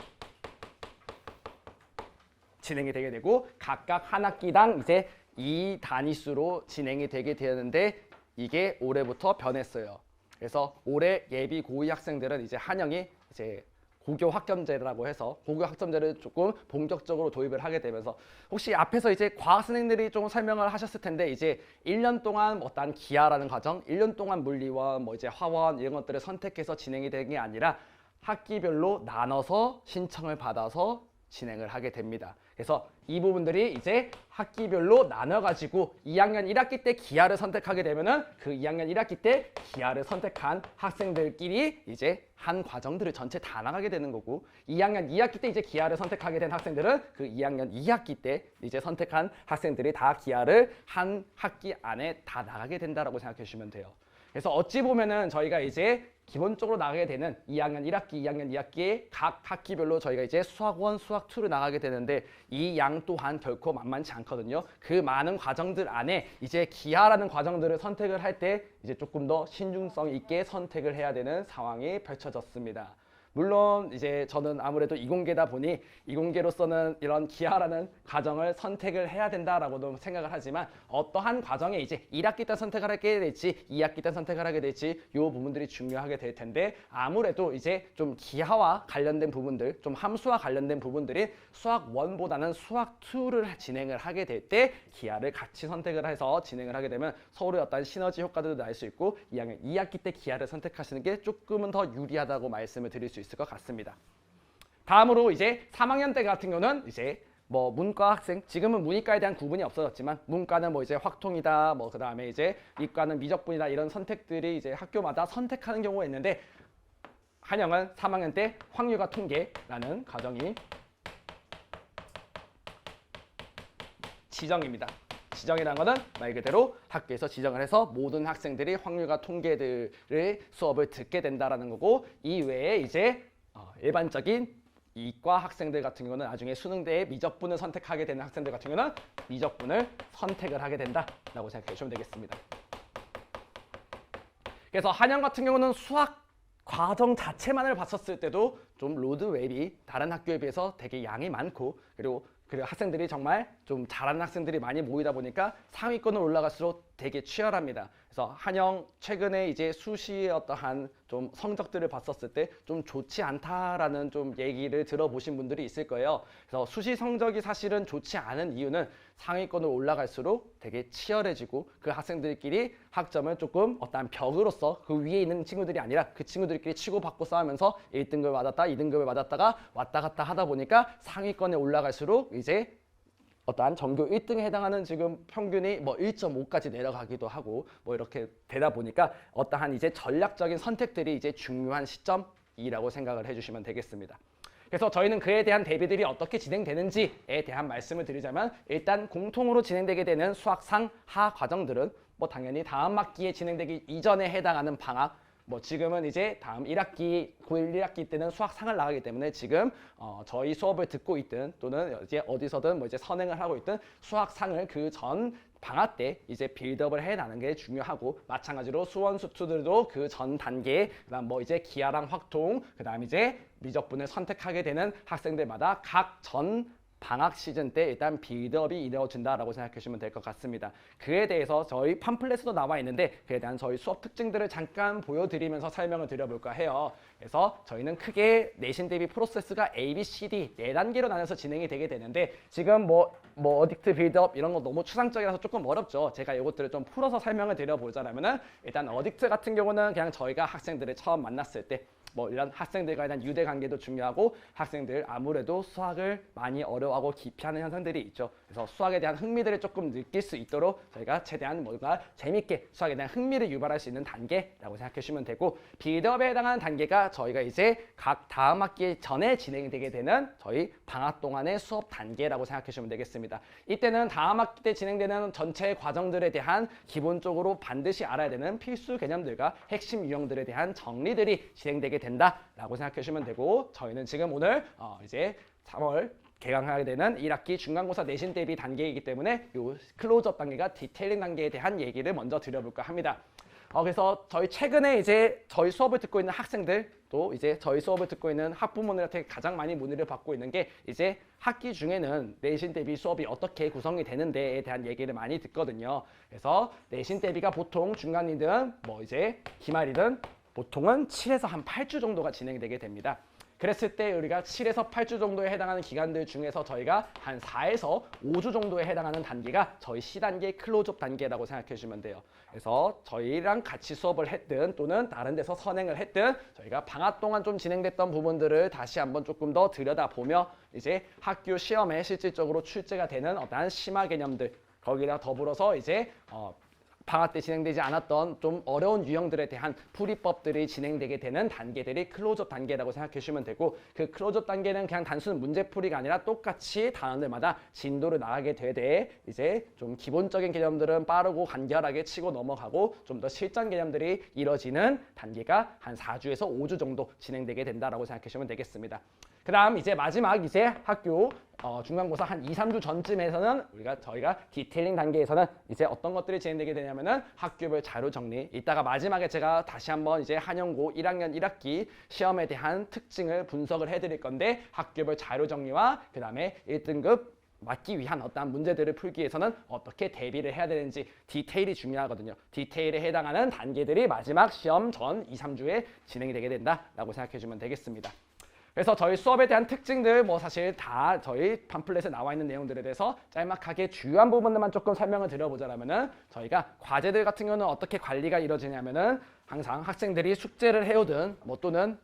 진행이 되게 되고, 각각 한 학기당 이제 2단위수로 진행이 되게 되는데, 이게 올해부터 변했어요. 그래서 올해 예비 고2 학생들은 이제 한영이 이제 고교 학점제라고 해서 고교 학점제를 조금 본격적으로 도입을 하게 되면서 혹시 앞에서 이제 과학 선생님들이 좀 설명을 하셨을 텐데 이제 1년 동안 어떤 기하라는 과정, 1년 동안 물리원, 뭐 이제 화원 이런 것들을 선택해서 진행이 되는 게 아니라 학기별로 나눠서 신청을 받아서 진행을 하게 됩니다. 그래서 이 부분들이 이제 학기별로 나눠가지고 2학년 1학기 때 기하를 선택하게 되면은 그 2학년 1학기 때 기하를 선택한 학생들끼리 이제 한 과정들을 전체 다 나가게 되는 거고 2학년 2학기 때 이제 기하를 선택하게 된 학생들은 그 2학년 2학기 때 이제 선택한 학생들이 다 기하를 한 학기 안에 다 나가게 된다라고 생각해 주시면 돼요. 그래서 어찌 보면은 저희가 이제 기본적으로 나가게 되는 2학년 1학기, 2학년 2학기에 각 학기별로 저희가 이제 수학 1, 수학 2를 나가게 되는데 이 양 또한 결코 만만치 않거든요. 그 많은 과정들 안에 이제 기하라는 과정들을 선택을 할 때 이제 조금 더 신중성 있게 선택을 해야 되는 상황이 펼쳐졌습니다. 물론 이제 저는 아무래도 이공계다 보니 이공계로서는 이런 기하라는 과정을 선택을 해야 된다라고도 생각을 하지만 어떠한 과정에 이제 1학기 때 선택을 하게 될지 2학기 때 선택을 하게 될지 이 부분들이 중요하게 될 텐데 아무래도 이제 좀 기하와 관련된 부분들 좀 함수와 관련된 부분들이 수학 1보다는 수학 2를 진행을 하게 될 때 기하를 같이 선택을 해서 진행을 하게 되면 서로의 어떤 시너지 효과들도 날 수 있고 2학년 2학기 때 기하를 선택하시는 게 조금은 더 유리하다고 말씀을 드릴 수 있을 것 같습니다. 다음으로 이제 3학년 때 같은 경우는 이제 뭐 문과 학생 지금은 문이과에 대한 구분이 없어졌지만 문과는 뭐 이제 확통이다 뭐 그다음에 이제 이과는 미적분이다 이런 선택들이 이제 학교마다 선택하는 경우가 있는데 한영은 3학년 때 확률과 통계라는 과정이 지정입니다. 지정이라는 것은 말 그대로 학교에서 지정을 해서 모든 학생들이 확률과 통계들의 수업을 듣게 된다라는 거고 이 외에 이제 일반적인 이과 학생들 같은 경우는 나중에 수능대에 미적분을 선택하게 되는 학생들 같은 경우는 미적분을 선택을 하게 된다라고 생각해 주시면 되겠습니다. 그래서 한영 같은 경우는 수학 과정 자체만을 봤었을 때도 좀 로드맵이 다른 학교에 비해서 되게 양이 많고 그리고 학생들이 정말 좀 잘하는 학생들이 많이 모이다 보니까 상위권을 올라갈수록 되게 치열합니다. 그래서 한영 최근에 이제 수시의 어떠한 좀 성적들을 봤었을 때 좀 좋지 않다라는 좀 얘기를 들어보신 분들이 있을 거예요. 그래서 수시 성적이 사실은 좋지 않은 이유는 상위권을 올라갈수록 되게 치열해지고 그 학생들끼리 학점을 조금 어떠한 벽으로서 그 위에 있는 친구들이 아니라 그 친구들끼리 치고받고 싸우면서 1등급을 받았다 2등급을 받았다가 왔다 갔다 하다 보니까 상위권에 올라갈수록 이제 어떠한 전교 1등에 해당하는 지금 평균이 뭐 1.5까지 내려가기도 하고 뭐 이렇게 되다 보니까 어떠한 이제 전략적인 선택들이 이제 중요한 시점이라고 생각을 해주시면 되겠습니다. 그래서 저희는 그에 대한 대비들이 어떻게 진행되는지에 대한 말씀을 드리자면 일단 공통으로 진행되게 되는 수학 상하 과정들은 뭐 당연히 다음 학기에 진행되기 이전에 해당하는 방학 뭐 지금은 이제 다음 1학기 고1 1학기 때는 수학상을 나가기 때문에 지금 저희 수업을 듣고 있든 또는 이제 어디서든 뭐 이제 선행을 하고 있든 수학상을 그 전 방학 때 이제 빌드업을 해나가는 게 중요하고 마찬가지로 수원 수투들도 그 전 단계 그다음 뭐 이제 기하랑 확통 그다음 이제 미적분을 선택하게 되는 학생들마다 각 전 방학 시즌 때 일단 빌드업이 이루어진다라고 생각해 주시면 될 것 같습니다. 그에 대해서 저희 팜플렛에도 나와 있는데 그에 대한 저희 수업 특징들을 잠깐 보여드리면서 설명을 드려볼까 해요. 그래서 저희는 크게 내신 대비 프로세스가 A, B, C, D 4단계로 나눠서 진행이 되게 되는데 지금 뭐 어딕트 빌드업 이런 거 너무 추상적이라서 조금 어렵죠. 제가 이것들을 좀 풀어서 설명을 드려보자면은 일단 어딕트 같은 경우는 그냥 저희가 학생들을 처음 만났을 때 뭐 이런 학생들과에 대한 유대 관계도 중요하고 학생들 아무래도 수학을 많이 어려워하고 기피하는 현상들이 있죠. 그래서 수학에 대한 흥미들을 조금 느낄 수 있도록 저희가 최대한 뭔가 재밌게 수학에 대한 흥미를 유발할 수 있는 단계라고 생각해 주시면 되고 빌드업에 해당하는 단계가 저희가 이제 각 다음 학기 전에 진행되게 되는 저희 방학 동안의 수업 단계라고 생각해 주시면 되겠습니다. 이때는 다음 학기 때 진행되는 전체 과정들에 대한 기본적으로 반드시 알아야 되는 필수 개념들과 핵심 유형들에 대한 정리들이 진행되게 된다라고 생각해 주시면 되고 저희는 지금 오늘 이제 3월 개강하게 되는 1학기 중간고사 내신 대비 단계이기 때문에 이 클로즈업 단계가 디테일링 단계에 대한 얘기를 먼저 드려볼까 합니다. 그래서 저희 최근에 이제 저희 수업을 듣고 있는 학생들 또 이제 저희 수업을 듣고 있는 학부모들한테 가장 많이 문의를 받고 있는 게 이제 학기 중에는 내신 대비 수업이 어떻게 구성이 되는데에 대한 얘기를 많이 듣거든요. 그래서 내신 대비가 보통 중간이든 뭐 이제 기말이든 보통은 7에서 한 8주 정도가 진행되게 됩니다. 그랬을 때 우리가 7에서 8주 정도에 해당하는 기간들 중에서 저희가 한 4에서 5주 정도에 해당하는 단계가 저희 C단계 클로즈업 단계라고 생각해 주시면 돼요. 그래서 저희랑 같이 수업을 했든 또는 다른 데서 선행을 했든 저희가 방학 동안 좀 진행됐던 부분들을 다시 한번 조금 더 들여다보며 이제 학교 시험에 실질적으로 출제가 되는 어떠한 심화 개념들 거기랑 더불어서 이제 방학 때 진행되지 않았던 좀 어려운 유형들에 대한 풀이법들이 진행되게 되는 단계들이 클로즈업 단계라고 생각해 주시면 되고 그 클로즈업 단계는 그냥 단순 문제풀이가 아니라 똑같이 단원들마다 진도를 나가게 되되 이제 좀 기본적인 개념들은 빠르고 간결하게 치고 넘어가고 좀 더 실전 개념들이 이뤄지는 단계가 한 4주에서 5주 정도 진행되게 된다라고 생각해 주시면 되겠습니다. 그 다음 이제 마지막 이제 학교 중간고사 한 2, 3주 전쯤에서는 저희가 디테일링 단계에서는 이제 어떤 것들이 진행되게 되냐면은 학교별 자료 정리. 이따가 마지막에 제가 다시 한번 이제 한영고 1학년 1학기 시험에 대한 특징을 분석을 해드릴 건데 학교별 자료 정리와 그 다음에 1등급 맞기 위한 어떠한 문제들을 풀기 위해서는 어떻게 대비를 해야 되는지 디테일이 중요하거든요. 디테일에 해당하는 단계들이 마지막 시험 전 2, 3주에 진행이 되게 된다라고 생각해 주면 되겠습니다. 그래서 저희 수업에 대한 특징들 뭐 사실 다 저희 팜플렛에 나와 있는 내용들에 대해서 짤막하게 주요한 부분들만 조금 설명을 드려보자면은 저희가 과제들 같은 경우는 어떻게 관리가 이루어지냐면은 항상 학생들이 숙제를 해오든 뭐 또는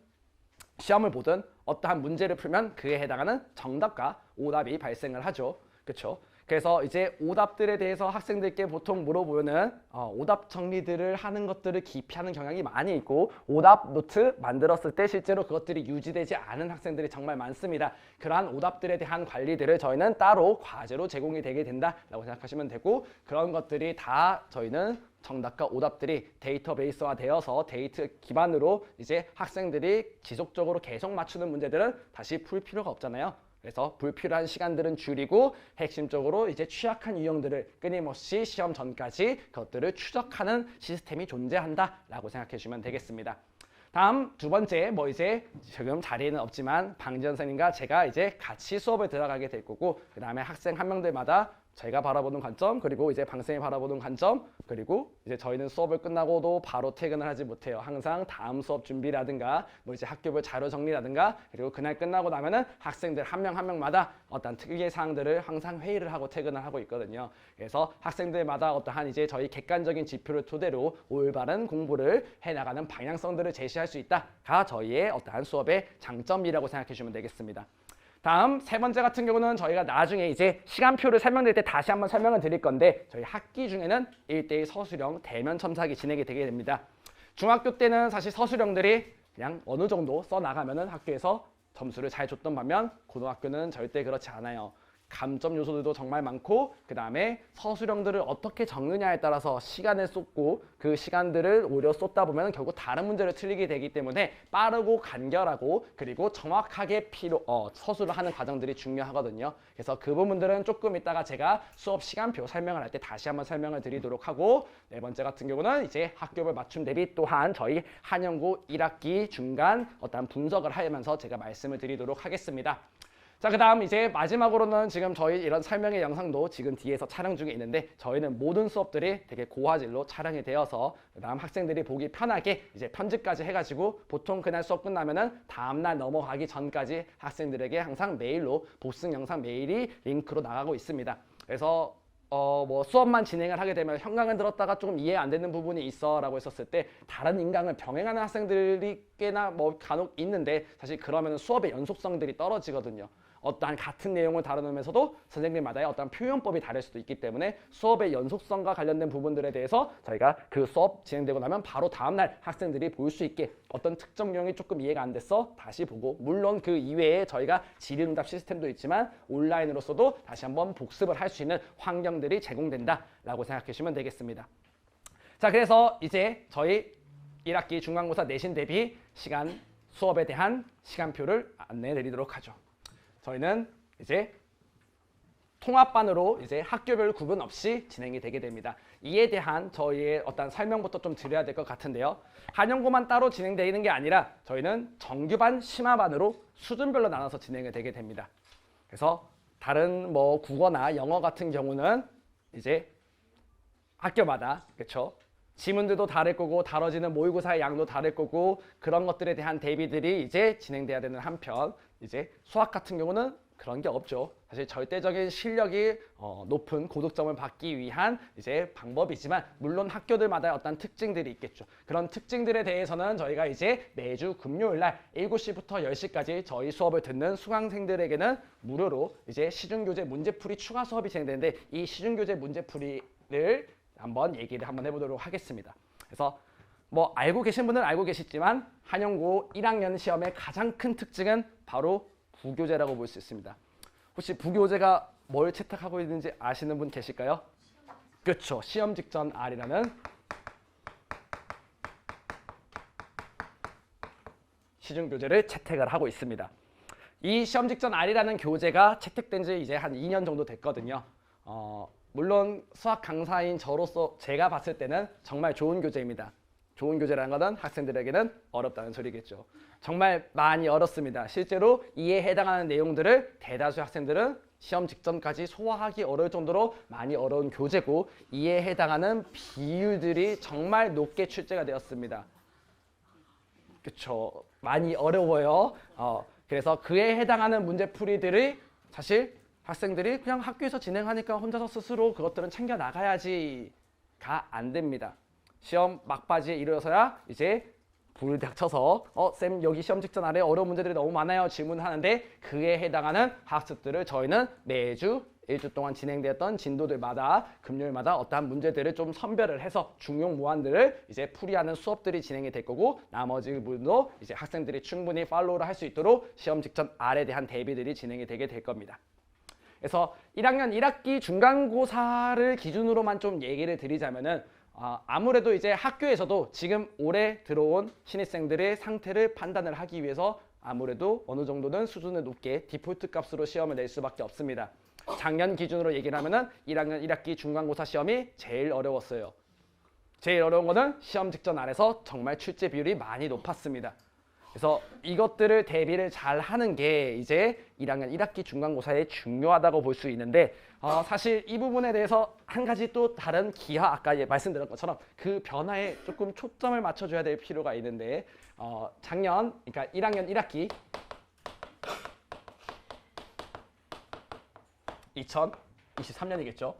시험을 보든 어떠한 문제를 풀면 그에 해당하는 정답과 오답이 발생을 하죠. 그렇죠? 그래서 이제 오답들에 대해서 학생들께 보통 물어보면은 오답 정리들을 하는 것들을 기피하는 경향이 많이 있고 오답 노트 만들었을 때 실제로 그것들이 유지되지 않은 학생들이 정말 많습니다. 그러한 오답들에 대한 관리들을 저희는 따로 과제로 제공이 되게 된다라고 생각하시면 되고 그런 것들이 다 저희는 정답과 오답들이 데이터베이스화 되어서 데이터 기반으로 이제 학생들이 지속적으로 계속 맞추는 문제들은 다시 풀 필요가 없잖아요. 그래서 불필요한 시간들은 줄이고 핵심적으로 이제 취약한 유형들을 끊임없이 시험 전까지 그것들을 추적하는 시스템이 존재한다라고 생각해 주시면 되겠습니다. 다음 두 번째 뭐 이제 지금 자리에는 없지만 방지현 선생님과 제가 이제 같이 수업을 들어가게 될 거고 그 다음에 학생 한 명들마다 제가 바라보는 관점 그리고 이제 방쌤이 바라보는 관점 그리고 이제 저희는 수업을 끝나고도 바로 퇴근을 하지 못해요. 항상 다음 수업 준비라든가 뭐 이제 학교별 자료 정리라든가 그리고 그날 끝나고 나면은 학생들 한 명 한 명마다 어떤 특이의 사항들을 항상 회의를 하고 퇴근을 하고 있거든요. 그래서 학생들마다 어떠한 이제 저희 객관적인 지표를 토대로 올바른 공부를 해나가는 방향성들을 제시할 수 있다가 저희의 어떠한 수업의 장점이라고 생각해 주시면 되겠습니다. 다음 세 번째 같은 경우는 저희가 나중에 이제 시간표를 설명드릴 때 다시 한번 설명을 드릴 건데 저희 학기 중에는 1대1 서술형 대면 첨삭이 진행이 되게 됩니다. 중학교 때는 사실 서술형들이 그냥 어느 정도 써나가면은 학교에서 점수를 잘 줬던 반면 고등학교는 절대 그렇지 않아요. 감점 요소들도 정말 많고 그 다음에 서술형들을 어떻게 적느냐에 따라서 시간을 쏟고 그 시간들을 오히려 쏟다 보면 결국 다른 문제를 틀리게 되기 때문에 빠르고 간결하고 그리고 정확하게 서술을 하는 과정들이 중요하거든요. 그래서 그 부분들은 조금 이따가 제가 수업 시간표 설명을 할 때 다시 한번 설명을 드리도록 하고 네 번째 같은 경우는 이제 학교별 맞춤 대비 또한 저희 한영고 1학기 중간 어떤 분석을 하면서 제가 말씀을 드리도록 하겠습니다. 자, 그 다음 이제 마지막으로는 지금 저희 이런 설명의 영상도 지금 뒤에서 촬영 중에 있는데 저희는 모든 수업들이 되게 고화질로 촬영이 되어서 그 다음 학생들이 보기 편하게 이제 편집까지 해가지고 보통 그날 수업 끝나면은 다음날 넘어가기 전까지 학생들에게 항상 메일로 복습 영상 메일이 링크로 나가고 있습니다. 그래서 뭐 수업만 진행을 하게 되면 형광을 들었다가 조금 이해 안 되는 부분이 있어 라고 했었을 때 다른 인강을 병행하는 학생들이 꽤나 뭐 간혹 있는데 사실 그러면 수업의 연속성들이 떨어지거든요. 어떠한 같은 내용을 다루면서도 선생님마다의 어떤 표현법이 다를 수도 있기 때문에 수업의 연속성과 관련된 부분들에 대해서 저희가 그 수업 진행되고 나면 바로 다음날 학생들이 볼 수 있게 어떤 특정 내용이 조금 이해가 안 됐어 다시 보고 물론 그 이외에 저희가 질의응답 시스템도 있지만 온라인으로서도 다시 한번 복습을 할 수 있는 환경들이 제공된다라고 생각해 주시면 되겠습니다. 자, 그래서 이제 저희 1학기 중간고사 내신 대비 시간 수업에 대한 시간표를 안내해 드리도록 하죠. 저희는 이제 통합반으로 이제 학교별 구분 없이 진행이 되게 됩니다. 이에 대한 저희의 어떤 설명부터 좀 드려야 될 것 같은데요. 한영고만 따로 진행되는 게 아니라 저희는 정규반, 심화반으로 수준별로 나눠서 진행이 되게 됩니다. 그래서 다른 뭐 국어나 영어 같은 경우는 이제 학교마다 그렇죠. 지문들도 다를 거고 다뤄지는 모의고사의 양도 다를 거고 그런 것들에 대한 대비들이 이제 진행돼야 되는 한편 이제 수학 같은 경우는 그런 게 없죠. 사실 절대적인 실력이 높은 고득점을 받기 위한 이제 방법이지만 물론 학교들마다 어떤 특징들이 있겠죠. 그런 특징들에 대해서는 저희가 이제 매주 금요일 날 7시부터 10시까지 저희 수업을 듣는 수강생들에게는 무료로 이제 시중교재 문제풀이 추가 수업이 진행되는데 이 시중교재 문제풀이를 한번 얘기를 한번 해보도록 하겠습니다. 그래서 뭐 알고 계신 분은 알고 계시지만 한영고 1학년 시험의 가장 큰 특징은 바로 부교재라고 볼 수 있습니다. 혹시 부교재가 뭘 채택하고 있는지 아시는 분 계실까요? 그렇죠. 시험 직전 R이라는 시중교재를 채택을 하고 있습니다. 이 시험 직전 R이라는 교재가 채택된 지 이제 한 2년 정도 됐거든요. 물론 수학 강사인 저로서 제가 봤을 때는 정말 좋은 교재입니다. 좋은 교재라는 것은 학생들에게는 어렵다는 소리겠죠. 정말 많이 어렵습니다. 실제로 이에 해당하는 내용들을 대다수 학생들은 시험 직전까지 소화하기 어려울 정도로 많이 어려운 교재고 이에 해당하는 비율들이 정말 높게 출제가 되었습니다. 그렇죠. 많이 어려워요. 그래서 그에 해당하는 문제풀이들이 사실 학생들이 그냥 학교에서 진행하니까 혼자서 스스로 그것들은 챙겨 나가야지가 안 됩니다. 시험 막바지에 이르러서야 이제 불을 닥쳐서 쌤 여기 시험 직전 아래 어려운 문제들이 너무 많아요 질문하는데 그에 해당하는 학습들을 저희는 매주 일주 동안 진행되었던 진도들마다 금요일마다 어떠한 문제들을 좀 선별을 해서 중용 무한들을 이제 풀이하는 수업들이 진행이 될 거고 나머지 부분도 이제 학생들이 충분히 팔로우를 할 수 있도록 시험 직전 R에 대한 대비들이 진행이 되게 될 겁니다. 그래서 1학년 1학기 중간고사를 기준으로만 좀 얘기를 드리자면은 아무래도 이제 학교에서도 지금 올해 들어온 신입생들의 상태를 판단을 하기 위해서 아무래도 어느 정도는 수준을 높게 디폴트 값으로 시험을 낼 수밖에 없습니다. 작년 기준으로 얘기를 하면은 1학년 1학기 중간고사 시험이 제일 어려웠어요. 제일 어려운 거는 시험 직전 R에서 정말 출제 비율이 많이 높았습니다. 그래서 이것들을 대비를 잘 하는 게 이제 1학년 1학기 중간고사에 중요하다고 볼 수 있는데 사실 이 부분에 대해서 한 가지 또 다른 기하 아까 말씀드린 것처럼 그 변화에 조금 초점을 맞춰줘야 될 필요가 있는데 작년 그러니까 1학년 1학기 2023년이겠죠.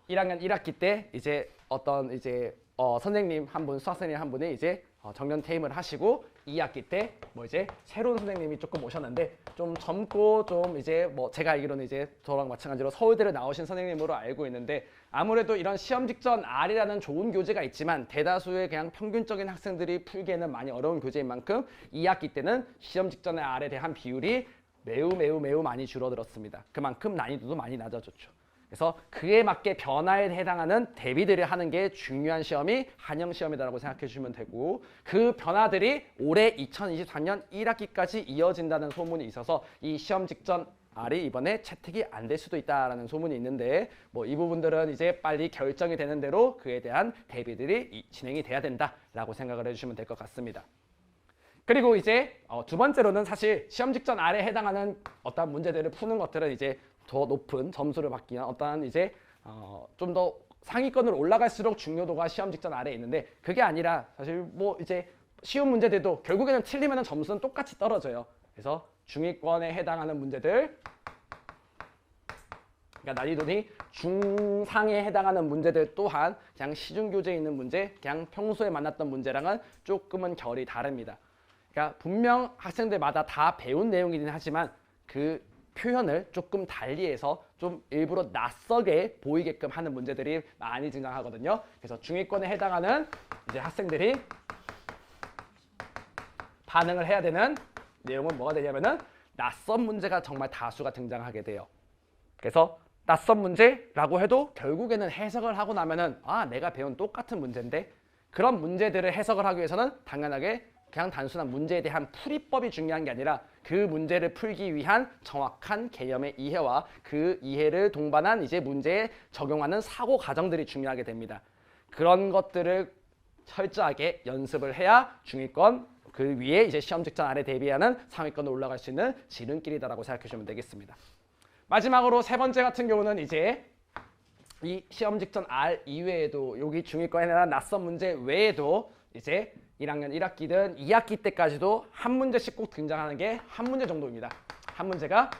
1학년 1학기 때 이제 어떤 이제 선생님 한 분, 수학선생님 한 분이 이제 정년 퇴임을 하시고 2학기 때 뭐 이제 새로운 선생님이 조금 오셨는데 좀 젊고 좀 이제 뭐 제가 알기로는 이제 저랑 마찬가지로 서울대를 나오신 선생님으로 알고 있는데 아무래도 이런 시험 직전 R이라는 좋은 교재가 있지만 대다수의 그냥 평균적인 학생들이 풀기에는 많이 어려운 교재인 만큼 2학기 때는 시험 직전의 R에 대한 비율이 매우 많이 줄어들었습니다. 그만큼 난이도도 많이 낮아졌죠. 그래서 그에 맞게 변화에 해당하는 대비들을 하는 게 중요한 시험이 한영시험이라고 생각해 주시면 되고 그 변화들이 올해 2024년 1학기까지 이어진다는 소문이 있어서 이 시험 직전 R이 이번에 채택이 안 될 수도 있다라는 소문이 있는데 뭐 이 부분들은 이제 빨리 결정이 되는 대로 그에 대한 대비들이 진행이 돼야 된다라고 생각을 해주시면 될 것 같습니다. 그리고 이제 두 번째로는 사실 시험 직전 R에 해당하는 어떤 문제들을 푸는 것들은 이제 더 높은 점수를 받기 위한 어떠한 이제 좀 더 상위권으로 올라갈수록 중요도가 시험 직전 R에 있는데 그게 아니라 사실 뭐 이제 쉬운 문제들도 결국에는 틀리면 점수는 똑같이 떨어져요. 그래서 중위권에 해당하는 문제들 그러니까 난이도니 중상에 해당하는 문제들 또한 그냥 시중교재에 있는 문제, 그냥 평소에 만났던 문제랑은 조금은 결이 다릅니다. 그러니까 분명 학생들마다 다 배운 내용이긴 하지만 그 표현을 조금 달리해서 좀 일부러 낯설게 보이게끔 하는 문제들이 많이 등장하거든요. 그래서 중위권에 해당하는 이제 학생들이 반응을 해야 되는 내용은 뭐가 되냐면은 낯선 문제가 정말 다수가 등장하게 돼요. 그래서 낯선 문제라고 해도 결국에는 해석을 하고 나면은 내가 배운 똑같은 문제인데 그런 문제들을 해석을 하기 위해서는 당연하게 그냥 단순한 문제에 대한 풀이법이 중요한 게 아니라 그 문제를 풀기 위한 정확한 개념의 이해와 그 이해를 동반한 이제 문제에 적용하는 사고 과정들이 중요하게 됩니다. 그런 것들을 철저하게 연습을 해야 중위권 그 위에 이제 시험 직전 R에 대비하는 상위권으로 올라갈 수 있는 지름길이다라고 생각해 주시면 되겠습니다. 마지막으로 세 번째 같은 경우는 이제 이 시험 직전 R 이외에도 여기 중위권에 대한 낯선 문제 외에도 이제 1학년 1학기든 2학기 때까지도 한 문제씩 꼭 등장하는 게 한 문제 정도입니다. 한 문제가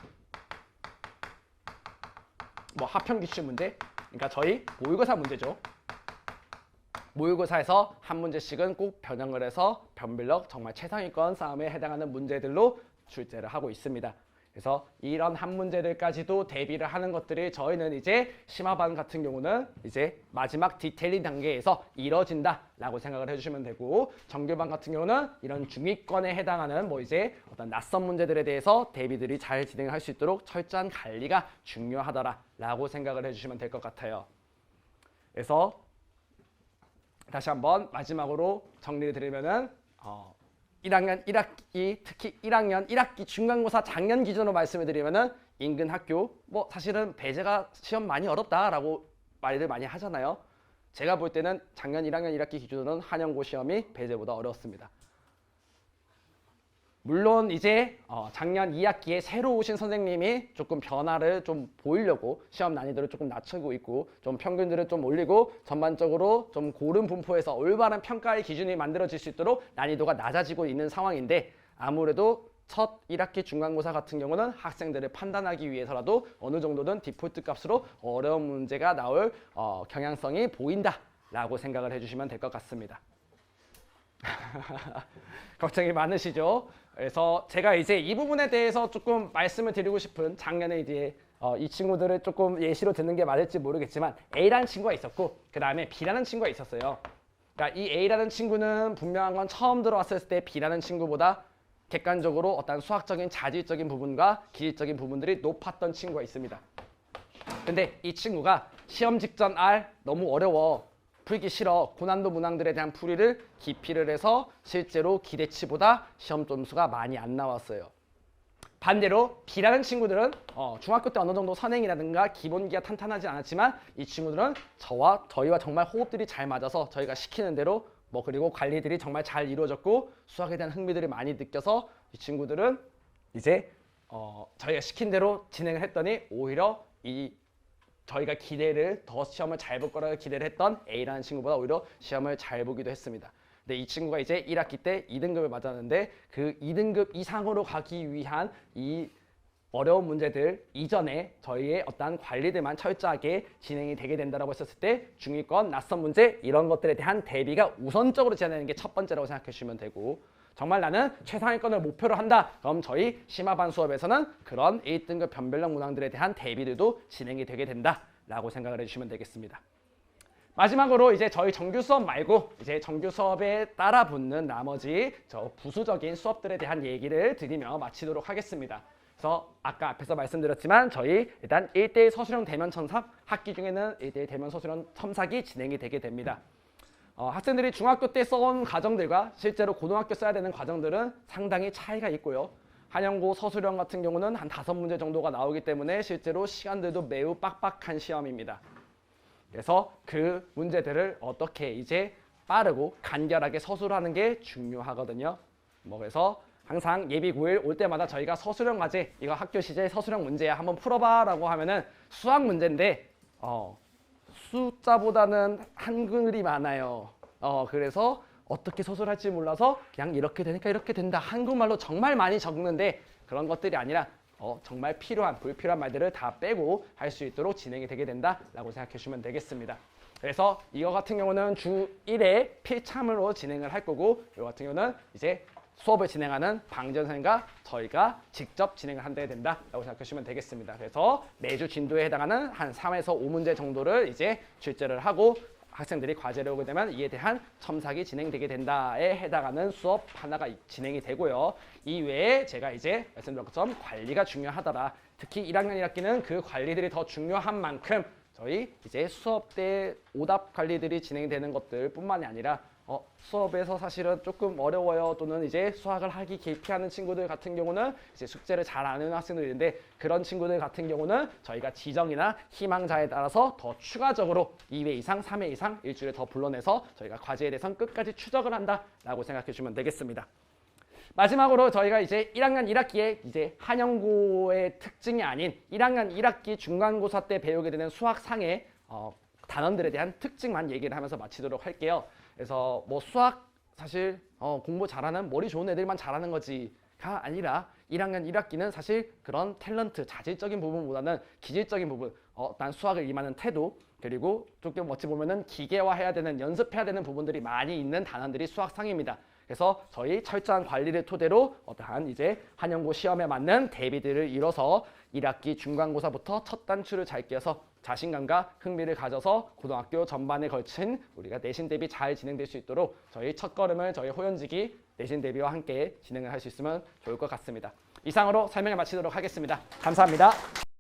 뭐 합평 기출 문제, 그러니까 저희 모의고사 문제죠. 모의고사에서 한 문제씩은 꼭 변형을 해서 변별력 정말 최상위권 싸움에 해당하는 문제들로 출제를 하고 있습니다. 그래서 이런 한 문제들까지도 대비를 하는 것들이 저희는 이제 심화반 같은 경우는 이제 마지막 디테일링 단계에서 이뤄진다라고 생각을 해주시면 되고, 정규반 같은 경우는 이런 중위권에 해당하는 뭐 이제 어떤 낯선 문제들에 대해서 대비들이 잘 진행할 수 있도록 철저한 관리가 중요하더라라고 생각을 해주시면 될 것 같아요. 그래서 다시 한번 마지막으로 정리를 드리면은 1학년 1학기, 특히 1학년 1학기 중간고사 작년 기준으로 말씀을 드리면은 인근 학교, 뭐 사실은 배제가 시험 많이 어렵다라고 말들 많이 하잖아요. 제가 볼 때는 작년 1학년 1학기 기준으로는 한영고 시험이 배제보다 어려웠습니다. 물론 이제 작년 2학기에 새로 오신 선생님이 조금 변화를 좀 보이려고 시험 난이도를 조금 낮추고 있고, 좀 평균들을 좀 올리고 전반적으로 좀 고른 분포에서 올바른 평가의 기준이 만들어질 수 있도록 난이도가 낮아지고 있는 상황인데, 아무래도 첫 1학기 중간고사 같은 경우는 학생들을 판단하기 위해서라도 어느 정도는 디폴트 값으로 어려운 문제가 나올 경향성이 보인다라고 생각을 해주시면 될 것 같습니다. 걱정이 많으시죠? 그래서 제가 이제 이 부분에 대해서 조금 말씀을 드리고 싶은, 작년에 이제 이 친구들을 조금 예시로 듣는 게 맞을지 모르겠지만 A라는 친구가 있었고 그 다음에 B라는 친구가 있었어요. 그러니까 이 A라는 친구는 분명한 건 처음 들어왔을 때 B라는 친구보다 객관적으로 어떤 수학적인 자질적인 부분과 기질적인 부분들이 높았던 친구가 있습니다. 근데 이 친구가 시험 직전 R 너무 어려워, 풀기 싫어, 고난도 문항들에 대한 풀이를 기피를 해서 실제로 기대치보다 시험 점수가 많이 안 나왔어요. 반대로 B라는 친구들은 중학교 때 어느 정도 선행이라든가 기본기가 탄탄하지 않았지만 이 친구들은 저희와 정말 호흡들이 잘 맞아서 저희가 시키는 대로 그리고 관리들이 정말 잘 이루어졌고 수학에 대한 흥미들을 많이 느껴서 이 친구들은 이제 저희가 시킨 대로 진행을 했더니 오히려 저희가 기대를 더 시험을 잘 볼 거라고 기대를 했던 A라는 친구보다 오히려 시험을 잘 보기도 했습니다. 근데 이 친구가 이제 1학기 때 2등급을 맞았는데 그 2등급 이상으로 가기 위한 이 어려운 문제들 이전에 저희의 어떤 관리들만 철저하게 진행이 되게 된다고 했었을 때 중위권, 낯선 문제 이런 것들에 대한 대비가 우선적으로 진행되는 게 첫 번째라고 생각해 주시면 되고, 정말 나는 최상위권을 목표로 한다. 그럼 저희 심화반 수업에서는 그런 1등급 변별력 문항들에 대한 대비들도 진행이 되게 된다라고 생각을 해주시면 되겠습니다. 마지막으로 이제 저희 정규 수업 말고 이제 정규 수업에 따라 붙는 나머지 부수적인 수업들에 대한 얘기를 드리며 마치도록 하겠습니다. 그래서 아까 앞에서 말씀드렸지만 저희 일단 1대1 서술형 대면 첨삭, 학기 중에는 1대1 대면 서술형 첨삭이 진행이 되게 됩니다. 학생들이 중학교 때 써온 과정들과 실제로 고등학교 써야 되는 과정들은 상당히 차이가 있고요. 한영고 서술형 같은 경우는 한 5문제 정도가 나오기 때문에 실제로 시간들도 매우 빡빡한 시험입니다. 그래서 그 문제들을 어떻게 이제 빠르고 간결하게 서술하는 게 중요하거든요. 그래서 항상 예비 9일 올 때마다 저희가 서술형 과제, 이거 학교 시제 서술형 문제야, 한번 풀어봐 라고 하면은 수학 문제인데 숫자보다는 한글이 많아요. 그래서 어떻게 서술할지 몰라서 그냥 이렇게 되니까 이렇게 된다, 한국말로 정말 많이 적는데 그런 것들이 아니라 정말 필요한, 불필요한 말들을 다 빼고 할 수 있도록 진행이 되게 된다라고 생각해 주시면 되겠습니다. 그래서 이거 같은 경우는 주 1회 필참으로 진행을 할 거고, 이거 같은 경우는 이제 수업을 진행하는 방지연 선생님과 저희가 직접 진행을 한다야 된다라고 생각하시면 되겠습니다. 그래서 매주 진도에 해당하는 한 3에서 5문제 정도를 이제 출제를 하고 학생들이 과제를 오게 되면 이에 대한 첨삭이 진행되게 된다에 해당하는 수업 하나가 진행이 되고요. 이외에 제가 이제 말씀드린 것처럼 관리가 중요하더라. 특히 1학년 1학기는 그 관리들이 더 중요한 만큼 저희 이제 수업 때 오답 관리들이 진행되는 것들 뿐만이 아니라 수업에서 사실은 조금 어려워요, 또는 이제 수학을 하기 기피하는 친구들 같은 경우는 이제 숙제를 잘 안 하는 학생들이 있는데, 그런 친구들 같은 경우는 저희가 지정이나 희망자에 따라서 더 추가적으로 2회 이상, 3회 이상 일주일에 더 불러내서 저희가 과제에 대해서는 끝까지 추적을 한다라고 생각해 주시면 되겠습니다. 마지막으로 저희가 이제 1학년 1학기에 이제 한영고의 특징이 아닌 1학년 1학기 중간고사 때 배우게 되는 수학상의 단원들에 대한 특징만 얘기를 하면서 마치도록 할게요. 그래서 뭐 수학 사실 공부 잘하는 머리 좋은 애들만 잘하는 거지가 아니라 1학년 1학기는 사실 그런 탤런트, 자질적인 부분보다는 기질적인 부분, 난 수학을 임하는 태도, 그리고 조금 어찌 보면은 기계화해야 되는, 연습해야 되는 부분들이 많이 있는 단원들이 수학상입니다. 그래서 저희 철저한 관리를 토대로 어떠한 이제 한영고 시험에 맞는 대비들을 이뤄서 1학기 중간고사부터 첫 단추를 잘 끼워서 자신감과 흥미를 가져서 고등학교 전반에 걸친 우리가 내신 대비 잘 진행될 수 있도록 저희 첫걸음을 저희 호연직이 내신 대비와 함께 진행을 할 수 있으면 좋을 것 같습니다. 이상으로 설명을 마치도록 하겠습니다. 감사합니다.